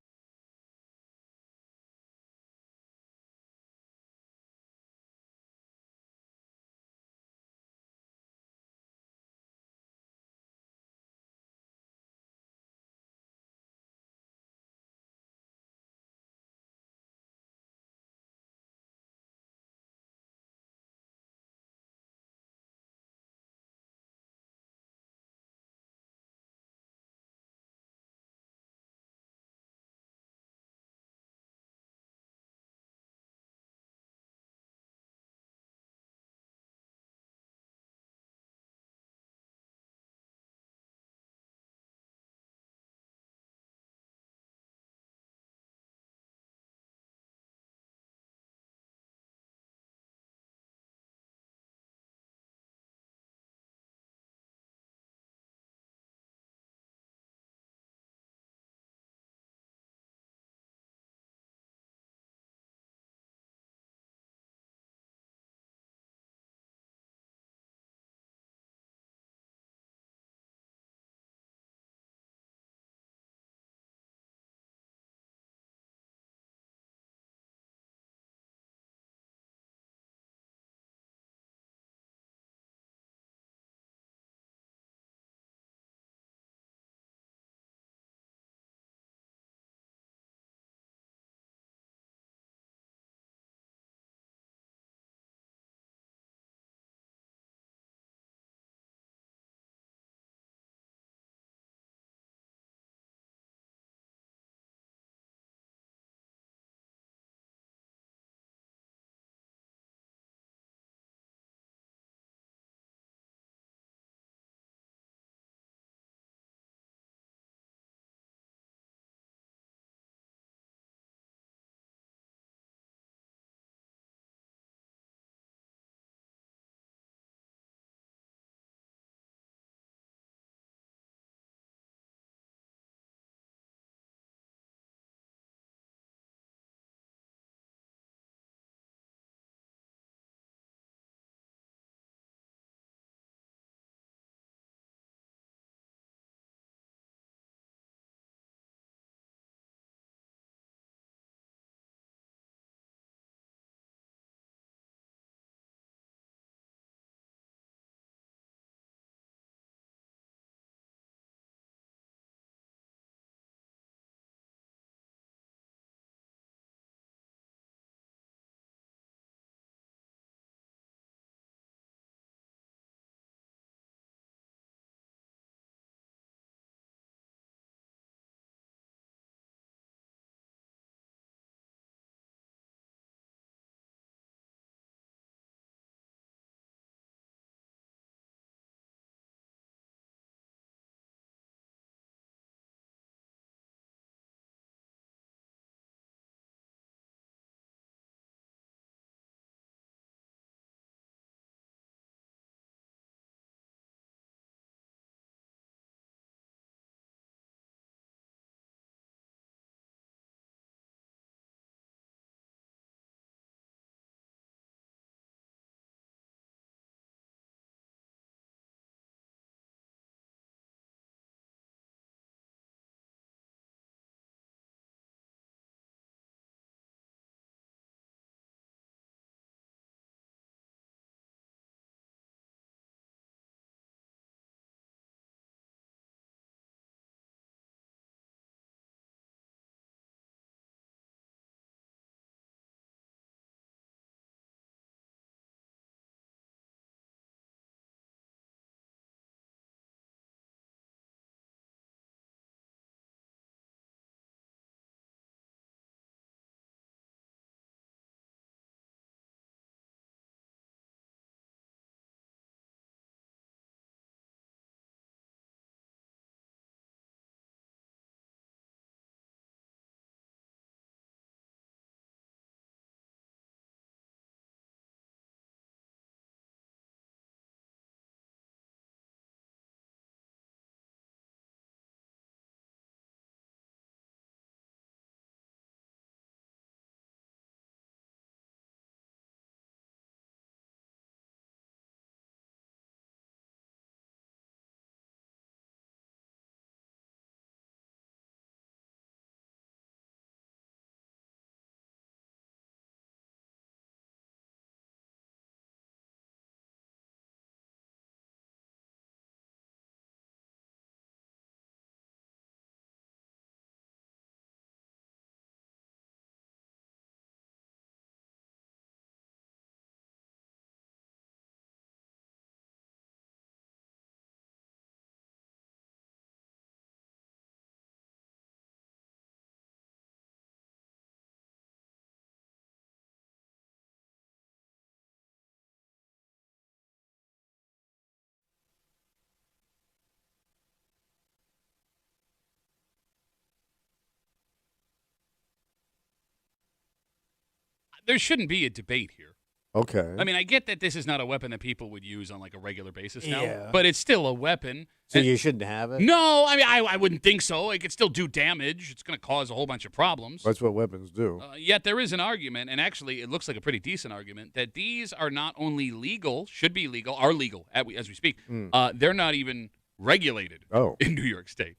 there shouldn't be a debate here. Okay. I mean, I get that this is not a weapon that people would use on like a regular basis now, Yeah. but it's still a weapon. So And- you shouldn't have it? No, I mean, I wouldn't think so. It could still do damage. It's going to cause a whole bunch of problems. That's what weapons do. Yet there is an argument, and actually it looks like a pretty decent argument, that these are not only legal, should be legal, are legal as we speak. They're not even regulated in New York State.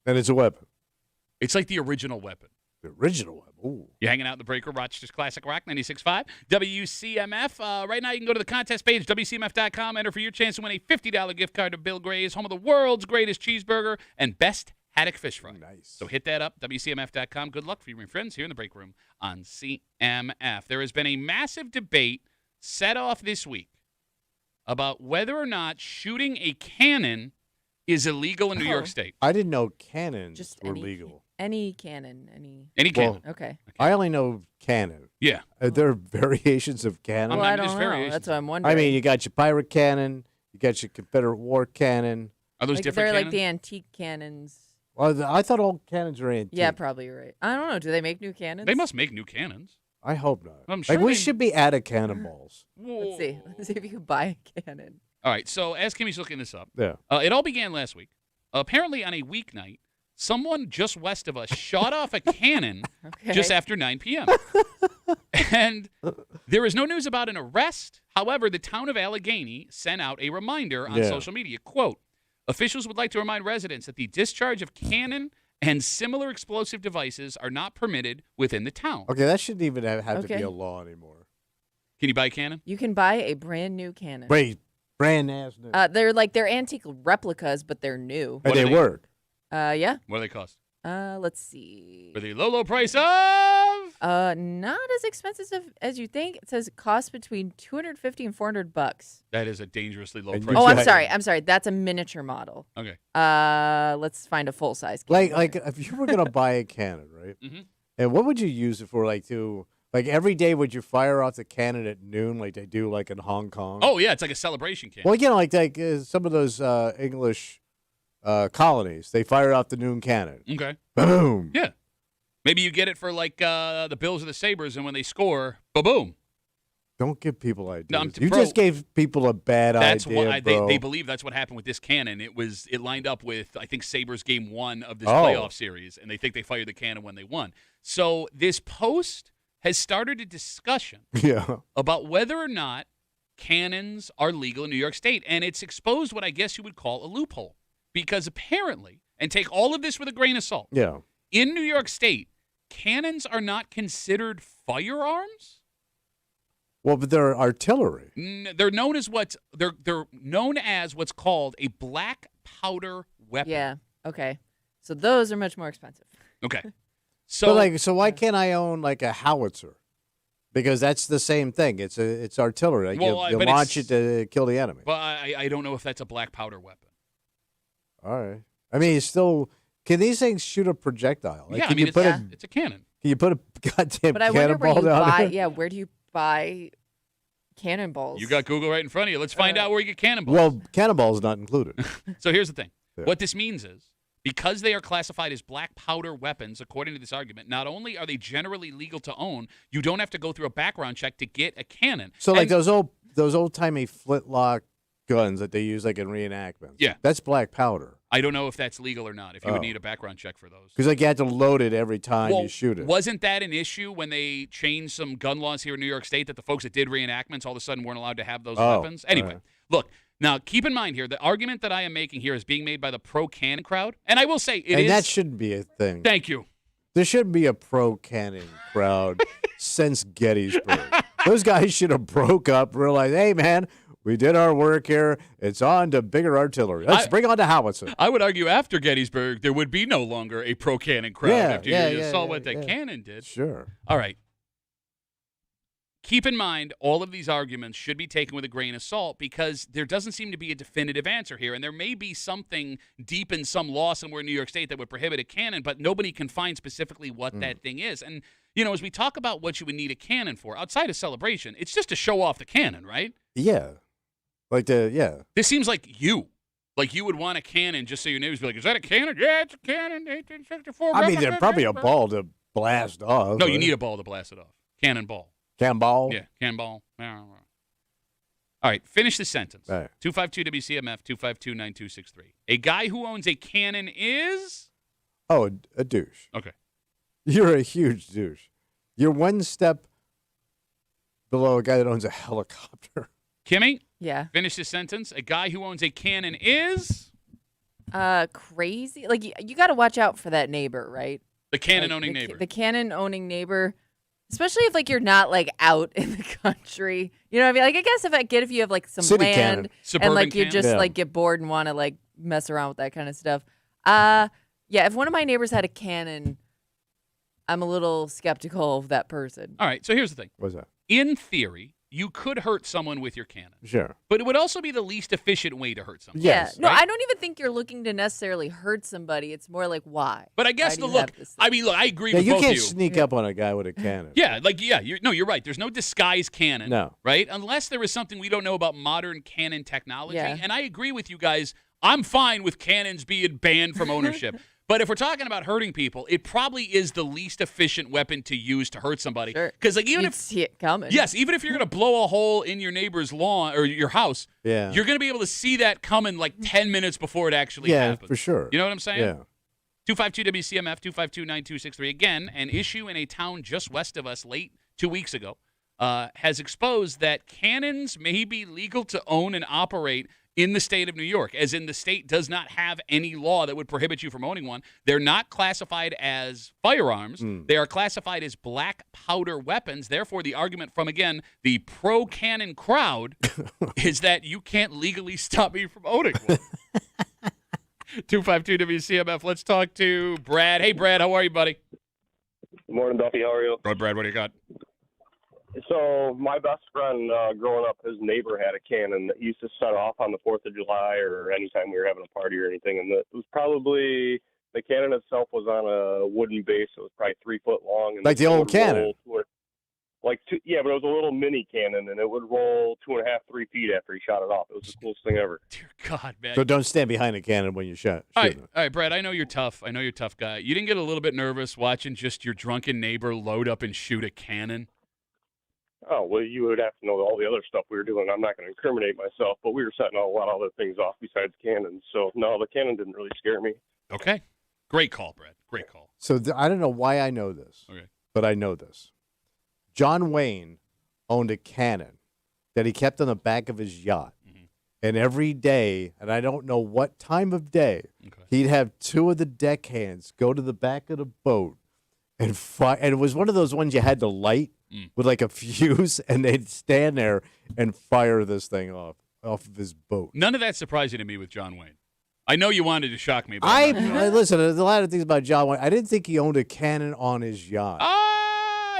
And it's a weapon. It's like the original weapon. The original weapon. Ooh. You're hanging out in the breaker, Rochester's Classic Rock 96.5, WCMF. Right now you can go to the contest page, WCMF.com, enter for your chance to win a $50 gift card to Bill Gray's, home of the world's greatest cheeseburger and best haddock fish fry. Nice. So hit that up, WCMF.com. Good luck for you, my friends, here in the break room on CMF. There has been a massive debate set off this week about whether or not shooting a cannon is illegal in New York State. I didn't know cannons Just were any legal. Any cannon, Any cannon. Okay. I only know cannon. Yeah. Are there variations of cannon? Well, I I mean, don't there's know. variations. That's what I'm wondering. I mean, you got your pirate cannon, you got your Confederate war cannon. Are those like different they're cannons? like the antique cannons. Well, I thought all cannons are antique. Yeah, probably you're right. I don't know. Do they make new cannons? They must make new cannons. I hope not. I'm sure like, we they- should be out of cannonballs. Let's see. Let's see if you can buy a cannon. All right, so as Kimmy's looking this up, Yeah. it all began last week. Apparently, on a weeknight, someone just west of us shot off a cannon Okay. just after 9 p.m. And there is no news about an arrest. However, the town of Allegheny sent out a reminder on Yeah. social media. Quote, officials would like to remind residents that the discharge of cannon and similar explosive devices are not permitted within the town. Okay, that shouldn't even have to be Okay. a law anymore. Can you buy a cannon? You can buy a brand new cannon. Wait, brand ass new. They're antique replicas, but they're new. and what do they they- work. Yeah. What do they cost? Let's see. For the low, low price of... Not as expensive as you think. It says it costs between $250 and $400. That is a dangerously low And price. you Oh, I'm Yeah. sorry. I'm sorry. That's a miniature model. Okay. Let's find a full size. Like if you were gonna buy a cannon, right? Mhm. And what would you use it for? Like every day, would you fire off the cannon at noon, like they do, like in Hong Kong? Oh, yeah, it's like a celebration cannon. well, like some of those English colonies, they fire off the noon cannon. Okay. Boom. Yeah. Maybe you get it for like the Bills or the Sabres, and when they score, ba-boom. Don't give people ideas. No, you bro, just gave people a bad That's idea, why bro. they believe that's what happened with this cannon. It lined up with, I think, Sabres game 1 of this Oh. playoff series, and they think they fired the cannon when they won. So this post has started a discussion Yeah. about whether or not cannons are legal in New York State, and it's exposed what I guess you would call a loophole. Because apparently, and take all of this with a grain of salt, Yeah. in New York State, cannons are not considered firearms. Well, but they're artillery. They're known as they're known as what's called a black powder weapon. Yeah. Okay. So those are much more expensive. Okay. So So why can't I own like a howitzer? Because that's the same thing. It's artillery. Like Well, you but launch it's- it to kill the enemy. but I don't know if that's a black powder weapon. All right. I mean, it's still. Can these things shoot a projectile? Like, Yeah, I can mean you put it's a cannon. Can you put a goddamn But I wonder where cannonball you down buy. there? Yeah. Where do you buy cannonballs? You got Google right in front of you. Let's find out where you get cannonballs. Well, cannonball is not included. So here's the thing. Yeah. What this means is, because they are classified as black powder weapons, according to this argument, not only are they generally legal to own, you don't have to go through a background check to get a cannon. So like And- those old timey flintlock guns that they use like in reenactments. Yeah. That's black powder. I don't know if that's legal or not, if you would Oh. need a background check for those. Because like you had to load it every time Well, you shoot it. Wasn't that an issue when they changed some gun laws here in New York State that the folks that did reenactments all of a sudden weren't allowed to have those Oh, weapons? Anyway, all right. look, now keep in mind here, the argument that I am making here is being made by the pro-cannon crowd. And I will say it is. that shouldn't be a thing. Thank you. There shouldn't be a pro cannon crowd since Gettysburg. Those guys should have broke up, realized, hey man, we did our work here. It's on to bigger artillery. Let's bring on the howitzer. I would argue after Gettysburg, there would be no longer a pro-cannon crowd Yeah, after yeah, you yeah, saw yeah, what the yeah. cannon did. Sure. All right. Keep in mind, all of these arguments should be taken with a grain of salt because there doesn't seem to be a definitive answer here. And there may be something deep in some law somewhere in New York State that would prohibit a cannon, but nobody can find specifically what that thing is. And, you know, as we talk about what you would need a cannon for, outside of celebration, it's just to show off the cannon, right? Yeah. This seems like you. Like you would want a cannon just so your neighbors be like, is that a cannon? Yeah, it's a cannon. 1864. I mean, there's probably a ball to blast off. No, you need a ball to blast it off. Cannon ball. Cannonball? Yeah, cannonball. All right, finish the sentence. All right. 252 WCMF 252-9263. A guy who owns a cannon is? Oh, a douche. Okay. You're a huge douche. You're one step below a guy that owns a helicopter. Kimmy, Yeah. finish the sentence. A guy who owns a cannon is? Crazy. Like you got to watch out for that neighbor, right? The cannon Like, owning the, neighbor. The cannon owning neighbor, especially if like you're not like out in the country. You know what I mean? Like I guess if you have like some City land cannon. Suburban and like you cannon. just Yeah. like get bored and want to like mess around with that kind of stuff. Yeah, if one of my neighbors had a cannon, I'm a little skeptical of that person. All right, so here's the thing. What's that? In theory, you could hurt someone with your cannon, Sure. but it would also be the least efficient way to hurt someone. Yes. Yeah. No, right? I don't even think you're looking to necessarily hurt somebody. It's more like why. But I guess Why do the you look, have this I thing? mean, look, I agree Yeah, with you both can't of you. sneak up on a guy with a cannon. Yeah, you're right. There's no disguise cannon. No. Right? Unless there is something we don't know about modern cannon technology. Yeah. And I agree with you guys. I'm fine with cannons being banned from ownership. But if we're talking about hurting people, it probably is the least efficient weapon to use to hurt somebody. Sure. Because like even You'd if see it coming. yes, even if you're gonna blow a hole in your neighbor's lawn or your house, Yeah. you're gonna be able to see that coming like 10 minutes before it actually Yeah, happens. for sure. You know what I'm saying? Yeah. 252 WCMF 252-9263. Again, an issue in a town just west of us late 2 weeks ago has exposed that cannons may be legal to own and operate in the state of New York, as in the state does not have any law that would prohibit you from owning one. They're not classified as firearms. They are classified as black powder weapons. Therefore, the argument from, again, the pro-cannon crowd is that you can't legally stop me from owning one. 252 WCMF. Let's talk to Brad. Hey, Brad, how are you, buddy? Good morning, Duffy. How are you? Good, Brad. What do you got? So my best friend growing up, his neighbor had a cannon that used to set off on the 4th of July or anytime we were having a party or anything. And it was probably, the cannon itself was on a wooden base. It was probably 3 foot long. And Like the it old would cannon? roll yeah, but it was a little mini cannon, and it would roll 2.5, 3 feet after he shot it off. It was the coolest thing ever. Dear God, man. So don't stand behind a cannon when you shot. All right, Brad, I know you're tough. I know you're a tough guy. You didn't get a little bit nervous watching just your drunken neighbor load up and shoot a cannon? Oh, well, you would have to know all the other stuff we were doing. I'm not going to incriminate myself, but we were setting a lot of other things off besides cannons. So, no, the cannon didn't really scare me. Okay. Great call, Brad. Great call. So I don't know why I know this, Okay. but I know this. John Wayne owned a cannon that he kept on the back of his yacht. And every day, and I don't know what time of day, Okay. he'd have two of the deckhands go to the back of the boat and fire. And it was one of those ones you had to light with like a fuse, and they'd stand there and fire this thing off of his boat. None of that's surprising to me with John Wayne. I know you wanted to shock me, but Listen, there's a lot of things about John Wayne. I didn't think he owned a cannon on his yacht.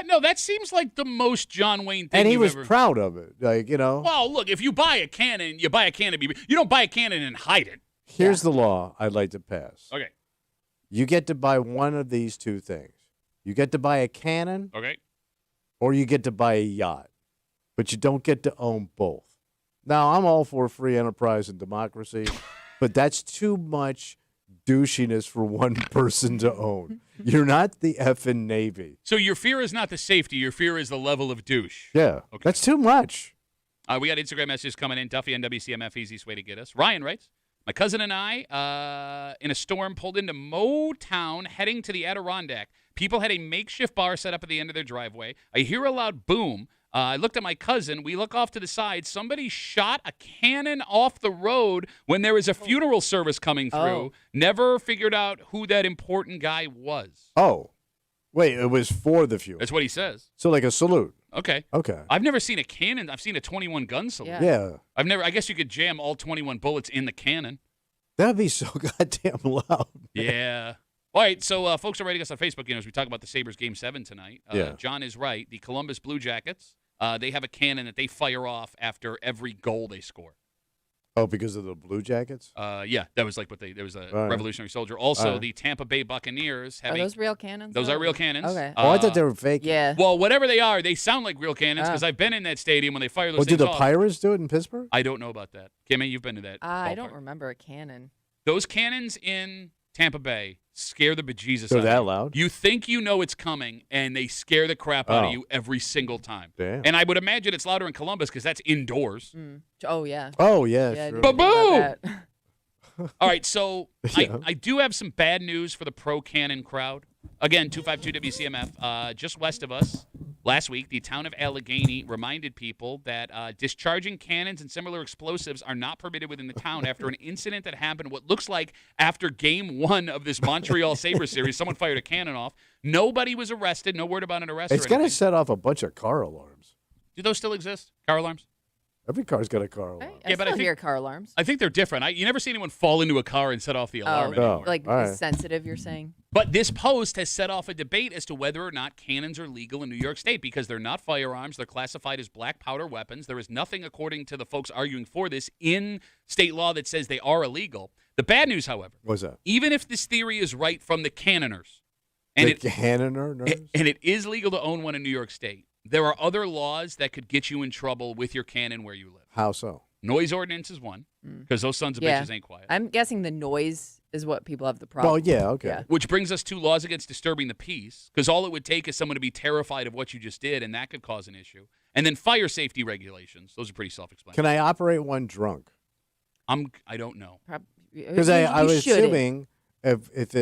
no, that seems like the most John Wayne thing And he you've was ever... proud of it. Like, you know. Well, look, if you buy a cannon, you buy a cannon. You don't buy a cannon and hide it. Here's the law I'd like to pass. Okay. You get to buy one of these two things. You get to buy a cannon, Okay. or you get to buy a yacht. But you don't get to own both. Now, I'm all for free enterprise and democracy, but that's too much douchiness for one person to own. You're not the effing Navy. So your fear is not the safety. Your fear is the level of douche. Yeah, Okay. that's too much. We got Instagram messages coming in. Duffy and WCMF, easiest way to get us. Ryan writes, my cousin and I, in a storm, pulled into Motown heading to the Adirondack. People had a makeshift bar set up at the end of their driveway. I hear a loud boom. I looked at my cousin. We look off to the side. Somebody shot a cannon off the road when there was a funeral service coming through. Oh. Never figured out who that important guy was. Oh, wait, it was for the fuel. That's what he says. So like a salute. Okay. Okay. I've never seen a cannon. I've seen a 21 gun salute. Yeah. Yeah. I guess you could jam all 21 bullets in the cannon. That'd be so goddamn loud. Yeah. All right, so folks are writing us on Facebook, as we talk about the Sabres Game 7 tonight. Yeah. John is right. The Columbus Blue Jackets, they have a cannon that they fire off after every goal they score. Oh, because of the Blue Jackets? Yeah, that was like there was a All right. Revolutionary Soldier. Also, All right. the Tampa Bay Buccaneers have Are those real cannons? those though? are real cannons. Okay. Oh, I thought they were fake. Yeah. Well, whatever they are, they sound like real cannons because Oh. I've been in that stadium when they fire those Well, things did the off. Pirates do it in Pittsburgh? I don't know about that. Kimmy, you've been to that. I don't ballpark. remember a cannon. Those cannons in Tampa Bay scare the bejesus They're out that of you. loud? You think you know it's coming, and they scare the crap out of you every single time. Damn. And I would imagine it's louder in Columbus because that's indoors. Oh yeah. Oh, yeah, Yeah, I sure. didn't think about Ba-boom! that. All right, so Yeah. I do have some bad news for the pro-cannon crowd. Again, 252 WCMF, just west of us. Last week, the town of Allegheny reminded people that discharging cannons and similar explosives are not permitted within the town after an incident that happened what looks like after Game 1 of this Montreal Sabres series. Someone fired a cannon off. Nobody was arrested. No word about an arrest It's or going to anything. set off a bunch of car alarms. Do those still exist? Car alarms? Every car's got a car alarm. I but I still think- hear car alarms. I think they're different. You never see anyone fall into a car and set off the alarm Oh, anymore. like all right. sensitive, you're saying? But this post has set off a debate as to whether or not cannons are legal in New York State because they're not firearms. They're classified as black powder weapons. There is nothing, according to the folks arguing for this, in state law that says they are illegal. The bad news, however, What's that? even if this theory is right from the cannoners, and The cannoners? and it is legal to own one in New York State, there are other laws that could get you in trouble with your cannon where you live. How so? Noise ordinance is one because those sons of Yeah. bitches ain't quiet. I'm guessing the noise is what people have the problem. Well, yeah, okay. Yeah. Which brings us to laws against disturbing the peace, because all it would take is someone to be terrified of what you just did, and that could cause an issue. And then fire safety regulations; those are pretty self-explanatory. Can I operate one drunk? I don't know. Because I was assuming if it's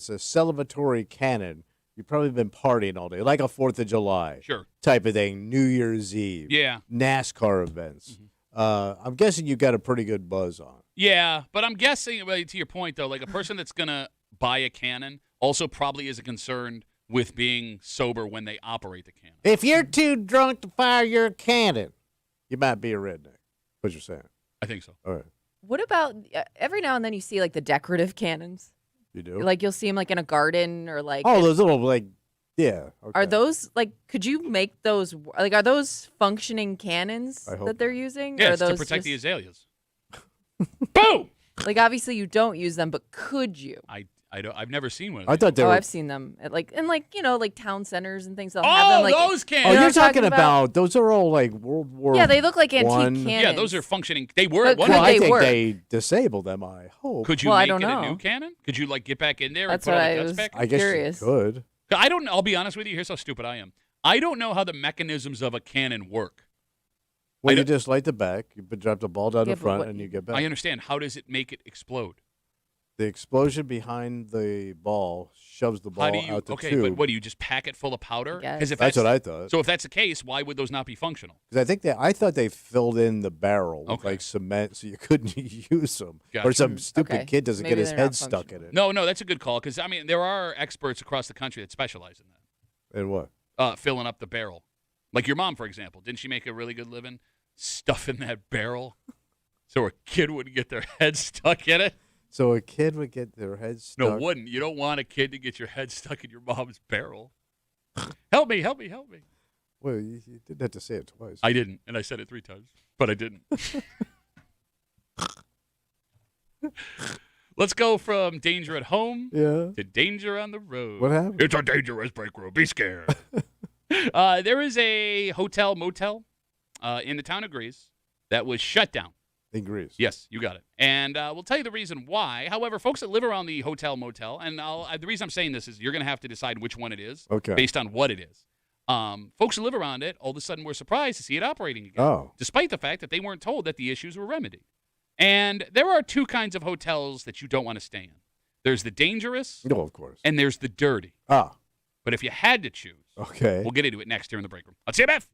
a celebratory cannon, you've probably been partying all day, like a 4th of July Sure. type of thing, New Year's Eve, Yeah. NASCAR events. I'm guessing you got a pretty good buzz on. Yeah, but I'm guessing, well, to your point though, like a person that's gonna buy a cannon also probably isn't concerned with being sober when they operate the cannon. If you're too drunk to fire your cannon, you might be a redneck. What you're saying? I think so. All right, What about every now and then you see like the decorative cannons? you do. Like you'll see them like in a garden or like. oh, those little yeah. Okay. Are those like? Could you make those like? Are those functioning cannons I hope that they're using? Yeah, or are it's to those protect the just- azaleas. Boom! Like obviously you don't use them, but could you? I've never seen one of I these. thought they Oh, were. I've seen them at like in like like town centers and things. They'll have them Oh, like. those Oh, cannons! You know you're what I'm talking talking about? about those are all like World War. Yeah, they look like antique One. cannons. Yeah, those are functioning. They were But at one could Well, point. I they think work? they disable them. I hope. Could you Well, I make don't it a know. new cannon? Could you like get back in there That's and put what all I the guts was- back? I guess curious. you could. I don't. I'll be honest with you. Here's how stupid I am. I don't know how the mechanisms of a cannon work. Well, I you don't- just light the back, you drop the ball down Yeah, the but front, what- and you get back. I understand. How does it make it explode? The explosion behind the ball shoves the ball How do you? out the Okay, tube. but what do you just pack it full of powder? Guess. Because if That's what I thought. So if that's the case, why would those not be functional? Because I thought they filled in the barrel with Okay. like cement, so you couldn't use them, Gotcha. or some stupid Okay. kid doesn't Maybe get his they're not head stuck in functional. it. No, that's a good call. Because I mean, there are experts across the country that specialize in that, And what? filling up the barrel. Like your mom, for example, didn't she make a really good living stuffing that barrel so a kid wouldn't get their head stuck in it? So a kid would get their head stuck. No, wouldn't. You don't want a kid to get your head stuck in your mom's barrel. Help me, help me, help me. Well, you didn't have to say it twice. I didn't, and I said it 3 times, but I didn't. Let's go from danger at home yeah. to danger on the road. What happened? It's a dangerous break room. Be scared. There is a hotel motel in the town of Greece that was shut down. In Greece. Yes, you got it. And we'll tell you the reason why. However, folks that live around the hotel motel, and the reason I'm saying this is you're going to have to decide which one it is Okay. based on what it is. Folks who live around it all of a sudden were surprised to see it operating again, Oh. despite the fact that they weren't told that the issues were remedied. And there are 2 kinds of hotels that you don't want to stay in. There's the dangerous No, of course. and there's the dirty. Ah. But if you had to choose, Okay. we'll get into it next here in the break room. Let's see you, Beth.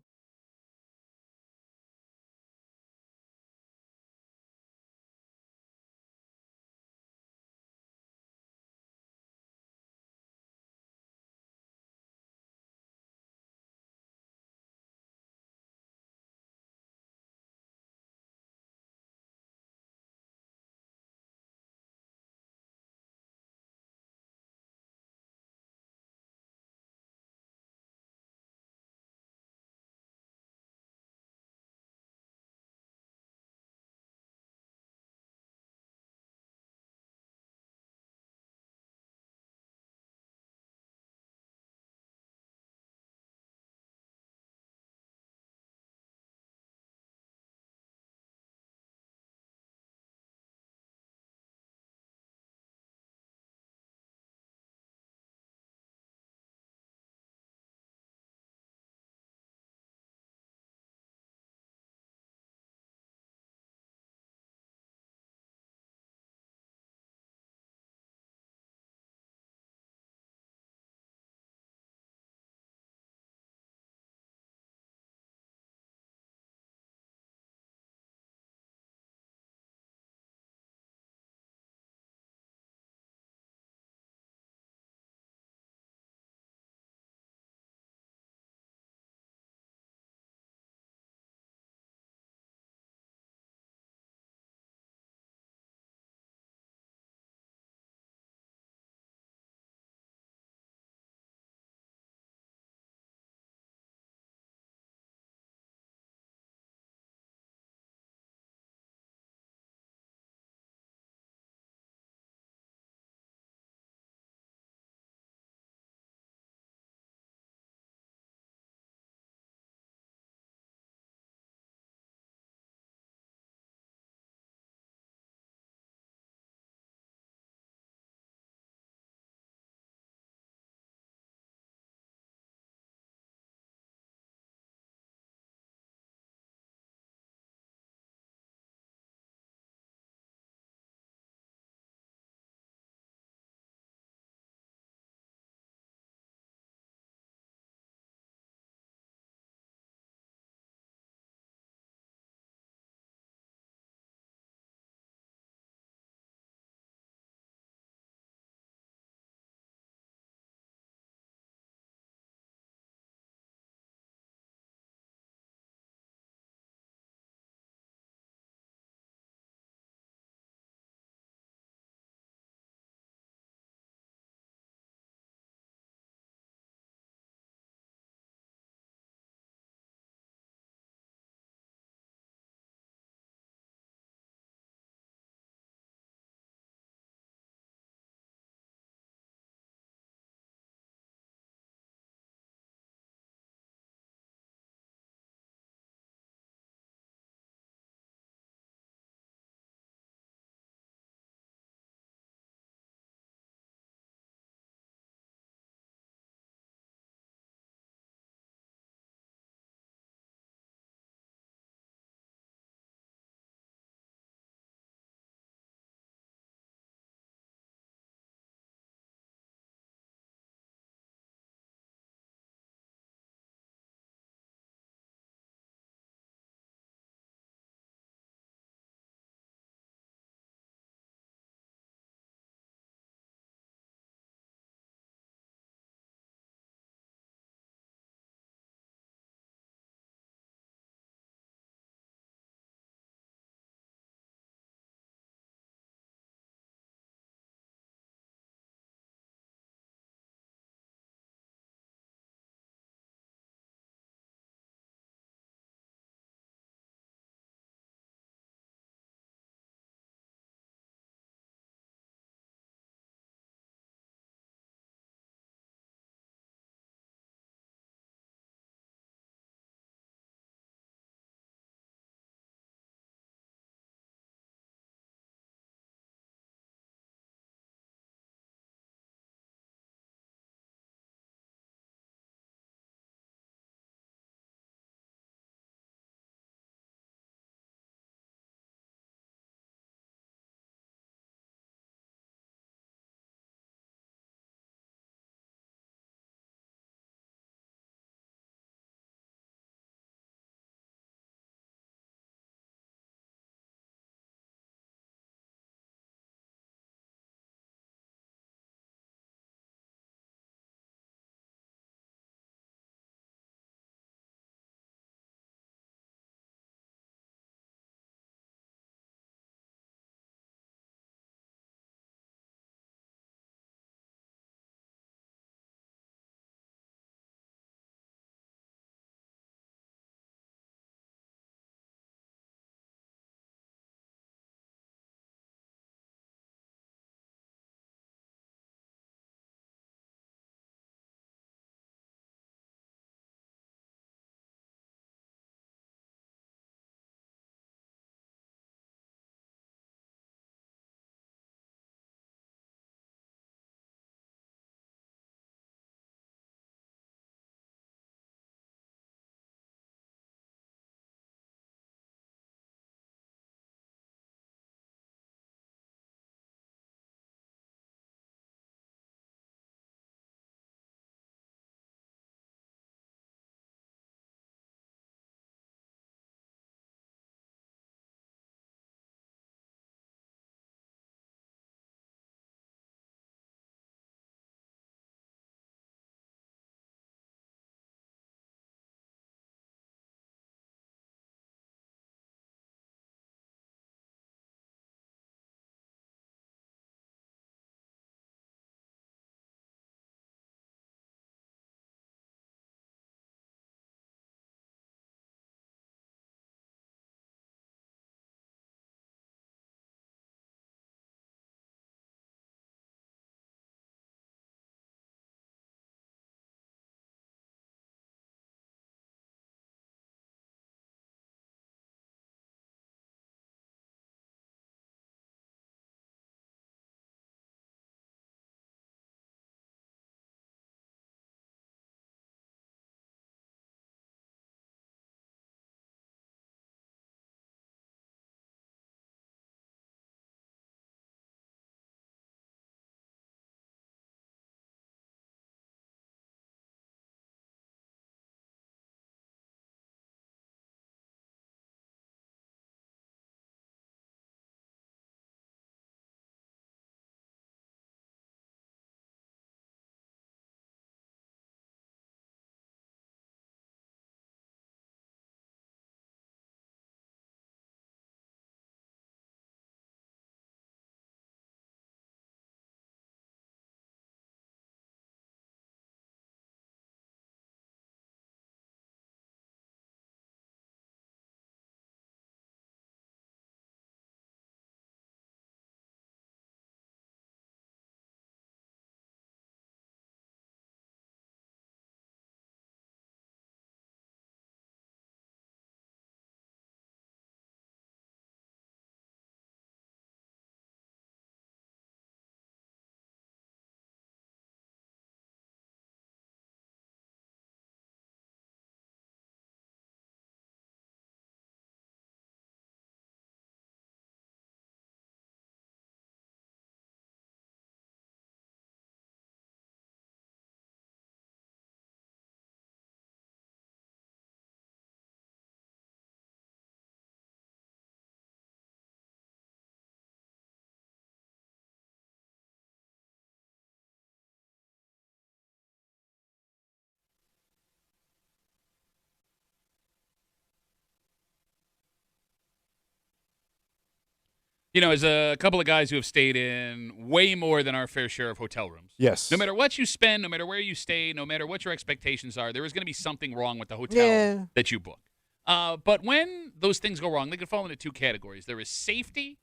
You know, as a couple of guys who have stayed in way more than our fair share of hotel rooms. Yes. No matter what you spend, no matter where you stay, no matter what your expectations are, there is going to be something wrong with the hotel that you book. But when those things go wrong, they can fall into two categories. There is safety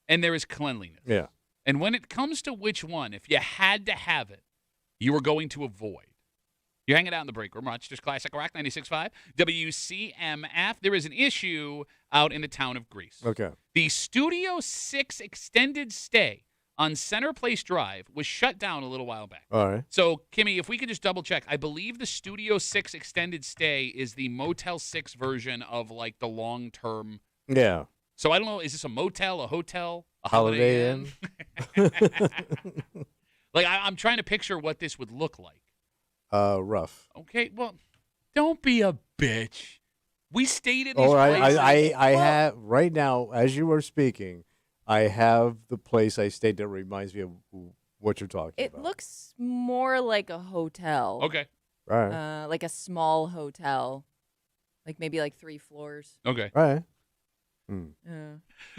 and there is cleanliness. Yeah. And when it comes to which one, if you had to have it, you were going to avoid. You're hanging out in the break room, Rochester's Classic Rock 96.5, WCMF. There is an issue out in the town of Greece. Okay. The Studio 6 extended stay on Center Place Drive was shut down a little while back. All right. So, Kimmy, if we could just double check, I believe the Studio 6 extended stay is the Motel 6 version of like the long-term. Yeah. So I don't know, is this a motel, a hotel, a Holiday Inn? Like I'm trying to picture what this would look like. Rough. Okay, well, don't be a bitch. We stayed in these All right. places. I have right now, as you were speaking, I have the place I stayed that reminds me of what you're talking It about. looks more like a hotel. Okay. All right. Like a small hotel. Like maybe like 3 floors. Okay. All right.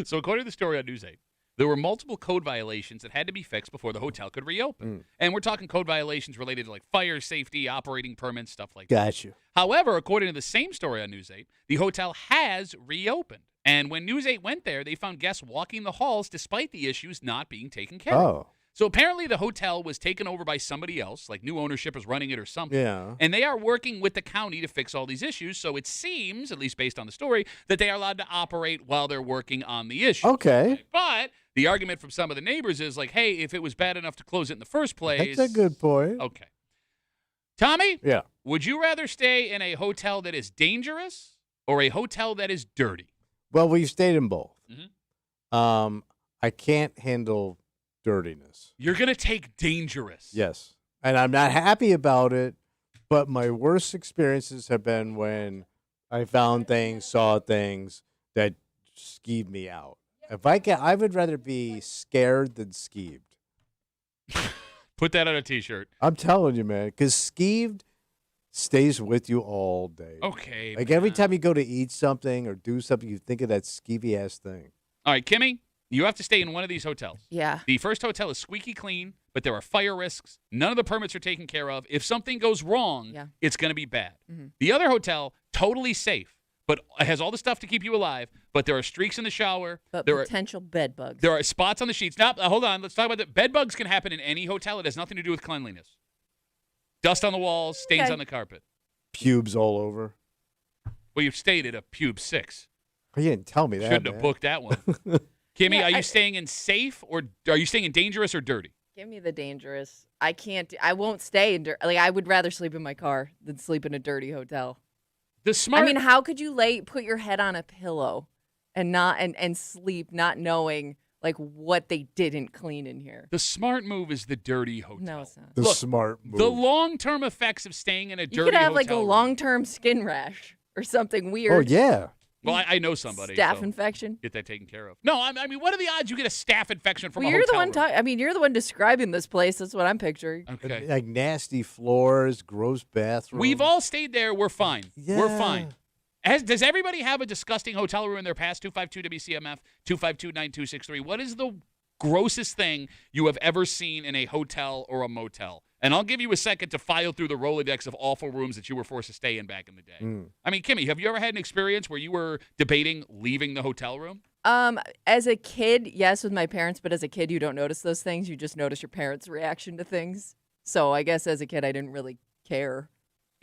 So according to the story on News 8, there were multiple code violations that had to be fixed before the hotel could reopen. And we're talking code violations related to like fire safety, operating permits, stuff like that. Got you. However, according to the same story on News 8, the hotel has reopened. And when News 8 went there, they found guests walking the halls despite the issues not being taken care of. Oh. So apparently the hotel was taken over by somebody else, like new ownership is running it or something. Yeah. And they are working with the county to fix all these issues. So it seems, at least based on the story, that they are allowed to operate while they're working on the issue. Okay. But the argument from some of the neighbors is like, hey, if it was bad enough to close it in the first place. That's a good point. Okay. Tommy? Yeah. Would you rather stay in a hotel that is dangerous or a hotel that is dirty? Well, we've stayed in both. Mhm. I can't handle dirtiness. You're going to take dangerous. Yes. And I'm not happy about it, but my worst experiences have been when I found things, saw things that skeeved me out. I would rather be scared than skeeved. Put that on a T-shirt. I'm telling you, man, because skeeved stays with you all day. Okay. Like every time you go to eat something or do something, you think of that skeevy ass thing. All right, Kimmy, you have to stay in one of these hotels. Yeah. The first hotel is squeaky clean, but there are fire risks. None of the permits are taken care of. If something goes wrong, it's going to be bad. The other hotel, totally safe, but has all the stuff to keep you alive, but there are streaks in the shower. But there potential bed bugs. There are spots on the sheets. Now, hold on. Let's talk about that. Bed bugs can happen in any hotel. It has nothing to do with cleanliness. Dust on the walls, stains on the carpet. Pubes all over. Well, you've stayed at a Pube 6. Oh, you didn't tell me that. Shouldn't man. have booked that one. Kimmy, are you staying in safe or are you staying in dangerous or dirty? Give me the dangerous. I can't. I won't stay in dirt. Like I would rather sleep in my car than sleep in a dirty hotel. The smart. I mean, how could you put your head on a pillow and not and sleep not knowing like what they didn't clean in here? The smart move is the dirty hotel. No, it's not. The Look, smart move. The long-term effects of staying in a dirty You could have like a hotel room- long-term skin rash or something weird. Oh, yeah. Well, I know somebody. Staph so infection. Get that taken care of. No, I mean, what are the odds you get a staph infection from Well, a you're hotel the one. room? I mean, you're the one describing this place. That's what I'm picturing. Okay. Like nasty floors, gross bathrooms. We've all stayed there. We're fine. Yeah. We're fine. Does everybody have a disgusting hotel room in their past? 252-WCMF, 252-9263. What is the grossest thing you have ever seen in a hotel or a motel? And I'll give you a second to file through the Rolodex of awful rooms that you were forced to stay in back in the day. I mean, Kimmy, have you ever had an experience where you were debating leaving the hotel room? As a kid, yes, with my parents, but as a kid, you don't notice those things. You just notice your parents' reaction to things. So I guess as a kid, I didn't really care.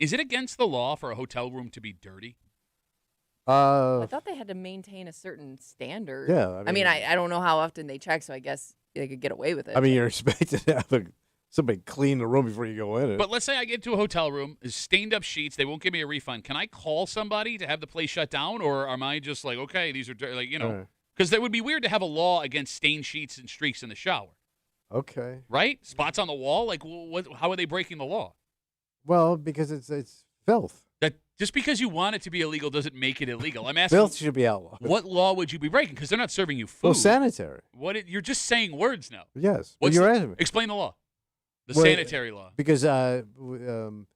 Is it against the law for a hotel room to be dirty? I thought they had to maintain a certain standard. Yeah, I mean, I don't know how often they check, so I guess they could get away with it. I mean, you're expected to have somebody clean the room before you go in it. But let's say I get to a hotel room, stained up sheets, they won't give me a refund. Can I call somebody to have the place shut down, or am I just like, okay, these are like, you know, because that would be weird to have a law against stained sheets and streaks in the shower. Okay. Right? Spots on the wall? Like, how are they breaking the law? Well, because it's filth. That just because you want it to be illegal doesn't make it illegal. I'm asking. Filth should be outlawed. What law would you be breaking? Because they're not serving you food. Well, sanitary. You're just saying words now. Yes. What's You're asking me. Explain the law. The Well, sanitary law. Because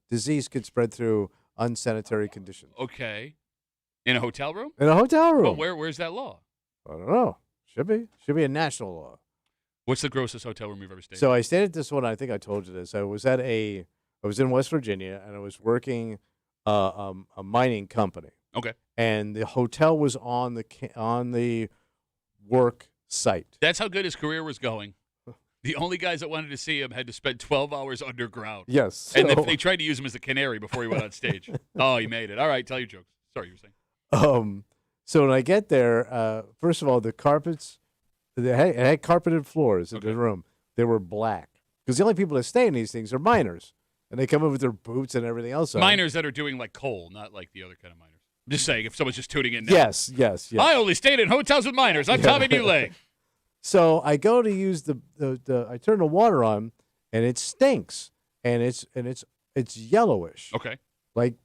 disease could spread through unsanitary conditions. Okay. In a hotel room? In a hotel room. But where's that law? I don't know. Should be a national law. What's the grossest hotel room you've ever stayed So I stayed at this one. I think I told you this. I was in West Virginia, and I was working a mining company. Okay. And the hotel was on the work site. That's how good his career was going. The only guys that wanted to see him had to spend 12 hours underground. Yes. And they tried to use him as a canary before he went on stage. Oh, he made it. All right, tell your jokes. Sorry, you were saying. So when I get there, first of all, the carpets, it had carpeted floors in the room. They were black. Because the only people that stay in these things are miners. And they come in with their boots and everything else on. Miners that are doing like coal, not like the other kind of miners. I'm just saying, if someone's just tuning in now. Yes. I only stayed in hotels with miners. I'm Tommy Newlay. So I go to use I turn the water on, and it stinks, and it's yellowish. Okay. Like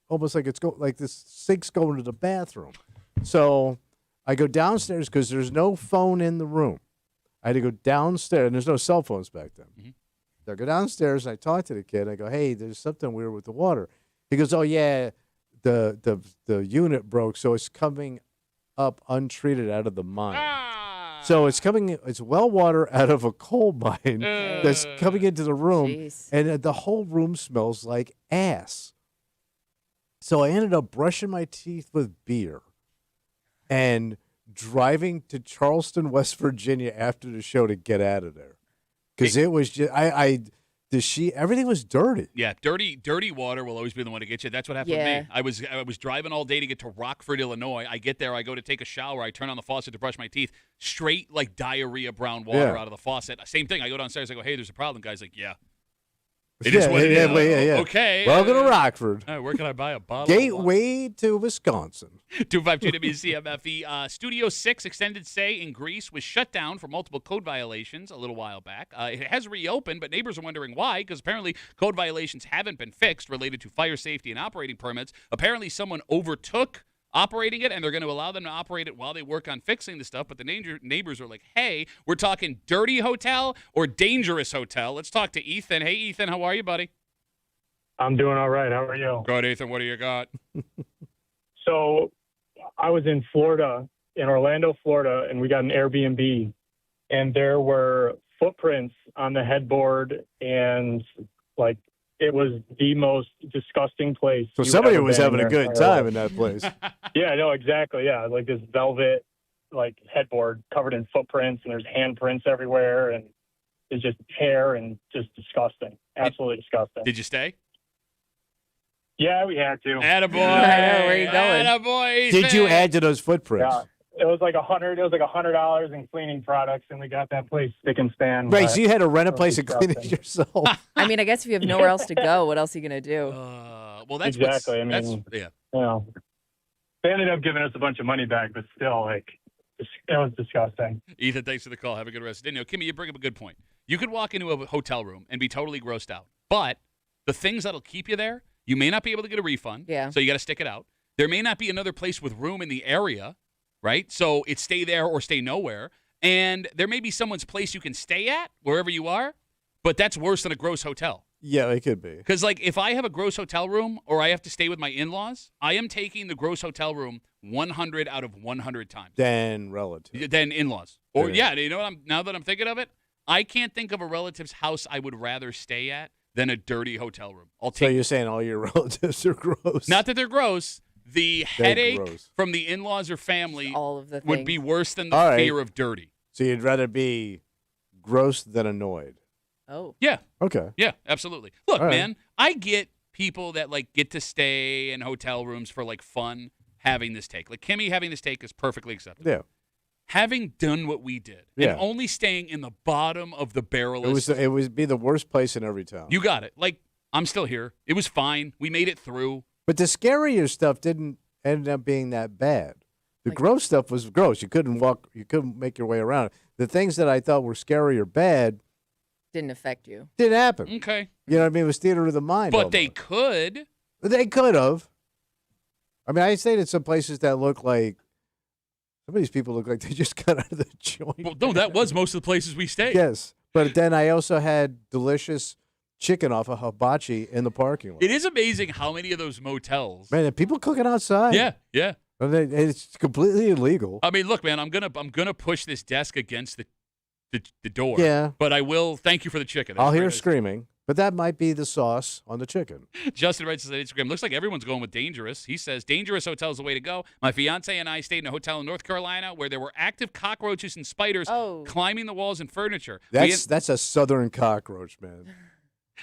almost like like this sink's going to the bathroom. So I go downstairs because there's no phone in the room. I had to go downstairs, and there's no cell phones back then. Mm-hmm. So I go downstairs and I talk to the kid. I go, "Hey, there's something weird with the water." He goes, "Oh yeah, the unit broke, so it's coming up untreated out of the mine." So it's well water out of a coal mine that's coming into the room, and the whole room smells like ass. So I ended up brushing my teeth with beer and driving to Charleston, West Virginia after the show to get out of there. Because it was just everything was dirty. Yeah, dirty water will always be the one to get you. That's what happened to me. I was driving all day to get to Rockford, Illinois. I get there, I go to take a shower, I turn on the faucet to brush my teeth. Straight like diarrhea brown water out of the faucet. Same thing. I go downstairs, I go, "Hey, there's a problem." Guy's like, "Yeah. It is what it is." Yeah. Okay. Welcome to Rockford. Where can I buy a bottle? Gateway to Wisconsin. 252 WCMF. Studio 6 extended stay in Greece was shut down for multiple code violations a little while back. It has reopened, but neighbors are wondering why, because apparently code violations haven't been fixed related to fire safety and operating permits. Apparently someone overtook operating it, and they're going to allow them to operate it while they work on fixing the stuff. But the neighbors are like, "Hey, we're talking dirty hotel or dangerous hotel." Let's talk to Ethan. Hey, Ethan, how are you, buddy? I'm doing all right. How are you? Good, Ethan. What do you got? So I was in Florida, in Orlando, Florida, and we got an Airbnb, and there were footprints on the headboard, and like it was the most disgusting place. So somebody was having a good time in that place. Yeah, no, exactly. Yeah, like this velvet like headboard covered in footprints, and there's handprints everywhere, and it's just hair and just disgusting. Absolutely disgusting. Did you stay? Yeah, we had to. Attaboy. I know, where you going? Attaboy, Did you Ethan. add to those footprints? Yeah. It was like $100 in cleaning products, and we got that place spick and span. Right, so you had to rent a place and clean it yourself. I mean, I guess if you have nowhere else to go, what else are you going to do? Well, that's exactly. yeah. You know, they ended up giving us a bunch of money back, but still, like, it was disgusting. Ethan, thanks for the call. Have a good rest of the day. No, Kimmy, you bring up a good point. You could walk into a hotel room and be totally grossed out, but the things that'll keep you there, you may not be able to get a refund. Yeah. So you got to stick it out. There may not be another place with room in the area, right? So it's stay there or stay nowhere. And there may be someone's place you can stay at wherever you are, but that's worse than a gross hotel. Yeah, it could be. Because, like, if I have a gross hotel room or I have to stay with my in-laws, I am taking the gross hotel room 100 out of 100 times. Then relative. Then in-laws. Or, Yeah. you know what? Now that I'm thinking of it, I can't think of a relative's house I would rather stay at than a dirty hotel room. I'll So take you're saying all your relatives are gross? Not that they're gross. The They're headache gross. from the in-laws or family All of the would things. be worse than the All right. fear of dirty. So you'd rather be gross than annoyed. Oh. Yeah. Okay. Yeah, absolutely. Look, All right. man, I get people that like get to stay in hotel rooms for like fun having this take. Like Kimmy having this take is perfectly acceptable. Yeah. Having done what we did Yeah. and only staying in the bottom of the barrel It would be the worst place in every town. You got it. Like, I'm still here. It was fine. We made it through. But the scarier stuff didn't end up being that bad. The Like- gross stuff was gross. You couldn't walk. You couldn't make your way around. The things that I thought were scary or bad Didn't affect you. didn't happen. Okay. You know what I mean? It was theater of the mind. But they almost. could. They could have. I mean, I stayed at some places that look like some of these people look like they just got out of the joint. Well, no, that was most of the places we stayed. Yes, but then I also had delicious chicken off a hibachi in the parking lot. It is amazing how many of those motels. Man, and people cooking outside. Yeah, yeah. It's completely illegal. I mean, look, man, I'm gonna push this desk against the door. Yeah. But I will thank you for the chicken. I'll That's hear very nice. screaming, but that might be the sauce on the chicken. Justin writes on Instagram, looks like everyone's going with dangerous. He says, dangerous hotel is the way to go. My fiance and I stayed in a hotel in North Carolina where there were active cockroaches and spiders climbing the walls and furniture. That's a southern cockroach, man.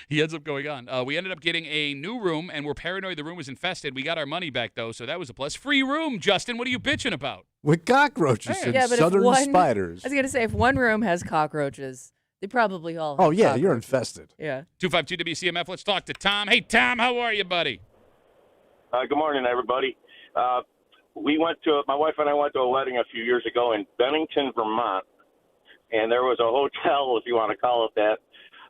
He ends up going on. We ended up getting a new room, and we're paranoid the room was infested. We got our money back, though, so that was a plus. Free room, Justin. What are you bitching about? With cockroaches and but southern spiders. I was going to say, if one room has cockroaches, they probably all have you're cockroaches. infested. Yeah. 252 WCMF. Let's talk to Tom. Hey, Tom, how are you, buddy? Good morning, everybody. My wife and I went to a wedding a few years ago in Bennington, Vermont, and there was a hotel, if you want to call it that.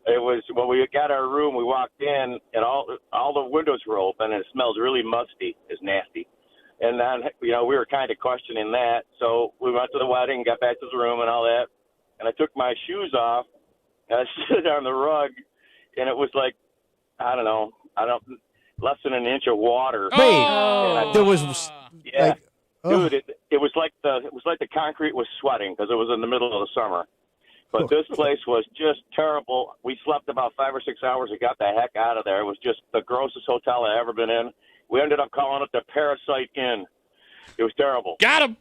It was when we got our room, we walked in, and all the windows were open, and it smells really musty. It's nasty. And then, we were kind of questioning that. So we went to the wedding, got back to the room and all that, and I took my shoes off, and I stood on the rug, and it was like, less than an inch of water. Wait, there was yeah, dude, it was like the concrete was sweating because it was in the middle of the summer. But this place was just terrible. We slept about 5 or 6 hours and got the heck out of there. It was just the grossest hotel I'd ever been in. We ended up calling it the Parasite Inn. It was terrible. Got him.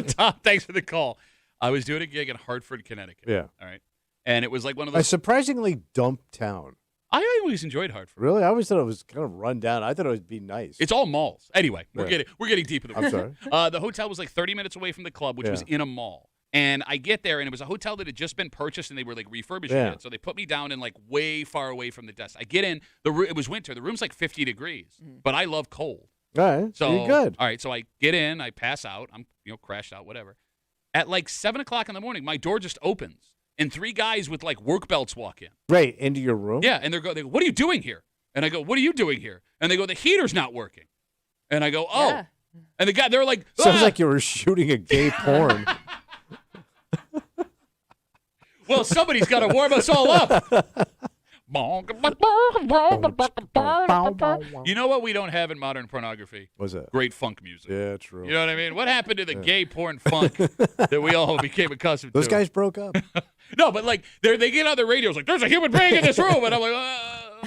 Tom, thanks for the call. I was doing a gig in Hartford, Connecticut. Yeah. All right. And it was like one of a those. surprisingly dump town. I always enjoyed Hartford. Really? I always thought it was kind of run down. I thought it would be nice. It's all malls. Anyway, we're getting deep into I'm sorry. The hotel was like 30 minutes away from the club, which was in a mall. And I get there, and it was a hotel that had just been purchased, and they were, like, refurbishing it. So they put me down in, like, way far away from the desk. I get in. It was winter. The room's, like, 50 degrees. But I love cold. All right. So you're good. All right. So I get in. I pass out. I'm, crashed out, whatever. At, like, 7 o'clock in the morning, my door just opens, and 3 guys with, like, work belts walk in. Right, into your room? Yeah, and they go, what are you doing here? And I go, what are you doing here? And they go, the heater's not working. And I go, oh. Yeah. And they're like, sounds like you were shooting a gay porn. Well, somebody's got to warm us all up. You know what we don't have in modern pornography? What's that? Great funk music. Yeah, true. You know what I mean? What happened to the gay porn funk that we all became accustomed to? Those guys broke up. No, but like they get on the radios like, there's a human being in this room. And I'm like,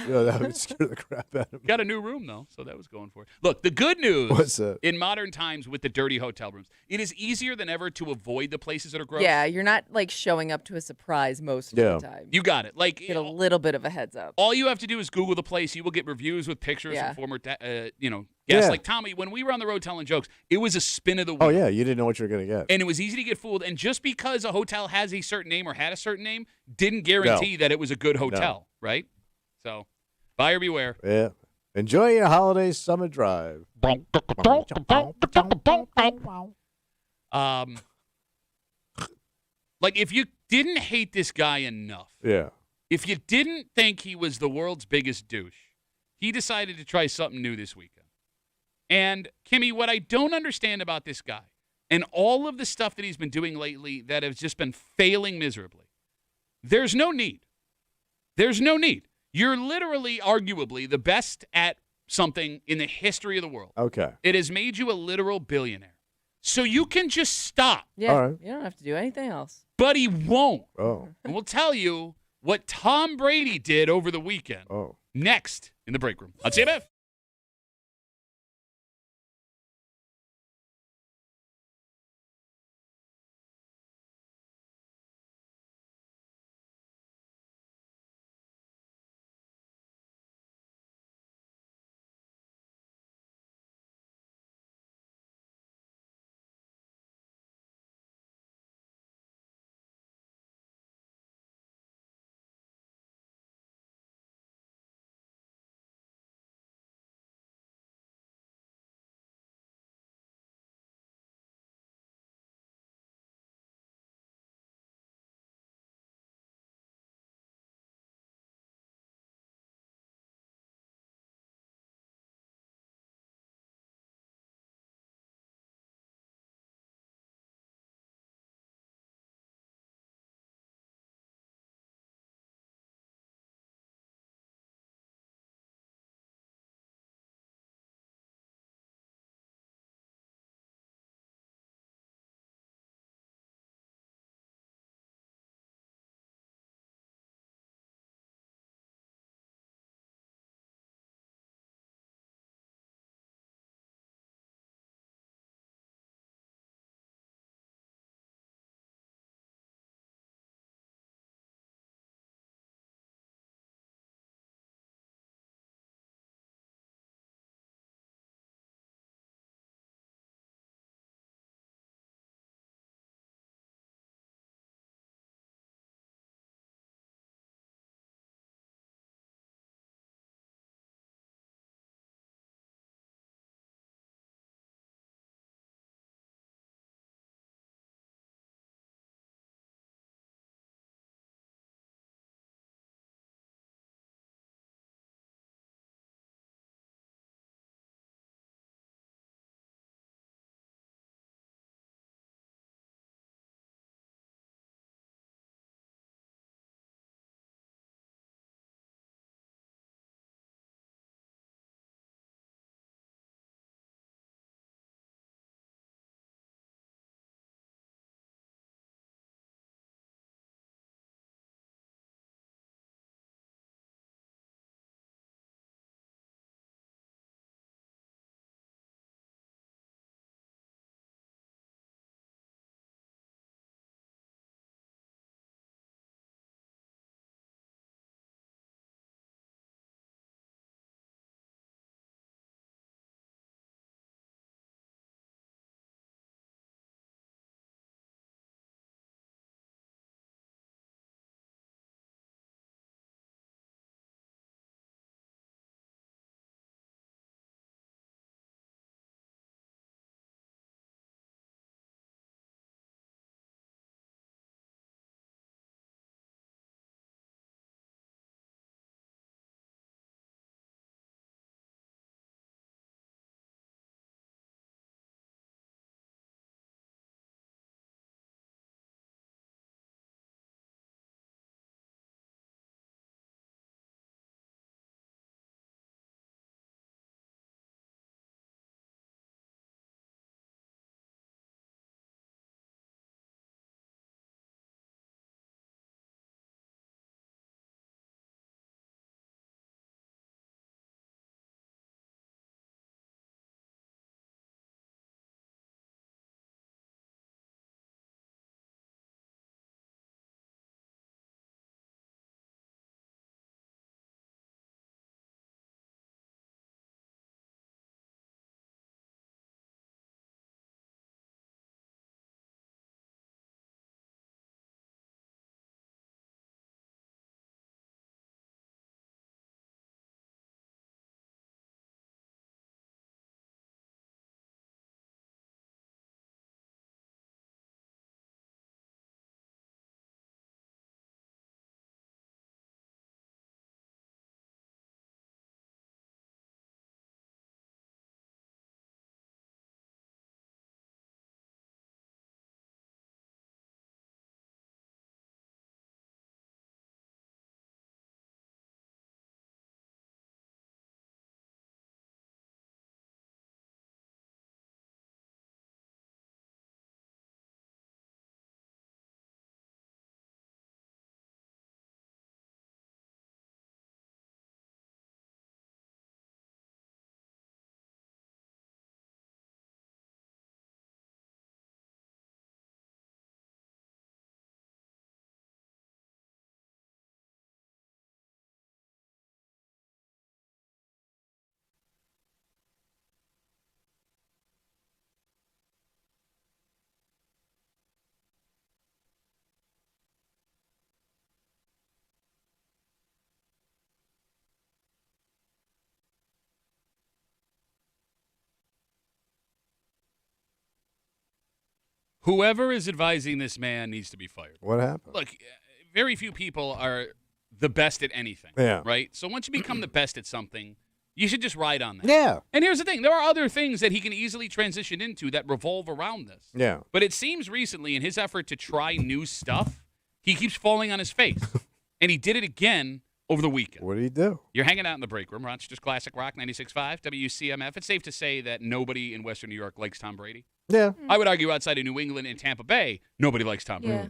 Yeah, that would scare the crap out of me. Got a new room, though, so that was going for it. Look, the good news What's that? in modern times with the dirty hotel rooms, it is easier than ever to avoid the places that are gross. Yeah, you're not like showing up to a surprise most of the time. You got it. Like Get a little bit of a heads up. All you have to do is Google the place. You will get reviews with pictures from former, guests. Yeah. Like Tommy, when we were on the road telling jokes, it was a spin of the wheel. Oh, yeah, you didn't know what you were going to get. And it was easy to get fooled. And just because a hotel has a certain name or had a certain name didn't guarantee that it was a good hotel, right? So, buyer beware. Yeah. Enjoy your holiday summer drive. Like, if you didn't hate this guy enough, if you didn't think he was the world's biggest douche, he decided to try something new this weekend. And, Kimmy, what I don't understand about this guy and all of the stuff that he's been doing lately that has just been failing miserably, there's no need. There's no need. You're literally, arguably, the best at something in the history of the world. Okay. It has made you a literal billionaire. So you can just stop. Yeah, all right. You don't have to do anything else. But he won't. Oh. And we'll tell you what Tom Brady did over the weekend. Oh. Next in the break room on CMF. Whoever is advising this man needs to be fired. What happened? Look, very few people are the best at anything. Yeah. Right? So once you become the best at something, you should just ride on that. Yeah. And here's the thing. There are other things that he can easily transition into that revolve around this. Yeah. But it seems recently in his effort to try new stuff, he keeps falling on his face. And he did it again over the weekend. What did he do? You're hanging out in the break room, Rochester's Classic Rock 96.5, WCMF. It's safe to say that nobody in Western New York likes Tom Brady. Yeah. I would argue outside of New England and Tampa Bay, nobody likes Tom Brady. Yeah.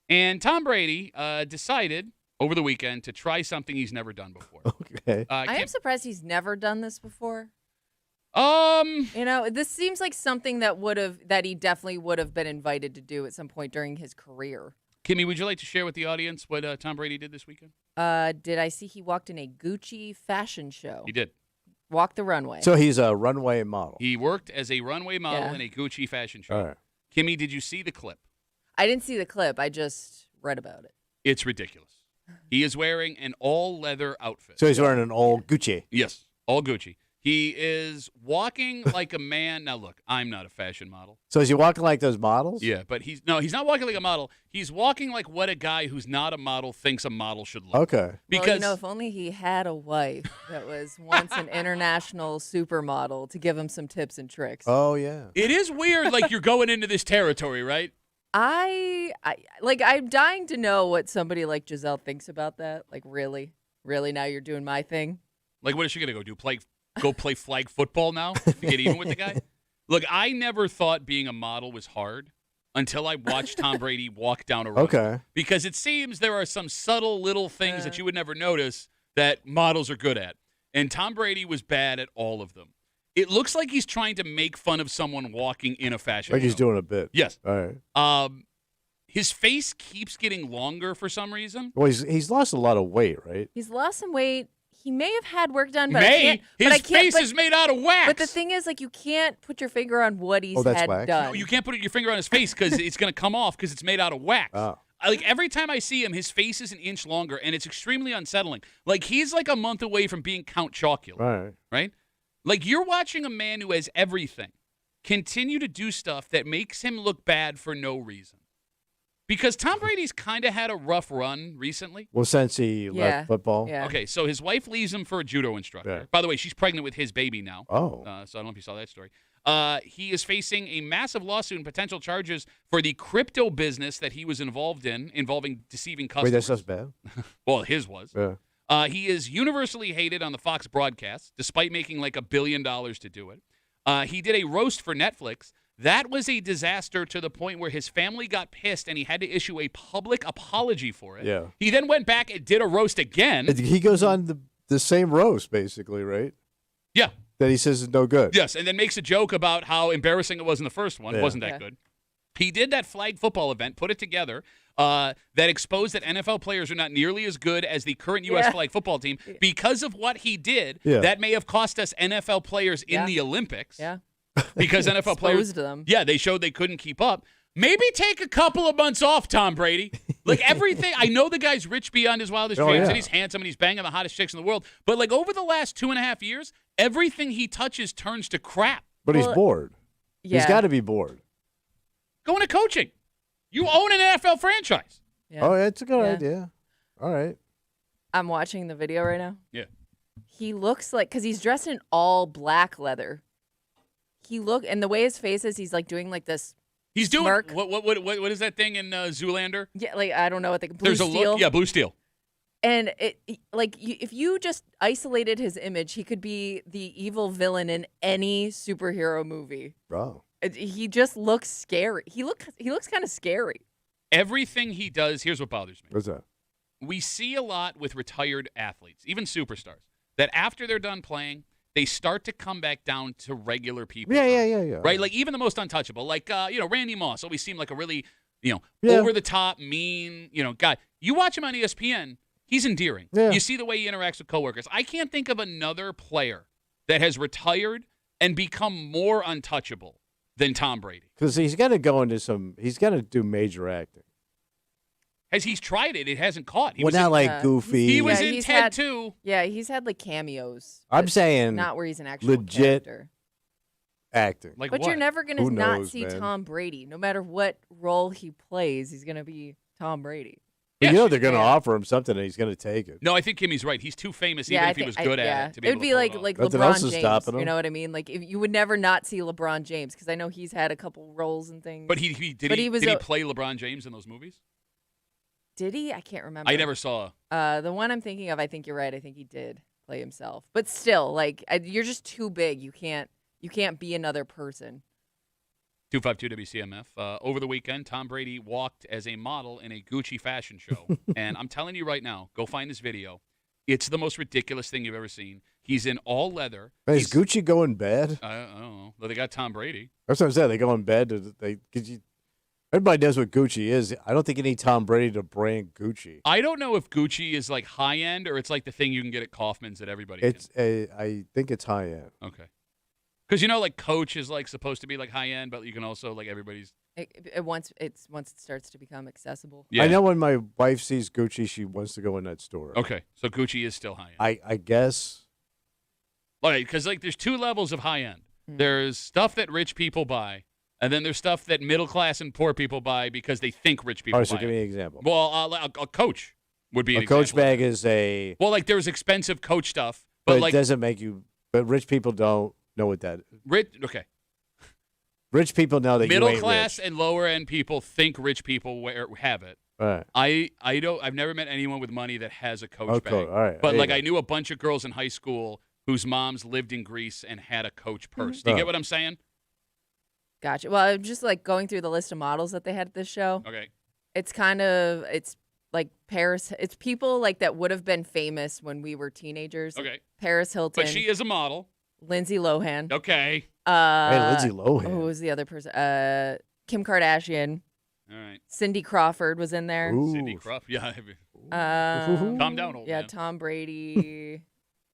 And Tom Brady decided over the weekend to try something he's never done before. Okay. I am surprised he's never done this before. You know, this seems like something that he definitely would have been invited to do at some point during his career. Kimmy, would you like to share with the audience what Tom Brady did this weekend? Did I see he walked in a Gucci fashion show? He did. Walked the runway. So he's a runway model. He worked as a runway model Yeah. in a Gucci fashion show. All right. Kimmy, did you see the clip? I didn't see the clip. I just read about it. It's ridiculous. He is wearing an all-leather outfit. So he's wearing an old Gucci. Yes, all Gucci. He is walking like a man. Now, look, I'm not a fashion model. So is he walking like those models? Yeah, but he's not walking like a model. He's walking like what a guy who's not a model thinks a model should look. Okay. Because if only he had a wife that was once an international supermodel to give him some tips and tricks. Oh, yeah. it is weird, like you're going into this territory, right? I'm dying to know what somebody like Giselle thinks about that. Like, really? Really, now you're doing my thing? Like, what is she going to go do? Go play flag football now to get even with the guy? Look, I never thought being a model was hard until I watched Tom Brady walk down a road. Okay. Because it seems there are some subtle little things that you would never notice that models are good at. And Tom Brady was bad at all of them. It looks like he's trying to make fun of someone walking in a fashion Like show. he's doing a bit. Yes. All right. His face keeps getting longer for some reason. Well, he's lost a lot of weight, right? He's lost some weight. He may have had work done, but His face is made out of wax. But the thing is, like, you can't put your finger on what he's that's had wax? done. No, you can't put your finger on his face because it's going to come off because it's made out of wax. Oh. Like every time I see him, his face is an inch longer, and it's extremely unsettling. Like he's like a month away from being Count Chocula. Right. Right? Like you're watching a man who has everything continue to do stuff that makes him look bad for no reason. Because Tom Brady's kind of had a rough run recently. Well, since he left football. Yeah. Okay, so his wife leaves him for a judo instructor. Yeah. By the way, she's pregnant with his baby now. Oh. So I don't know if you saw that story. He is facing a massive lawsuit and potential charges for the crypto business that he was involved in, involving deceiving customers. Wait, that stuff's bad? Well, his was. Yeah. He is universally hated on the Fox broadcast, despite making like $1 billion to do it. He did a roast for Netflix. That was a disaster to the point where his family got pissed and he had to issue a public apology for it. Yeah. He then went back and did a roast again. He goes on the same roast, basically, right? Yeah. That he says is no good. Yes, and then makes a joke about how embarrassing it was in the first one. It Yeah. wasn't that good. He did that flag football event, put it together, that exposed that NFL players are not nearly as good as the current U.S. flag football team. Because of what he did, that may have cost us NFL players in the Olympics. Yeah. Because NFL players, Exposed them. yeah, they showed they couldn't keep up. Maybe take a couple of months off, Tom Brady. Like everything, I know the guy's rich beyond his wildest dreams, and he's handsome, and he's banging the hottest chicks in the world. But like over the last 2.5 years, everything he touches turns to crap. But he's bored. Yeah. He's got to be bored. Go into coaching. You own an NFL franchise. Yeah. Oh, that's a good Yeah. idea. All right. I'm watching the video right now. Yeah. He looks like, because he's dressed in all black leather. And the way his face is, he's like doing like this. He's doing smirk. what is that thing in Zoolander? Yeah, like I don't know what blue There's a steel. look. Yeah, blue steel. And if you just isolated his image, he could be the evil villain in any superhero movie. Bro. He just looks scary. He looks kind of scary. Everything he does, here's what bothers me. What's that? We see a lot with retired athletes, even superstars, that after they're done playing, they start to come back down to regular people. Yeah. Right? Like even the most untouchable, like Randy Moss always seemed like a really, Yeah. over the top, mean, guy. You watch him on ESPN, he's endearing. Yeah. You see the way he interacts with coworkers. I can't think of another player that has retired and become more untouchable than Tom Brady. Because he's got to go into he's got to do major acting. As he's tried it, it hasn't caught. He Well, was not in, like Goofy. he was Yeah, in he's Ted had- too. Yeah, he's had like cameos. I'm but saying not where he's an actual legit character. acting. Like But what? you're never going to Who not knows, see man? Tom Brady. No matter what role he plays, he's going to be Tom Brady. But Yeah, you know they're going to yeah. offer him something, and he's going to take it. No, I think Kimmy's right. He's too famous, Yeah, even I if he think- was good yeah. at it. To be It able would be to pull like it off. like Nothing else LeBron is James. stopping You him. know what I mean? Like if you would never not see LeBron James because I know he's had a couple roles and things. But he But he was did he a- play LeBron James in those movies? Did he? I can't remember. I never saw. The one I'm thinking of, I think you're right. I think he did play himself. But still, like you're just too big. You can't be another person. 252 WCMF. Over the weekend, Tom Brady walked as a model in a Gucci fashion show. And I'm telling you right now, go find this video. It's the most ridiculous thing you've ever seen. He's in all leather. Hey, is Gucci going bad? I don't know. But they got Tom Brady. That's what I'm saying. They go in bed. Everybody knows what Gucci is. I don't think you need Tom Brady to brand Gucci. I don't know if Gucci is like high end or it's like the thing you can get at Kaufman's that everybody I think it's high end. Okay. Because like Coach is like supposed to be like high end, but you can also like everybody's. Once it starts to become accessible. Yeah. I know when my wife sees Gucci, she wants to go in that store. Okay, so Gucci is still high end. I guess. All right, because like there's two levels of high end. There's stuff that rich people buy, and then there's stuff that middle class and poor people buy because they think rich people All right, so buy give it. me an example. Well, a Coach would be an A Coach example. bag is a. Well, like there's expensive Coach stuff, But but it like doesn't make you. But rich people don't know what that. okay. Rich people know that Middle you ain't class rich. and lower end people think rich people have it. All right. I've never met anyone with money that has a Coach Oh, bag. All right. But there you like go. I knew a bunch of girls in high school whose moms lived in Greece and had a Coach purse. Do you Oh. get what I'm saying? Gotcha. Well, I'm just like going through the list of models that they had at this show. Okay. It's like Paris. It's people like that would have been famous when we were teenagers. Okay. Paris Hilton. But she is a model. Lindsay Lohan. Okay. Hey, Lindsay Lohan. Who was the other person? Kim Kardashian. All right. Cindy Crawford was in there. Ooh. Cindy Crawford. Yeah. Calm down, old Yeah, man. Tom Brady.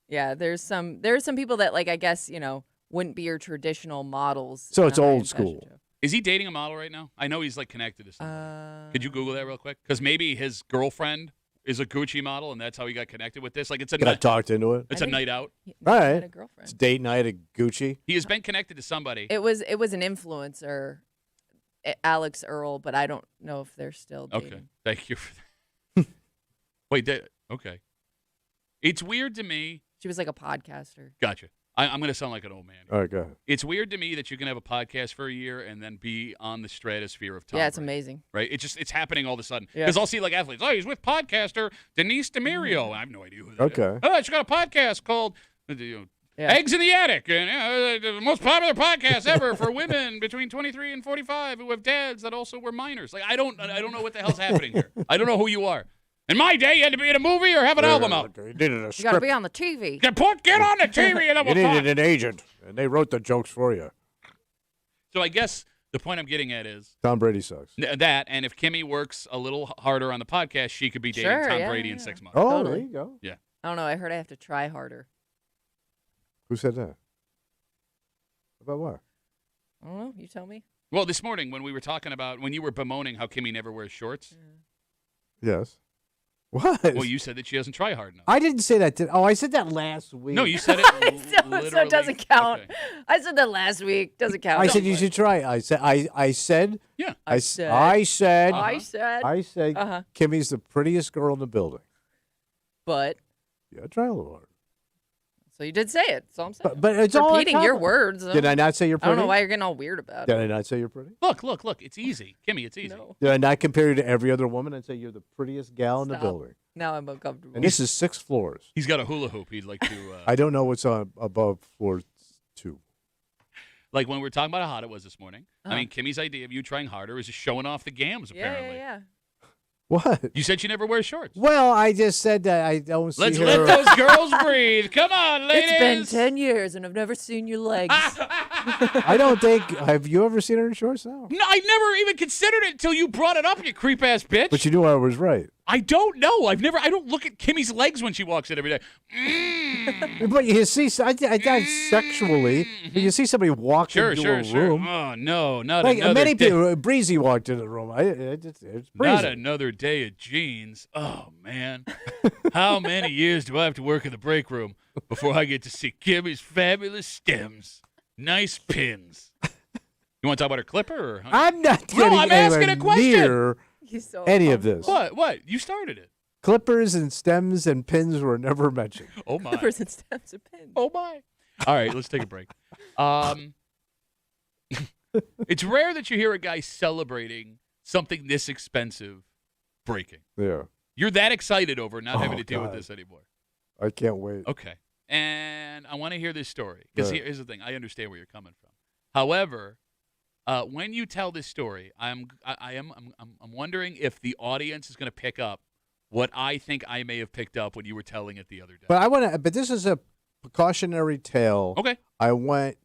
Yeah, there's some people that like I guess wouldn't be your traditional models. So in it's a old high-end fashion school. show. Is he dating a model right now? I know he's like connected to somebody. Could you Google that real quick? Because maybe his girlfriend is a Gucci model, and that's how he got connected with this. Like it's a Got night, talked into it. it's I a think- night out. Maybe All he had right. a girlfriend. It's date night at Gucci. He has been connected to somebody. It was an influencer, Alex Earl, but I don't know if they're still dating. Okay. Thank you for that. Wait. Okay. It's weird to me. She was like a podcaster. Gotcha. I'm going to sound like an old man. All right, go ahead. It's weird to me that you can have a podcast for a year and then be on the stratosphere of Tom Yeah, it's Brady, amazing. right? It's happening all of a sudden. Yeah. Because I'll see like athletes. Oh, he's with podcaster Denise DeMario. I have no idea who that is. Okay. Oh, she's got a podcast called Yeah. Eggs in the Attic, and the most popular podcast ever for women between 23 and 45 who have dads that also were minors. Like I don't know what the hell's happening here. I don't know who you are. In my day, you had to be in a movie or have an album out. You needed a You got to script. be on the TV. Get on the TV and then You we'll talk. needed an agent, and they wrote the jokes for you. So I guess the point I'm getting at is Tom Brady sucks. that, and if Kimmy works a little harder on the podcast, she could be dating Sure, Tom yeah, Brady in yeah. 6 months. Oh, Totally. there you go. I don't know. I heard I have to try harder. Who said that? About what? I don't know. You tell me. Well, this morning when we were talking about when you were bemoaning how Kimmy never wears shorts, Yes. What? well, you said that she doesn't try hard enough. I didn't say that. I said that last week. No, you said it. so literally. it doesn't count. Okay. I said that last week. Doesn't count. I said you should try. I said. Yeah. I said- said. I said. I said. Uh-huh. Kimmy's the prettiest girl in the building. But Yeah, try a little harder. so you did say it. That's all I'm saying. But it's all I repeating your cover. words. Did I not say you're I pretty? don't know why you're getting all weird about Did it. I not say you're pretty? Look. It's easy, Kimmy. It's easy. No. Did I not compare you to every other woman and say you're the prettiest gal in the Stop. building? Now I'm uncomfortable. And this is 6 floors. He's got a hula hoop. He'd like to. I don't know what's on above floor 2. Like when we were talking about how hot it was this morning. I Uh-huh. mean, Kimmy's idea of you trying harder is just showing off the gams. Apparently, Yeah. What? You said she never wears shorts. Well, I just said that I don't see Let's her. let those girls breathe. Come on, ladies. It's been 10 years and I've never seen your legs. I don't think. Have you ever seen her in shorts? No. No, I never even considered it until you brought it up, you creep ass bitch. But you knew I was right. I don't know. I don't look at Kimmy's legs when she walks in every day. But you see, I not sexually, but you see somebody walk Sure, into sure, a sure. room. Oh no, not Like another many day. people, Breezy walked into the room. It's Not Breezy. another day of jeans. Oh man, how many years do I have to work in the break room before I get to see Kimmy's fabulous stems? Nice pins. You want to talk about her clipper? Or I'm not No, getting I'm asking anywhere a question. near He's so any of this. What? You started it. Clippers and stems and pins were never mentioned. Oh, my. Clippers and stems of pins. Oh, my. All right, let's take a break. It's rare that you hear a guy celebrating something this expensive breaking. Yeah. You're that excited over not having to deal with God. this anymore. I can't wait. Okay. And I want to hear this story because Right. here's the thing. I understand where you're coming from. However, when you tell this story, I'm wondering if the audience is going to pick up what I think I may have picked up when you were telling it the other day. But this is a precautionary tale. Okay. I want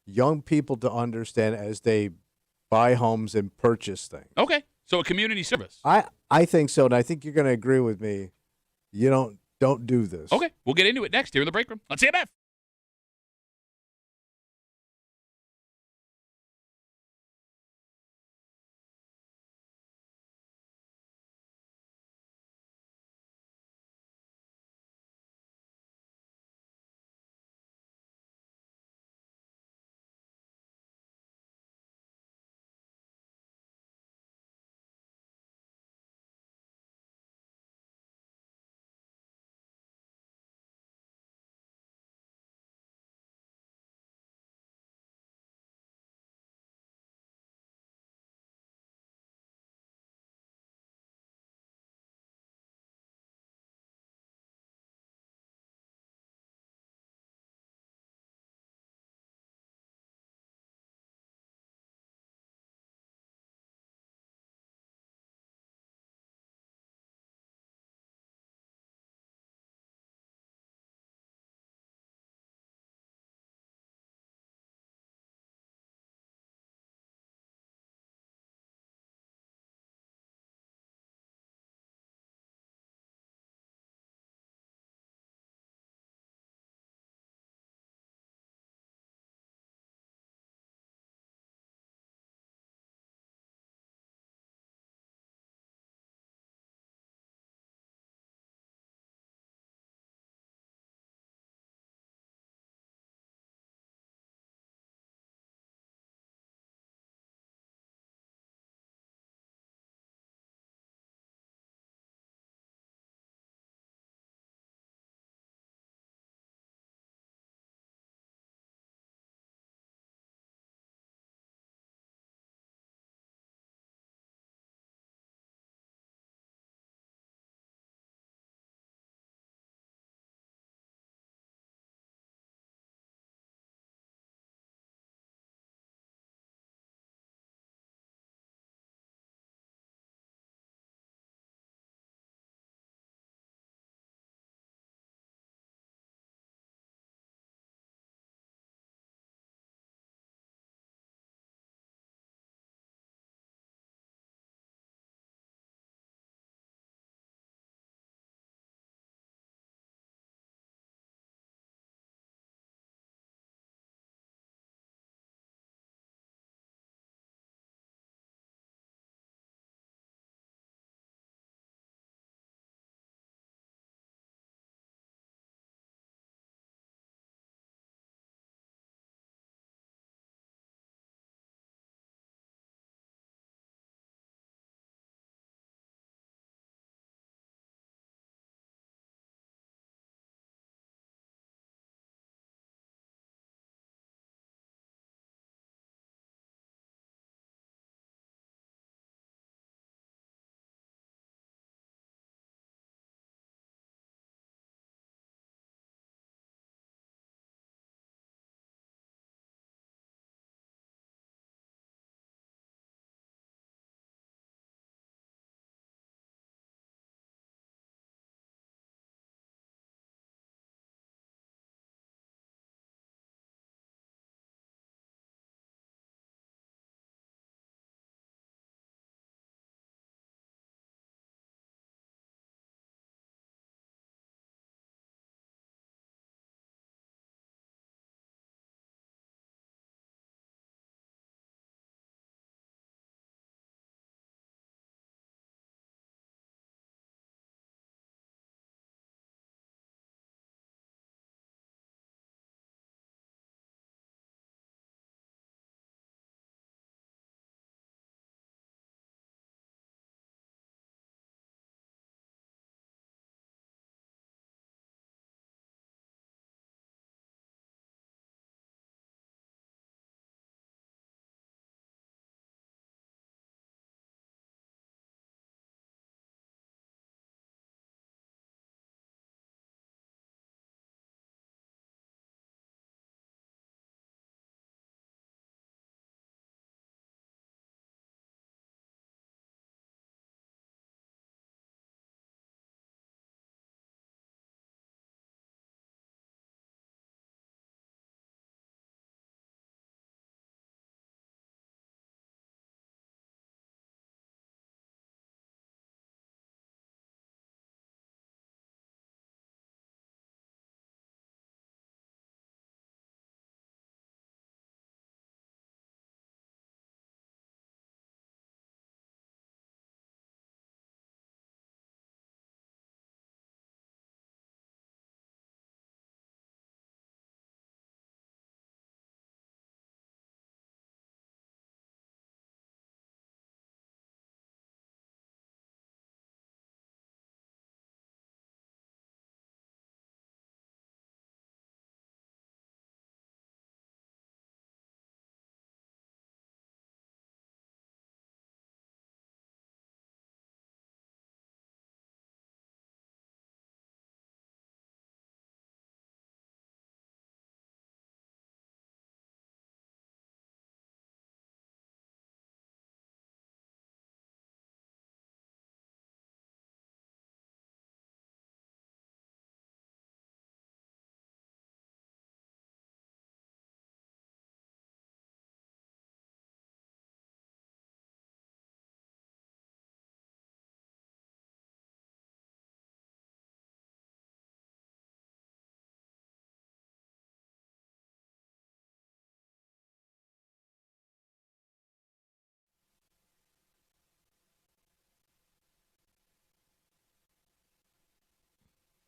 young people to understand as they buy homes and purchase things. Okay. So a community service. I think so, and I think you're going to agree with me. You don't do this. Okay. We'll get into it next here in the break room on CMF.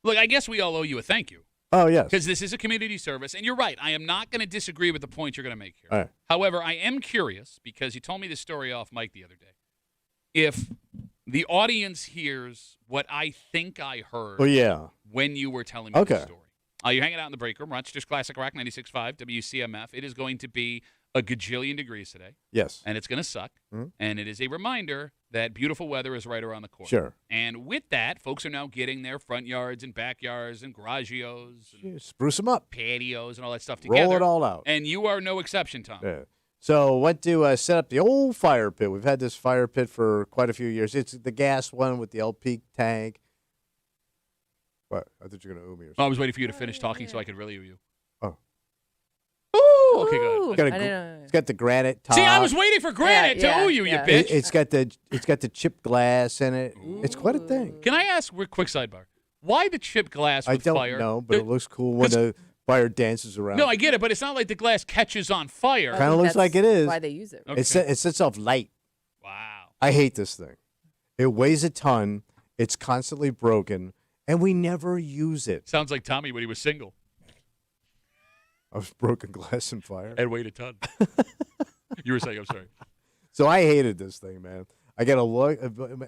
Look, I guess we all owe you a thank you. Oh, yes. Because this is a community service, and you're right. I am not going to disagree with the point you're going to make here. All right. However, I am curious, because you told me this story off mic the other day, if the audience hears what I think I heard when you were telling me the story. You're hanging out in the break room. Rochester's Classic Rock 96.5 WCMF. It is going to be a gajillion degrees today. Yes. And it's going to suck. Mm-hmm. And it is a reminder that beautiful weather is right around the corner. Sure. And with that, folks are now getting their front yards and backyards and garagios. And spruce them up. Patios and all that stuff together. Roll it all out. And you are no exception, Tom. Yeah. So went to set up the old fire pit. We've had this fire pit for quite a few years. It's the gas one with the LP tank. What? I thought you were going to ooh me or something. I was waiting for you to finish talking so I could really ooh you. Oh. Ooh! Okay, good. It's got the granite top. See, I was waiting for granite to ooh you, you bitch. It's got the chipped glass in it. Ooh. It's quite a thing. Can I ask, quick sidebar, why the chipped glass with fire? I don't know, but it looks cool when the fire dances around. No, I get it, but it's not like the glass catches on fire. Kind of looks like it is. Why they use it. Okay. It sets off light. Wow. I hate this thing. It weighs a ton. It's constantly broken, and we never use it. Sounds like Tommy when he was single. I was broken glass and fire. And weighed a ton. You were saying, I'm sorry. So I hated this thing, man. I got to look,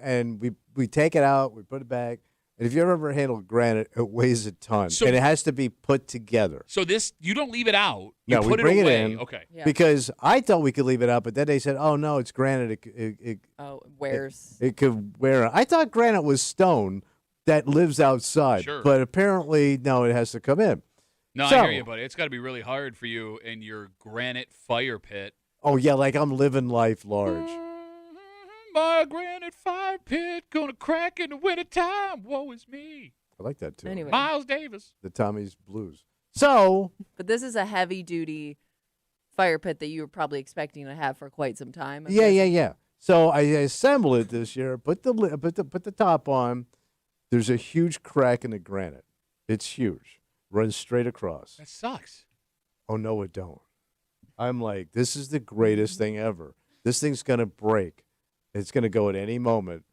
and we take it out, we put it back. And if you ever handled granite, it weighs a ton, and it has to be put together. So you don't leave it out. You no, put we bring it away. it in. Okay. Yeah. Because I thought we could leave it out, but then they said, "Oh no, it's granite. It wears. It could wear." I thought granite was stone that lives outside, Sure. but apparently no, it has to come in. No, I hear you, buddy. It's got to be really hard for you in your granite fire pit. Oh yeah, like I'm living life large. My granite fire pit gonna crack in the wintertime. Woe is me. I like that too. Anyway. Miles Davis. The Tommy's Blues. So. But this is a heavy-duty fire pit that you were probably expecting to have for quite some time. Yeah. So I assembled it this year. Put the top on. There's a huge crack in the granite. It's huge. Runs straight across. That sucks. Oh no, it don't. I'm like, this is the greatest thing ever. This thing's gonna break. It's gonna go at any moment,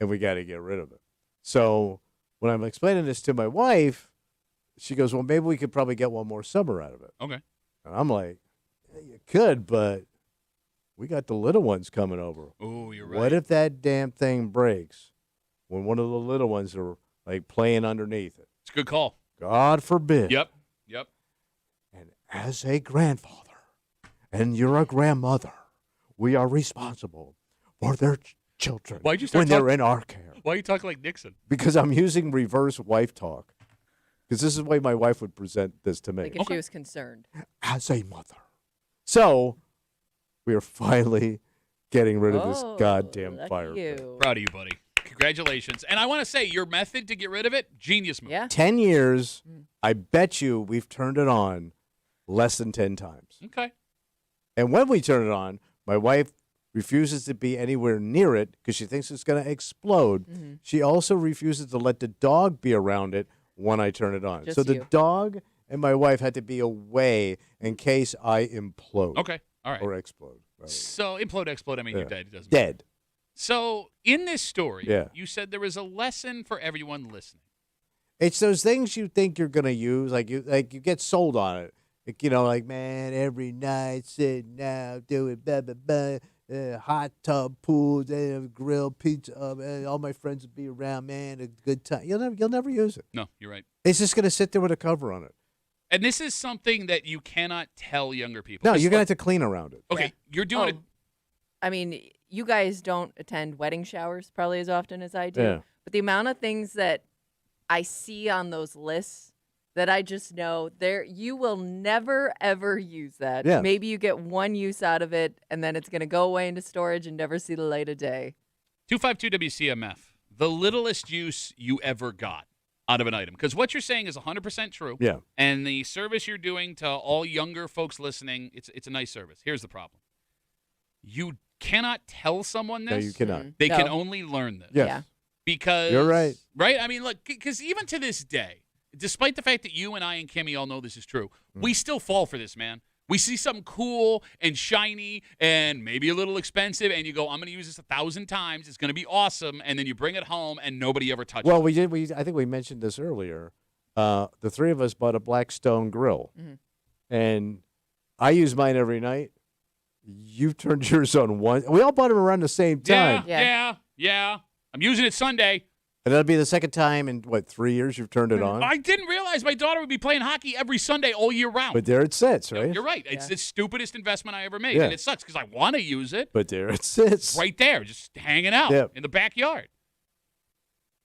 and we got to get rid of it. So when I'm explaining this to my wife, she goes, "Well, maybe we could probably get one more summer out of it." Okay. And I'm like, yeah, "You could, but we got the little ones coming over. Oh, you're right. What if that damn thing breaks when one of the little ones are like playing underneath it?" It's a good call. God forbid. Yep. And as a grandfather, and you're a grandmother, we are responsible for their children Why'd you start when they're in our care. Why you talk like Nixon? Because I'm using reverse wife talk. Because this is the way my wife would present this to me. Like if she was concerned. As a mother. So we are finally getting rid of this goddamn fire pit. Proud of you, buddy. Congratulations. And I want to say, your method to get rid of it, genius move. Yeah. 10 years, I bet you we've turned it on less than 10 times. Okay. And when we turn it on, my wife refuses to be anywhere near it because she thinks it's going to explode. Mm-hmm. She also refuses to let the dog be around it when I turn it on. Just so the you. dog and my wife had to be away in case I implode. Okay. All right. Or explode. Rather. So explode, I mean, you're dead. It doesn't dead. matter. So in this story, Yeah. you said there was a lesson for everyone listening. It's those things you think you're going to use, like you get sold on it. Like, like, man, every night sitting out doing blah, blah, blah, hot tub pools, grill pizza, all my friends will be around, man, a good time. You'll never use it. No, you're right. It's just going to sit there with a cover on it. And this is something that you cannot tell younger people. No, you're going to have to clean around it. Okay, you're doing it. I mean, you guys don't attend wedding showers probably as often as I do. Yeah. But the amount of things that I see on those lists that I just know you will never, ever use that. Yeah. Maybe you get one use out of it, and then it's going to go away into storage and never see the light of day. 252 WCMF, the littlest use you ever got out of an item. Because what you're saying is 100% true. Yeah. And the service you're doing to all younger folks listening, it's a nice service. Here's the problem. You cannot tell someone this. No, you cannot. They can only learn this. Yes. Yeah. Because you're right. Right? I mean, look, because even to this day, despite the fact that you and I and Kimmy all know this is true, we still fall for this, man. We see something cool and shiny and maybe a little expensive, and you go, I'm going to use this 1,000 times. It's going to be awesome. And then you bring it home, and nobody ever touches Well, it. I think we mentioned this earlier. The three of us bought a Blackstone grill, and I use mine every night. You've turned yours on once. We all bought them around the same time. Yeah. I'm using it Sunday. And that'll be the second time in, 3 years you've turned it on? I didn't realize my daughter would be playing hockey every Sunday all year round. But there it sits, right? You're right. It's the stupidest investment I ever made. Yeah. And it sucks because I want to use it. But there it sits. Right there, just hanging out in the backyard.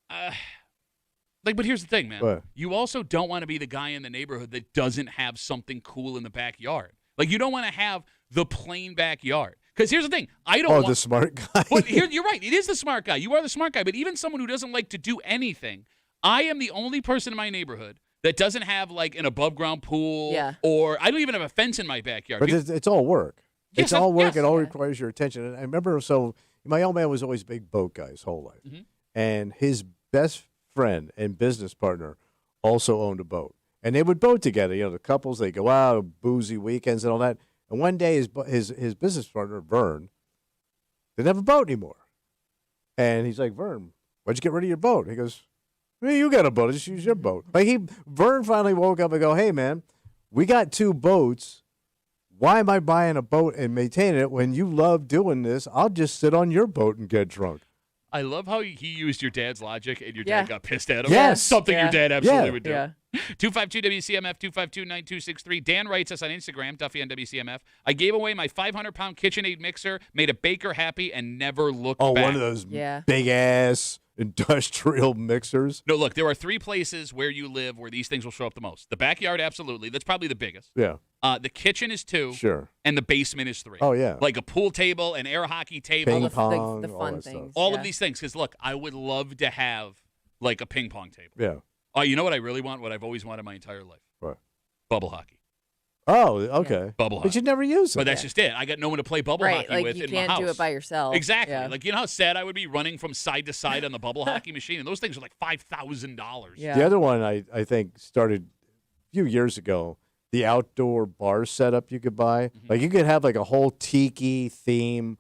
But here's the thing, man. What? You also don't want to be the guy in the neighborhood that doesn't have something cool in the backyard. Like, you don't want to have the plain backyard. Because here's the thing. I don't want... the smart guy. Well, you're right. It is the smart guy. You are the smart guy. But even someone who doesn't like to do anything, I am the only person in my neighborhood that doesn't have, like, an above-ground pool. Or I don't even have a fence in my backyard. But it's all work. Yes, it's all work. yes. It all requires your attention. And I remember, my old man was always a big boat guy his whole life. Mm-hmm. And his best friend and business partner also owned a boat. And they would boat together. The couples, they go out, boozy weekends and all that. And one day his business partner, Vern, didn't have a boat anymore. And he's like, Vern, why'd you get rid of your boat? He goes, well, you got a boat. Just use your boat. Vern finally woke up and go, hey, man, we got 2 boats. Why am I buying a boat and maintaining it when you love doing this? I'll just sit on your boat and get drunk. I love how he used your dad's logic and your dad got pissed at him. Yes. Something your dad absolutely would do. Yeah. 252-WCMF, 252-9263. Dan writes us on Instagram, Duffy on WCMF. I gave away my 500-pound KitchenAid mixer, made a baker happy, and never looked back. One of those big-ass industrial mixers. No, look, there are 3 places where you live where these things will show up the most. The backyard, absolutely. That's probably the biggest. Yeah. The kitchen is 2. Sure. And the basement is 3. Oh, yeah. Like a pool table, an air hockey table. Ping pong, the all fun that things. stuff. All of these things. Because, look, I would love to have, like, a ping pong table. Yeah. Oh, you know what I really want? What I've always wanted my entire life. What? Bubble hockey. Oh, okay. Bubble hockey. But you never use it. But that's just it. I got no one to play bubble Right, hockey with you in my can't house. do it by yourself. Exactly. Yeah. Like, you know how sad I would be running from side to side on the bubble hockey machine? And those things are like $5,000. Yeah. The other one I think started a few years ago, the outdoor bar setup you could buy. Mm-hmm. Like you could have like a whole tiki theme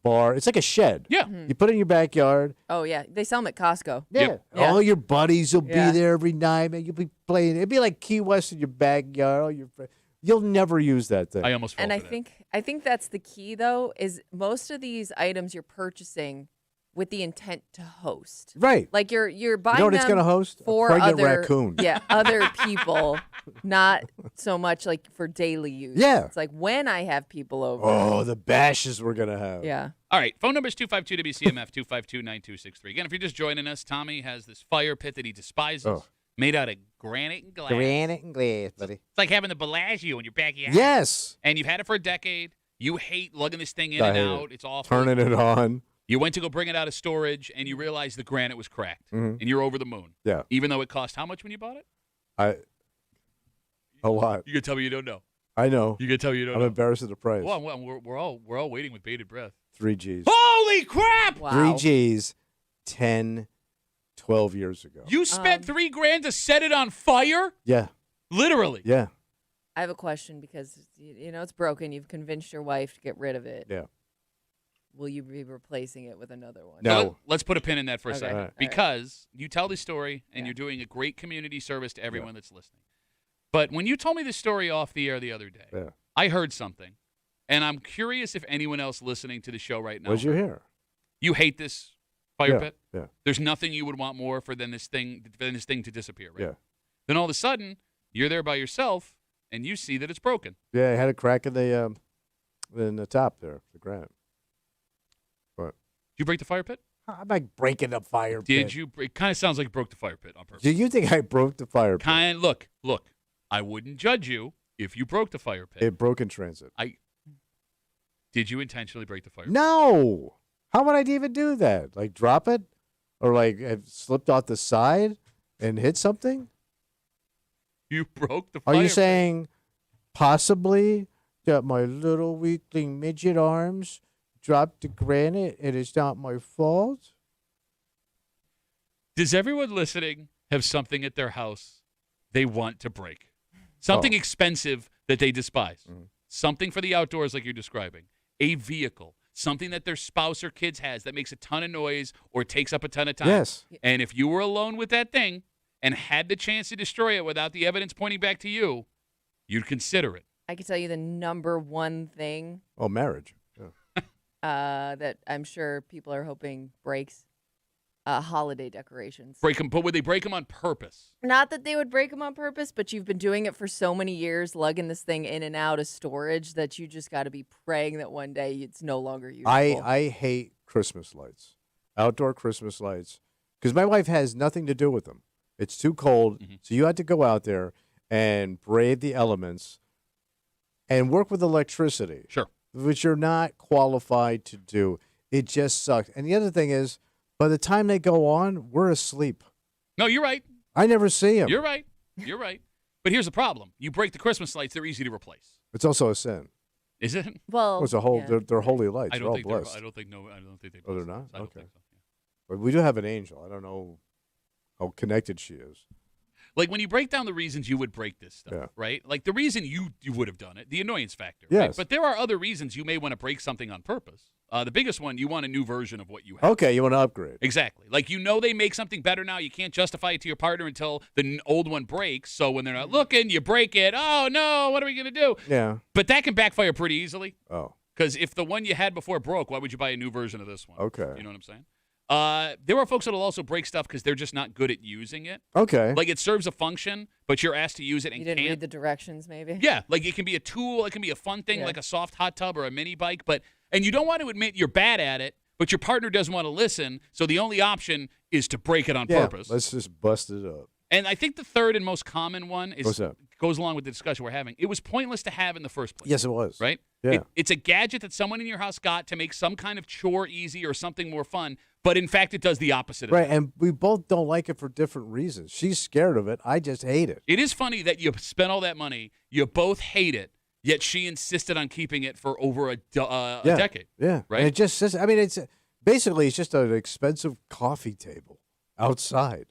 bar. It's like a shed. Yeah. You put it in your backyard. Oh, yeah. They sell them at Costco. Yeah. Yep. Yeah. All your buddies will Yeah. be there every night, man. You'll be playing. It'd be like Key West in your backyard. All your friends. You'll never use that thing. I almost fell And for that. I think that's the key, though, is most of these items you're purchasing with the intent to host. Right. Like you're buying You know what it's them gonna host? A for pregnant other raccoon. Yeah, other people, not so much like for daily use. Yeah. It's like when I have people over. Oh, the bashes we're gonna have. Yeah. All right. Phone number is 252-WCMF, 252-9263. Again, if you're just joining us, Tommy has this fire pit that he despises. Oh. Made out of granite and glass. Granite and glass, buddy. It's like having the Bellagio in your backyard. Yes. And you've had it for a decade. You hate lugging this thing in I and hate out. it. It's awful. Turning it on. You went to go bring it out of storage, and you realized the granite was cracked. And you're over the moon. Yeah. Even though it cost how much when you bought it? A lot. You can tell me you don't know. I know. You can tell me you don't I'm know. embarrassed at the price. Well, we're all waiting with bated breath. 3 G's. Holy crap! Wow. 3 G's 10, 12 years ago. You spent $3,000 to set it on fire? Yeah. Literally. Yeah. I have a question because it's broken. You've convinced your wife to get rid of it. Yeah. Will you be replacing it with another one? No. Let's put a pin in that for a Okay. second. All right. Because you tell this story, and you're doing a great community service to everyone that's listening. But when you told me this story off the air the other day, Yeah. I heard something. And I'm curious if anyone else listening to the show right now. What'd you hear? You hate this fire pit? Yeah. There's nothing you would want more than this thing to disappear, right? Yeah. Then all of a sudden, you're there by yourself, and you see that it's broken. Yeah, I had a crack in the top there, the granite. What? Did you break the fire pit? I'm like breaking the fire pit. Did you? It kind of sounds like you broke the fire pit on purpose. Do you think I broke the fire pit? Look. I wouldn't judge you if you broke the fire pit. It broke in transit. Did you intentionally break the fire pit? No. How would I even do that? Like drop it? Or like have slipped off the side and hit something? You broke the fire Are you pit. saying possibly that my little weakling midget arms dropped the granite and it's not my fault? Does everyone listening have something at their house they want to break? Something expensive that they despise? something for the outdoors like you're describing, a vehicle, something that their spouse or kids has that makes a ton of noise or takes up a ton of time. Yes. And if you were alone with that thing and had the chance to destroy it without the evidence pointing back to you, you'd consider it. I can tell you the number one thing Oh, marriage. Yeah. that I'm sure people are hoping breaks. Holiday decorations. Break them, but would they break them on purpose? Not that they would break them on purpose, but you've been doing it for so many years, lugging this thing in and out of storage that you just got to be praying that one day it's no longer useful. I hate Christmas lights, outdoor Christmas lights, because my wife has nothing to do with them. It's too cold, so you had to go out there and brave the elements and work with electricity. Sure. Which you're not qualified to do. It just sucks. And the other thing is, by the time they go on, we're asleep. No, you're right. I never see them. You're right. You're right. But here's the problem. You break the Christmas lights, they're easy to replace. It's also a sin. Is it? Well, It's a whole. yeah. They're holy lights. I They're don't all think blessed. I don't think they Oh, they're bless not? us. I don't Okay. think so. Yeah. But we do have an angel. I don't know how connected she is. Like when you break down the reasons you would break this stuff, Yeah. right? Like the reason you would have done it, the annoyance factor. Yes. Right? But there are other reasons you may want to break something on purpose. The biggest one, you want a new version of what you have. Okay, you want to upgrade. Exactly. Like they make something better now. You can't justify it to your partner until the old one breaks. So when they're not looking, you break it. Oh, no, what are we going to do? Yeah. But that can backfire pretty easily. Oh. Because if the one you had before broke, why would you buy a new version of this one? Okay. You know what I'm saying? There are folks that will also break stuff because they're just not good at using it. Okay. Like it serves a function, but you're asked to use it and You didn't can't. read the directions, maybe? Yeah, like it can be a tool, it can be a fun thing Yeah. like a soft hot tub or a mini bike, and you don't want to admit you're bad at it, but your partner doesn't want to listen, so the only option is to break it on Yeah, purpose. let's just bust it up. And I think the third and most common one What's that? goes along with the discussion we're having. It was pointless to have in the first place. Yes, it was. Right? Yeah. It's a gadget that someone in your house got to make some kind of chore easy or something more fun, but in fact it does the opposite of Right, that. and we both don't like it for different reasons. She's scared of it. I just hate it. It is funny that you spent all that money, you both hate it, yet she insisted on keeping it for over a decade. Yeah. Right? And it just says, I mean, it's just an expensive coffee table outside.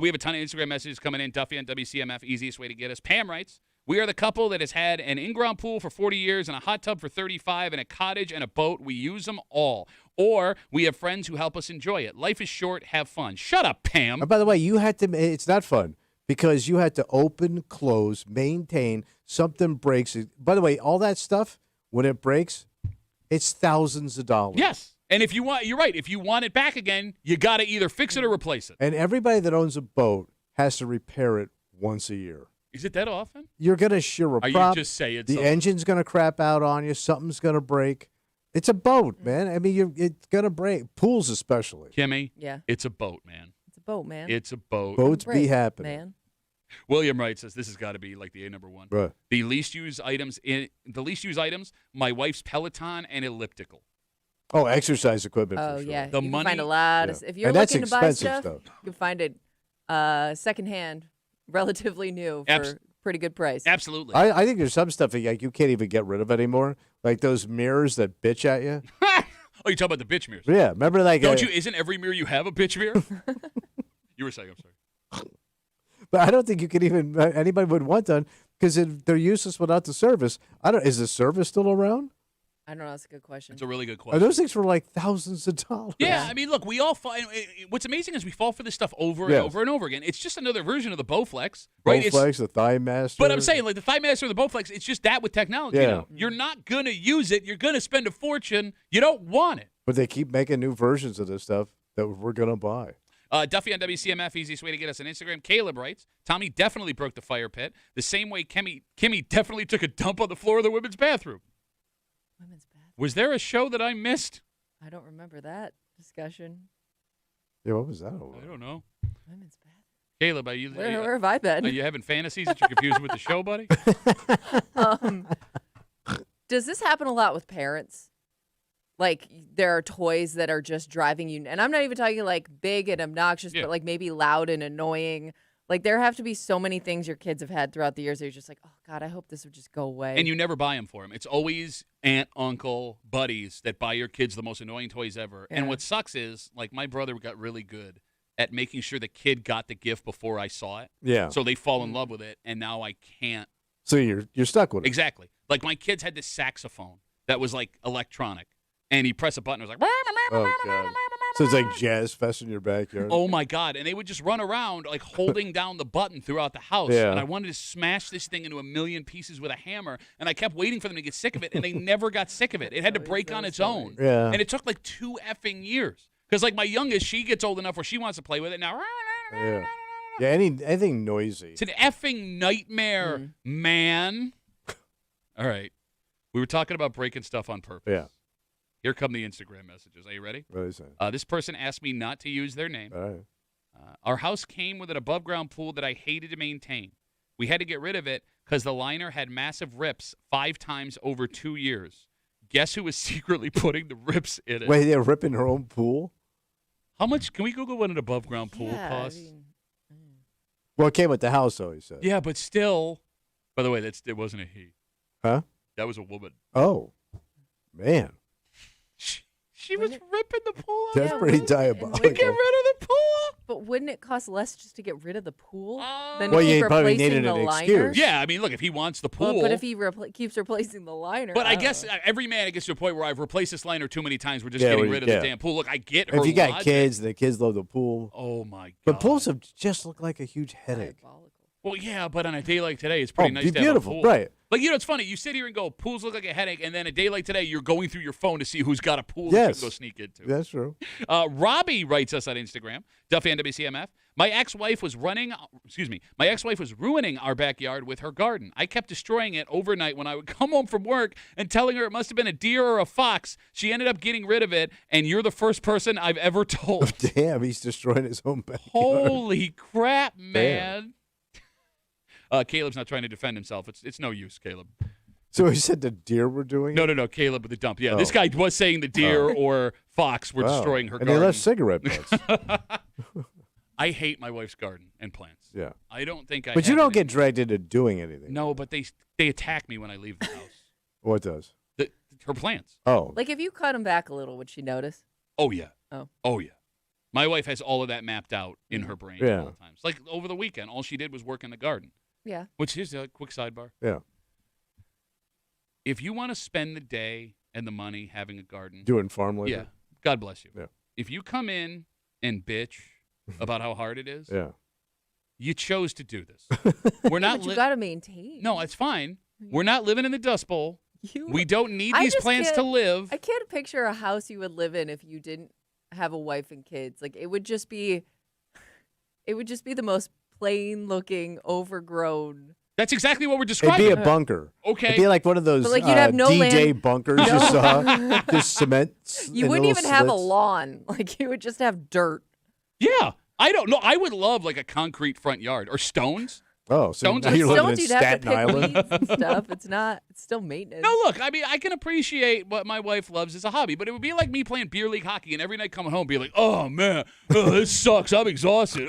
We have a ton of Instagram messages coming in. Duffy on WCMF, easiest way to get us. Pam writes, we are the couple that has had an in-ground pool for 40 years and a hot tub for 35 and a cottage and a boat. We use them all. Or we have friends who help us enjoy it. Life is short. Have fun. Shut up, Pam. And by the way, it's not fun because you had to open, close, maintain, something breaks. By the way, all that stuff, when it breaks, it's thousands of dollars. Yes. And if you want, you're right. If you want it back again, you got to either fix it or replace it. And everybody that owns a boat has to repair it once a year. Is it that often? You're going to shear a Are prop. you just saying the something? engine's going to crap out on you. Something's going to break. It's a boat, man. I mean, it's going to break. Pools especially. Kimmy, Yeah. it's a boat, man. It's a boat, man. It's a boat. Boats be Break, happening. man. William Wright says this has got to be like the number one. Right. The least used items, my wife's Peloton and elliptical. Oh, exercise equipment Oh, for sure. yeah. The you money- can find a lot. Yeah. If you're And that's looking to buy expensive stuff, stuff. you can find it secondhand, relatively new for Abs- pretty good price. Absolutely. I think there's some stuff that like, you can't even get rid of anymore. Like those mirrors that bitch at you. Oh, you're talking about the bitch mirrors. Yeah, remember like Don't you? Isn't every mirror you have a bitch mirror? You were saying, I'm sorry. But I don't think you could even anybody would want done because they're useless without the service. Is the service still around? I don't know. That's a good question. It's a really good Are question. those things for like thousands of dollars? Yeah, I mean, look, we all fall. What's amazing is we fall for this stuff over and Yes. over and over again. It's just another version of the Bowflex, right? Bowflex, the Thigh Master. But I'm saying, like the Thigh Master or the Bowflex, it's just that with technology. Yeah. Now. You're not gonna use it. You're gonna spend a fortune. You don't want it. But they keep making new versions of this stuff that we're gonna buy. Duffy on WCMF, easiest way to get us on Instagram. Caleb writes, Tommy definitely broke the fire pit the same way Kimmy definitely took a dump on the floor of the women's bathroom. Women's bath. Was there a show that I missed? I don't remember that discussion. Yeah, what was that all I about? don't know. Women's bath. Caleb, are you Where have I been? are you having fantasies that you're confusing with the show, buddy? Does this happen a lot with parents? Like there are toys that are just driving you, and I'm not even talking like big and obnoxious, Yeah. but like maybe loud and annoying. Like there have to be so many things your kids have had throughout the years that you're just like, oh God, I hope this would just go away. And you never buy them for them. It's always aunt, uncle, buddies that buy your kids the most annoying toys ever. And Yeah. what sucks is, like, my brother got really good at making sure the kid got the gift before I saw it. Yeah. So they fall in love with it, and now I can't. So you're stuck with it. Exactly. Like my kids had this saxophone that was like electronic, and he pressed a button. It was like, Oh God. So it's like jazz fest in your backyard. oh my God! And they would just run around like holding down the button throughout the house. Yeah. And I wanted to smash this thing into a million pieces with a hammer, and I kept waiting for them to get sick of it, and they never got sick of it. It had to break on its own. Yeah. And it took like 2 effing years. Because like my youngest, she gets old enough where she wants to play with it now. Yeah. Yeah. Anything noisy. It's an effing nightmare, man. All right. We were talking about breaking stuff on purpose. Yeah. Here come the Instagram messages. Are you ready? What is that? This person asked me not to use their name. All right. Our house came with an above-ground pool that I hated to maintain. We had to get rid of it because the liner had massive rips 5 times over 2 years. Guess who was secretly putting the rips in it? Wait, they're ripping her own pool? How much? Can we Google what an above-ground pool Yeah, costs? Well, it came with the house, though, he said. Yeah, but still. By the way, it wasn't a he. Huh? That was a woman. Oh, man. She was ripping the pool out. That's pretty diabolical. To get rid of the pool? But wouldn't it cost less just to get rid of the pool than Well, keep you probably replacing needed the an liner? excuse. Yeah, I mean, look, if he wants the pool. Well, but if he keeps replacing the liner. But I don't guess know. every man gets to a point where I've replaced this liner too many times. We're just Yeah, getting we- rid of yeah. the damn pool. Look, I get her If you got logic. kids and the kids love the pool. Oh, my God. But pools have just look like a huge headache. Well, yeah, but on a day like today, it's pretty Oh, nice be to have a beautiful, pool. right. Like, you know, it's funny. You sit here and go, pools look like a headache, and then a day like today, you're going through your phone to see who's got a pool that you Yes. can go sneak into. That's true. Robbie writes us on Instagram, Duffy and WCMF. My ex-wife was ruining our backyard with her garden. I kept destroying it overnight when I would come home from work and telling her it must have been a deer or a fox. She ended up getting rid of it, and you're the first person I've ever told. Damn, he's destroying his own backyard. Holy crap, man. Caleb's not trying to defend himself. It's no use, Caleb. So he said the deer were doing it? No, Caleb with the dump. Yeah, Oh. this guy was saying the deer or fox were Wow. destroying her and garden. they left cigarette butts. I hate my wife's garden and plants. Yeah. I don't think I But you have don't any- get dragged into doing anything. No, but they attack me when I leave the house. What does? Her plants. Oh. Like if you cut them back a little, would she notice? Oh, yeah. Oh. Yeah. My wife has all of that mapped out in her brain Yeah. all the times. Like over the weekend, all she did was work in the garden. Yeah. Which is a quick sidebar. Yeah. If you want to spend the day and the money having a garden, Doing farm labor? yeah, God bless you. Yeah. If you come in and bitch about how hard it is, Yeah. you chose to do this. We're not. But you got to maintain. No, it's fine. We're not living in the Dust Bowl. We don't need I these just plants to can't- live. I can't picture a house you would live in if you didn't have a wife and kids. Like it would just be the most plain looking, overgrown. That's exactly what we're It'd describing. be a bunker. Okay. It'd be like one of those But, like, you'd have no D-Day land- bunkers you saw. Just cement. You in wouldn't little even have a slits. lawn. Like you would just have dirt. Yeah. I don't know. I would love like a concrete front yard or stones. Oh, so Stones now are- you're living in Stones, you'd have to Staten pick Island? weeds and stuff. It's still maintenance. No, look, I mean, I can appreciate what my wife loves as a hobby, but it would be like me playing beer league hockey and every night coming home be like, oh, man, this sucks. I'm exhausted.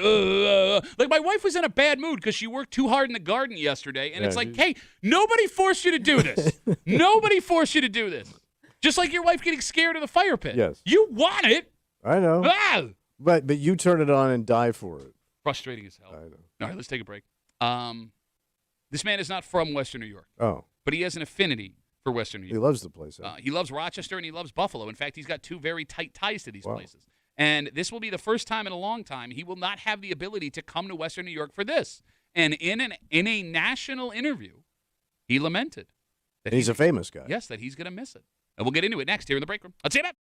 Like, my wife was in a bad mood because she worked too hard in the garden yesterday, and Yeah, it's like, hey, nobody forced you to do this. Nobody forced you to do this. Just like your wife getting scared of the fire pit. Yes. You want it. I know. Ah! But you turn it on and die for it. Frustrating as hell. I know. All right, let's take a break. This man is not from Western New York, Oh, but he has an affinity for Western New he York. loves the place. He loves Rochester and he loves Buffalo. In fact, he's got 2 very tight ties to these Wow. places. And this will be the first time in a long time he will not have the ability to come to Western New York for this. And in a national interview, he lamented that And he's a famous guy. Yes, that he's going to miss it. And we'll get into it next here in the break room. Let's see that.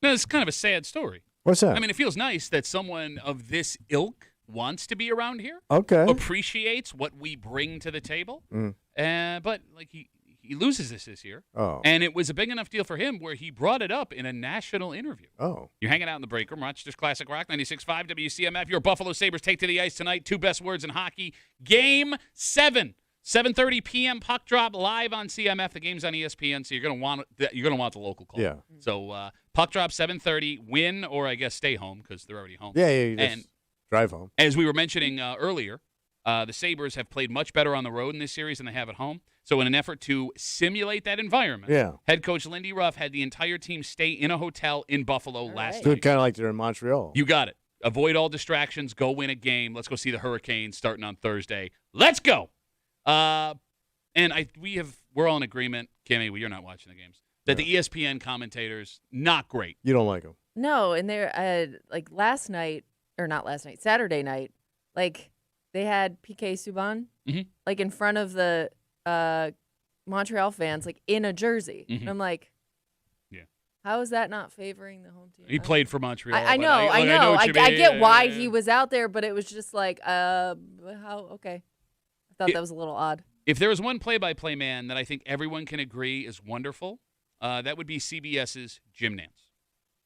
No, it's kind of a sad story. What's that? I mean, it feels nice that someone of this ilk wants to be around here. Okay. Appreciates what we bring to the table. But like he loses this year. Oh. And it was a big enough deal for him where he brought it up in a national interview. Oh. You're hanging out in the break room. Rochester's Classic Rock 96.5 WCMF. Your Buffalo Sabres take to the ice tonight. Two best words in hockey. Game 7. 7:30 p.m. puck drop live on CMF. The game's on ESPN, so you're gonna want the local call. Yeah. So puck drop 7:30. Win or I guess stay home because they're already home. Yeah, you just and drive home. as we were mentioning earlier, the Sabres have played much better on the road in this series than they have at home. So in an effort to simulate that environment, head coach Lindy Ruff had the entire team stay in a hotel in Buffalo last night. Kind of like they're in Montreal. You got it. Avoid all distractions. Go win a game. Let's go see the Hurricanes starting on Thursday. Let's go. And we're all in agreement, Kimmy. You're not watching the games. That the ESPN commentators not great. You don't like them. No, and they're like Saturday night, like they had PK Subban like in front of the Montreal fans, like in a jersey, and I'm like, how is that not favoring the home team? He played for Montreal. I know. I get why he was out there, but it was just like, how? Okay, I thought that was a little odd. If there was one play-by-play man that I think everyone can agree is wonderful, that would be CBS's Jim Nantz.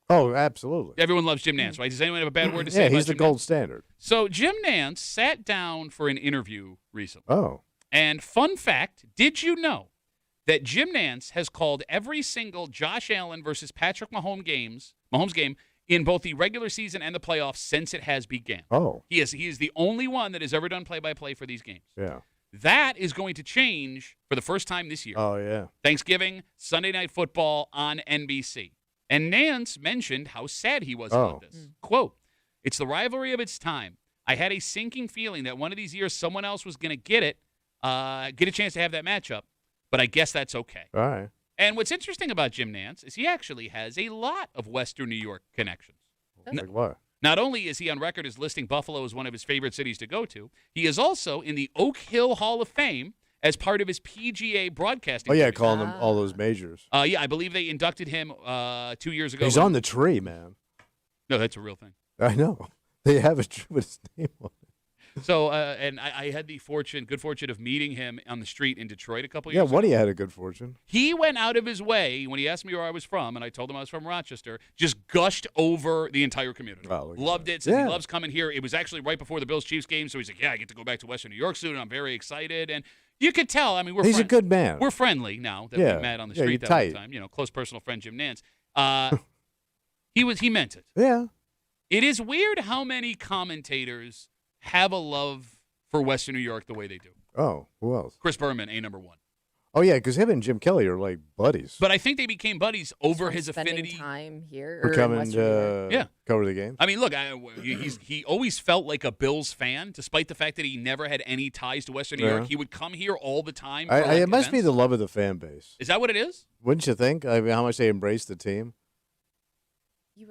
Oh, absolutely. Everyone loves Jim Nantz, right? Does anyone have a bad word to say about he's the Jim gold Nantz? standard. So Jim Nantz sat down for an interview recently. Oh. And fun fact, did you know that Jim Nantz has called every single Josh Allen versus Patrick Mahomes game in both the regular season and the playoffs since it has began? Oh. He is the only one that has ever done play-by-play for these games. Yeah. That is going to change for the first time this year. Oh, yeah. Thanksgiving, Sunday Night Football on NBC. And Nantz mentioned how sad he was about this. Quote, "It's the rivalry of its time. I had a sinking feeling that one of these years someone else was going to get a chance to have that matchup, but I guess that's okay." All right. And what's interesting about Jim Nantz is he actually has a lot of Western New York connections. Like what? Not only is he on record as listing Buffalo as one of his favorite cities to go to, he is also in the Oak Hill Hall of Fame as part of his PGA broadcasting. Oh, yeah, division. calling them all those majors. Yeah, I believe they inducted him 2 years ago. He's on the tree, man. No, that's a real thing. I know. They have a tree with his name on it. So, and I had the good fortune of meeting him on the street in Detroit a couple years ago. Yeah, Woody had a good fortune. He went out of his way when he asked me where I was from, and I told him I was from Rochester, just gushed over the entire community. Oh, loved it. Said he loves coming here. It was actually right before the Bills-Chiefs game, so he's like, yeah, I get to go back to Western New York soon, and I'm very excited. And you could tell, I mean, he's a good man. We're friendly now that we met on the street that one time. You know, close personal friend Jim Nantz. He meant it. Yeah. It is weird how many commentators have a love for Western New York the way they do. Oh, who else? Chris Berman, #1. Oh, yeah, because him and Jim Kelly are like buddies. But I think they became buddies over his affinity. Time here for coming to cover the game. I mean, look, he always felt like a Bills fan, despite the fact that he never had any ties to Western New York. He would come here all the time. It must be the love of the fan base. Is that what it is? Wouldn't you think? I mean, how much they embrace the team. You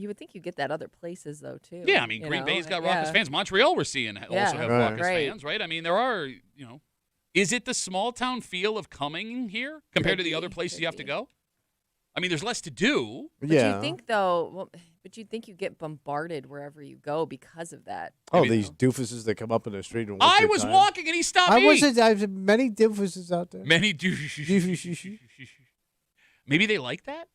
would think you get that other places though too. Yeah, I mean, Green Bay's got raucous fans. Montreal we're seeing also have raucous fans, right? I mean, there are, is it the small town feel of coming here compared to the other places you have to go? I mean, there's less to do. But you think though, you think you get bombarded wherever you go because of that. Oh, these doofuses that come up in the street. And I was walking and he stopped me. There's many doofuses out there. Many doofuses. Maybe they like that?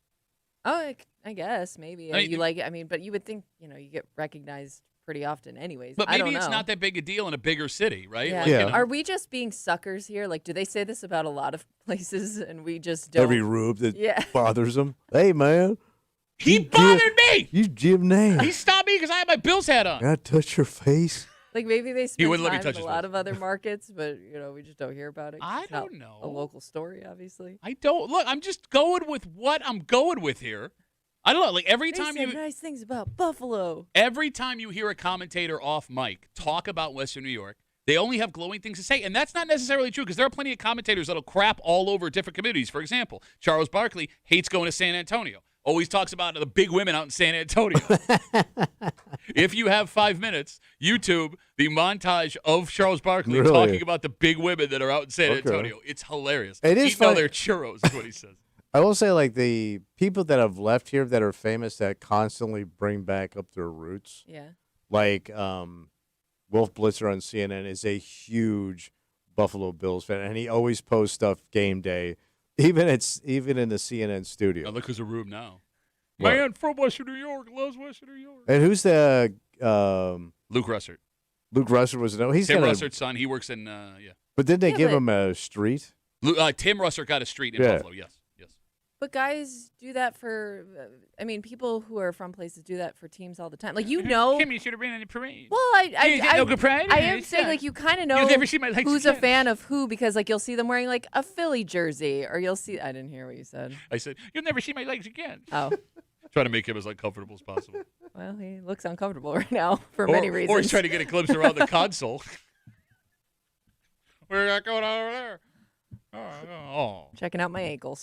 Oh, I guess maybe you like it. I mean, but you would think you get recognized pretty often, anyways. But maybe I don't know. It's not that big a deal in a bigger city, right? Yeah. Are we just being suckers here? Like, do they say this about a lot of places, and we just don't? Every rube that bothers them. Hey, man, he bothered me. You Jim Nantz. He stopped me because I had my Bills hat on. Can I touch your face? Like maybe they spend wouldn't let me time touch in a his lot face. of other markets, but we just don't hear about it. I don't know. A local story, obviously. I don't look. I'm just going with what I'm going with here. I don't know. Like every time you nice things about Buffalo. Every time you hear a commentator off mic talk about Western New York, they only have glowing things to say, and that's not necessarily true because there are plenty of commentators that'll crap all over different communities. For example, Charles Barkley hates going to San Antonio. Always talks about the big women out in San Antonio. If you have 5 minutes, YouTube the montage of Charles Barkley talking about the big women that are out in San Antonio. It's hilarious. It is Eating all their churros is what he says. I will say, like, the people that have left here that are famous that constantly bring back up their roots, Yeah. like Wolf Blitzer on CNN is a huge Buffalo Bills fan, and he always posts stuff game day, even in the CNN studio. Oh, look who's a room now. What? Man from Western New York loves Western New York. And who's the Luke Russert. Luke Russert was he's Tim got Russert's son. He works in But didn't they Yeah, give but- him a street? Tim Russert got a street in Yeah. Buffalo. Yes. But guys do that for, I mean, people who are from places do that for teams all the time. Like, you know. Kim, you should have been in the parade. Well, You did no good parade? I am It's saying, not. like, you kind of know You'll never see my legs who's a again. fan of who because, like, you'll see them wearing, like, a Philly jersey or you'll see, I didn't hear what you said. I said, you'll never see my legs again. Oh, Trying to make him as uncomfortable as possible. well, he looks uncomfortable right now for many reasons. Or he's trying to get a glimpse around the console. Where's that going on over there? Oh. Checking out my ankles.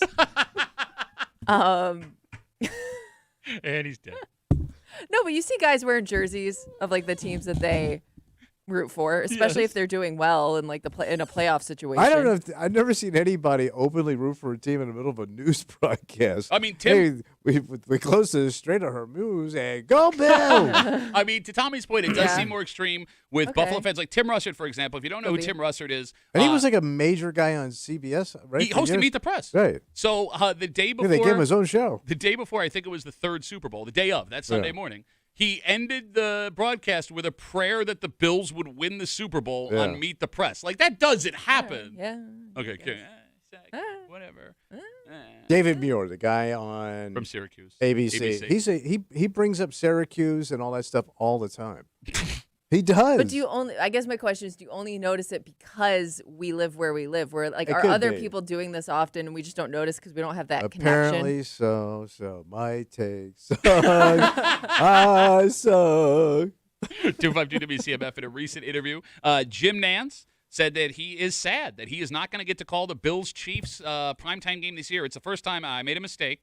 And he's dead. No, but you see guys wearing jerseys of like the teams that they root for, especially if they're doing well in like in a playoff situation. I don't know. I've never seen anybody openly root for a team in the middle of a news broadcast. I mean, Tim. Hey, we close to the Strait of Hormuz and go Bill. I mean, to Tommy's point, it does seem more extreme with Okay. Buffalo fans like Tim Russert, for example. If you don't know who Could be. Tim Russert is, And he was like a major guy on CBS, right? he for hosted years? Meet the Press. Right. So the day Yeah, before, they gave him his own show. the day before, I think it was the third Super Bowl, the day of, that Sunday morning, he ended the broadcast with a prayer that the Bills would win the Super Bowl on Meet the Press. Like, that doesn't happen. Yeah. Okay, I guess. whatever. David Muir, the guy on From Syracuse. ABC. He brings up Syracuse and all that stuff all the time. He does. But do you only? I guess my question is: do you only notice it because we live where we live? Where like It are could other be. people doing this often and we just don't notice because we don't have that Apparently connection? so might take some. I suck. 252 WCMF in a recent interview. Jim Nantz said that he is sad that he is not going to get to call the Bills-Chiefs primetime game this year. It's the first time I made a mistake.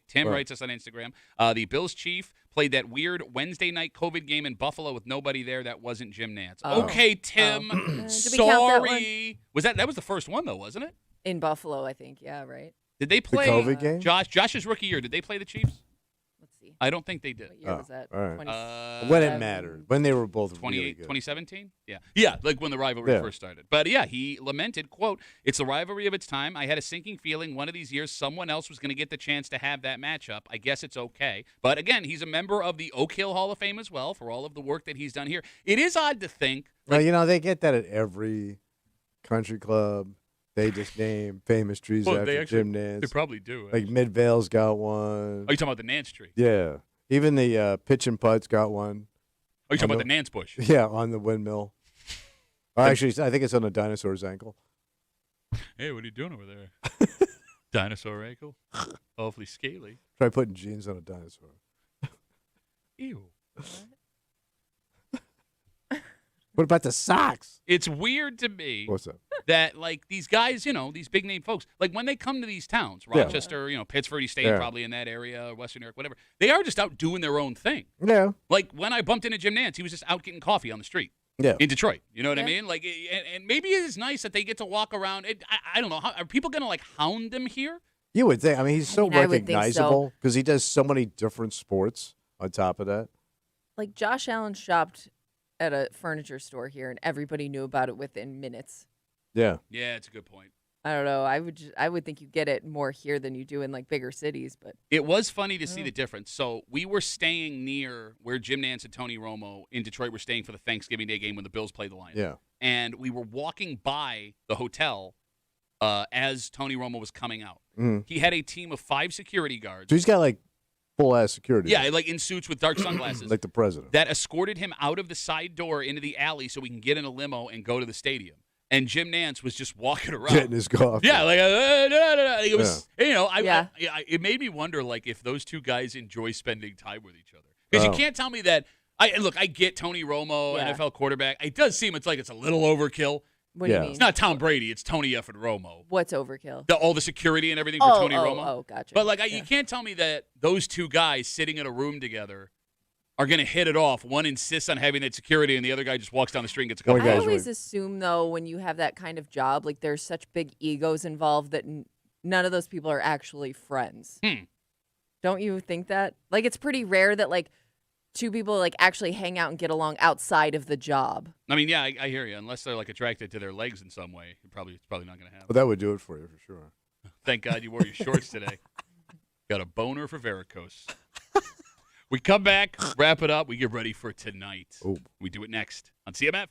Tim writes us on Instagram. The Bills-Chief played that weird Wednesday night COVID game in Buffalo with nobody there. That wasn't Jim Nantz. Oh. Okay, Tim. Did we count that Sorry. That was the first one, though, wasn't it? In Buffalo, I think. Yeah, right. Did they play COVID game? Josh's rookie year? Did they play the Chiefs? Let's see. I don't think they did. What year was that? all right. 20 When it mattered. When they were both really good. 2017? Yeah, like when the rivalry Yeah. first started. But yeah, he lamented, quote, "It's the rivalry of its time. I had a sinking feeling one of these years someone else was going to get the chance to have that matchup. I guess it's okay." But again, he's a member of the Oak Hill Hall of Fame as well for all of the work that he's done here. It is odd to think. Well, they get that at every country club. They just name famous trees Well, after Jim Nantz. They probably do. Like Midvale's got one. Are you talking about the Nance tree? Yeah. Even the pitch and putts got one. Are you talking On about the Nance bush? Yeah, on the windmill. Actually, I think it's on a dinosaur's ankle. Hey, what are you doing over there? Dinosaur ankle? Awfully scaly. Try putting jeans on a dinosaur. Ew. What about the socks? It's weird to me. What's up? That like these guys, these big name folks, like when they come to these towns, Yeah. Rochester, Pittsburgh, State, Yeah. probably in that area, Western New York, whatever, they are just out doing their own thing. Yeah. Like when I bumped into Jim Nantz, he was just out getting coffee on the street Yeah. in Detroit. You know what I Yeah. mean? Like, and maybe it is nice that they get to walk around. I don't know. Are people gonna like hound him here? You would think. I mean, he's so I would think so. recognizable because he does so many different sports on top of that. Like Josh Allen shopped at a furniture store here, and everybody knew about it within minutes. Yeah. Yeah, it's a good point. I don't know. I would think you get it more here than you do in like bigger cities, but It was funny to see the difference. So we were staying near where Jim Nantz and Tony Romo in Detroit were staying for the Thanksgiving Day game when the Bills played the Lions. Yeah. And we were walking by the hotel as Tony Romo was coming out. Mhm. He had a team of 5 security guards. So he's got like full ass security. Yeah, like in suits with dark sunglasses. Like the president. That escorted him out of the side door into the alley so we can get in a limo and go to the stadium. And Jim Nantz was just walking around. Getting his coffee. Yeah, like it was. Yeah. It made me wonder, like, if those two guys enjoy spending time with each other. Because you Oh. can't tell me that. I get Tony Romo, Yeah. NFL quarterback. It does seem it's a little overkill. what do Yeah. you mean? It's not Tom Brady. It's Tony F. and Romo. What's overkill? All the security and everything for Tony Romo. Oh, gotcha. But like, Yeah. you can't tell me that those two guys sitting in a room together are going to hit it off. One insists on having that security, and the other guy just walks down the street and gets a One couple. I guy's always right. assume though, when you have that kind of job, like there's such big egos involved that none of those people are actually friends. Hmm. Don't you think that? Like, it's pretty rare that, like, two people, like, actually hang out and get along outside of the job. I mean, yeah, I hear you. Unless they're, like, attracted to their legs in some way, it's probably not going to happen. Well, that would do it for you, for sure. Thank God you wore your shorts today. Got a boner for varicose. We come back, wrap it up. We get ready for tonight. Ooh. We do it next on CMF.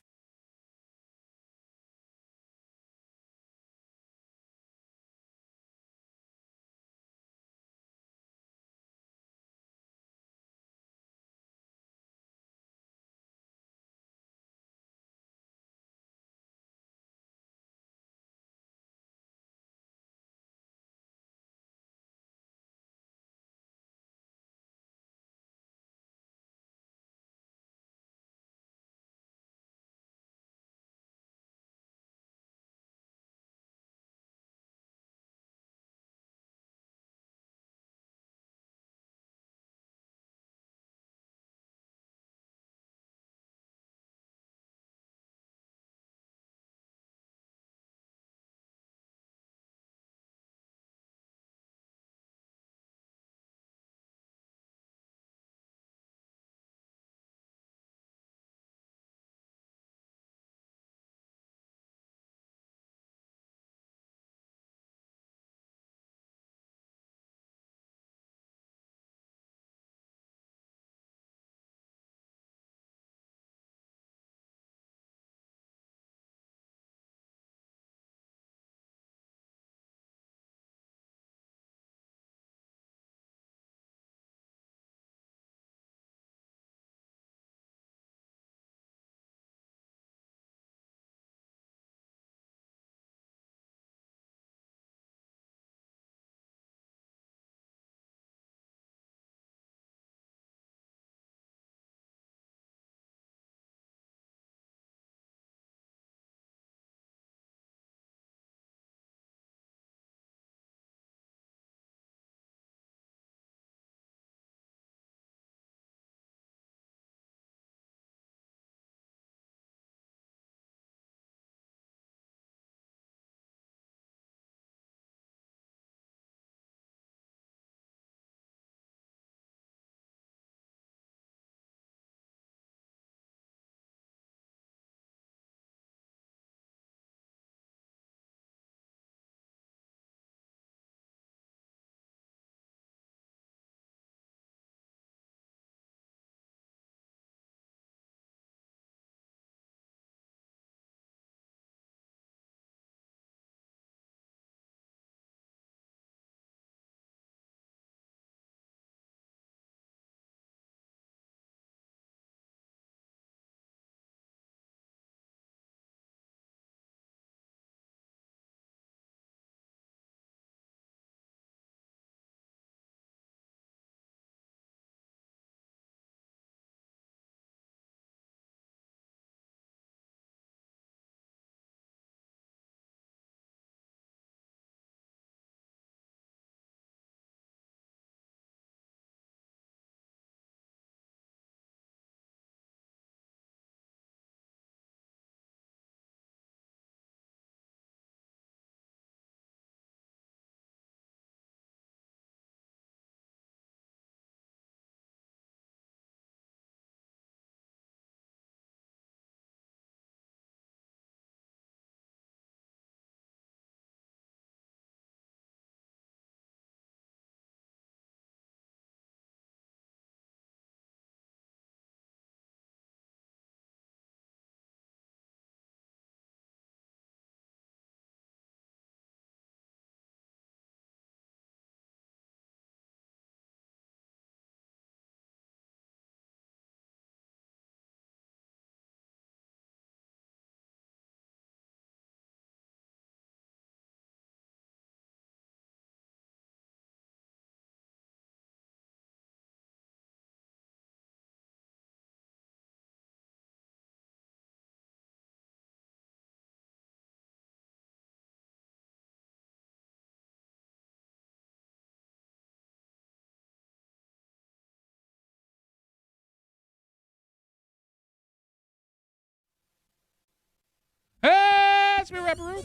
Hey, it's me, Rapperoo.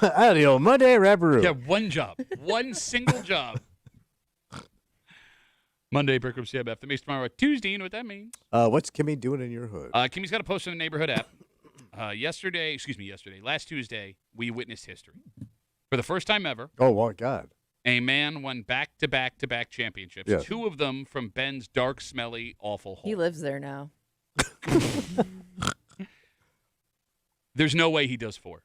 Audio Monday Rapperoo. Yeah, one job. One single job. Monday, Brickroom CMF. The Mace tomorrow, Tuesday. You know what that means. What's Kimmy doing in your hood? Kimmy's got a post on the neighborhood app. Last Tuesday, we witnessed history. For the first time ever, Oh, my God. a man won back-to-back championships. Yes. 2 of them from Ben's dark, smelly, awful hole. He lives there now. There's no way he does 4.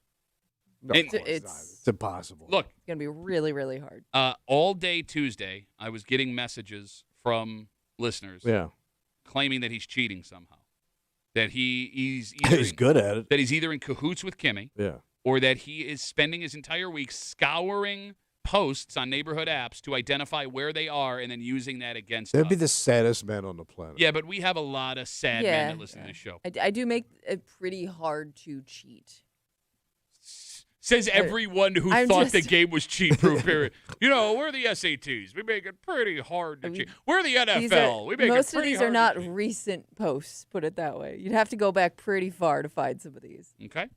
No, And- of course It's- not. It's impossible. Look, It's going to be really, really hard. all day Tuesday, I was getting messages from listeners Yeah. claiming that he's cheating somehow. That he's either He's good at it. that he's either in cahoots with Kimmy Yeah. or that he is spending his entire week scouring posts on neighborhood apps to identify where they are and then using that against That'd us. be the saddest man on the planet. Yeah, but we have a lot of sad men that listen to this show. I do make it pretty hard to cheat. Says everyone who I'm thought the just- game was cheat-proof. Period. You know, we're the SATs. We make it pretty hard to cheat. We're the These NFL. We make most it of pretty these hard are not to cheat. recent posts, put it that way. You'd have to go back pretty far to find some of these. Okay.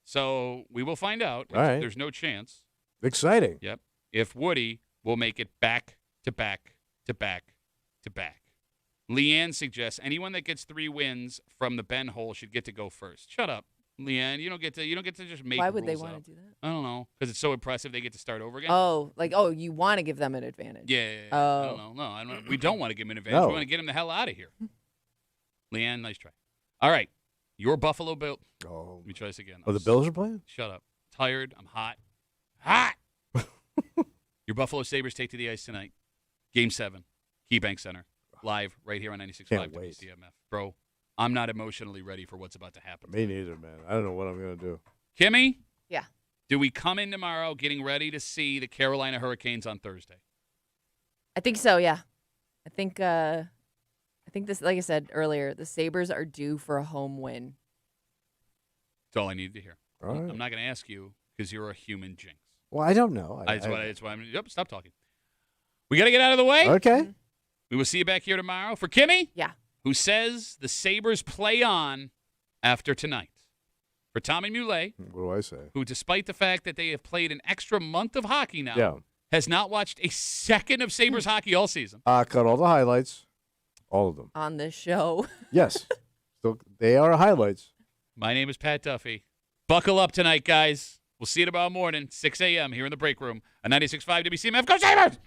So we will find out. All right. There's no chance. Exciting. Yep. If Woody will make it back to back to back to back. Leanne suggests anyone that gets 3 wins from the Ben hole should get to go first. Shut up, Leanne. You don't get to just make. Why would they rules want up. to do that? I don't know, because it's so impressive. They get to start over again. You want to give them an advantage. Yeah. I Oh. don't know. No, I don't. We don't want to give him an advantage. No. We want to get him the hell out of here. Leanne, nice try. All right, your Buffalo Bill. Oh, Let me try this again. oh, the Bills are playing? Shut up. Tired. I'm hot. Hot. Your Buffalo Sabres take to the ice tonight. Game 7, KeyBank Center, live right here on 96.5 Can't wait. WCMF. Bro, I'm not emotionally ready for what's about to happen. Me neither, man. I don't know what I'm going to do. Kimmy? Yeah. Do we come in tomorrow getting ready to see the Carolina Hurricanes on Thursday? I think so, yeah. I think this, like I said earlier, the Sabres are due for a home win. That's all I needed to hear. All right. I'm not going to ask you because you're a human jinx. Well, I don't know. That's why I'm. Yep, stop talking. We got to get out of the way. Okay. We will see you back here tomorrow. For Kimmy? Yeah. Who says the Sabres play on after tonight. For Tommy Muley, What do I say? who, despite the fact that they have played an extra month of hockey now, Yeah. has not watched a second of Sabres hockey all season. Cut all the highlights. All of them. On this show. Yes. So they are highlights. My name is Pat Duffy. Buckle up tonight, guys. We'll see you tomorrow morning, 6 a.m. here in the break room on 96.5 WCMF. Go Sabres!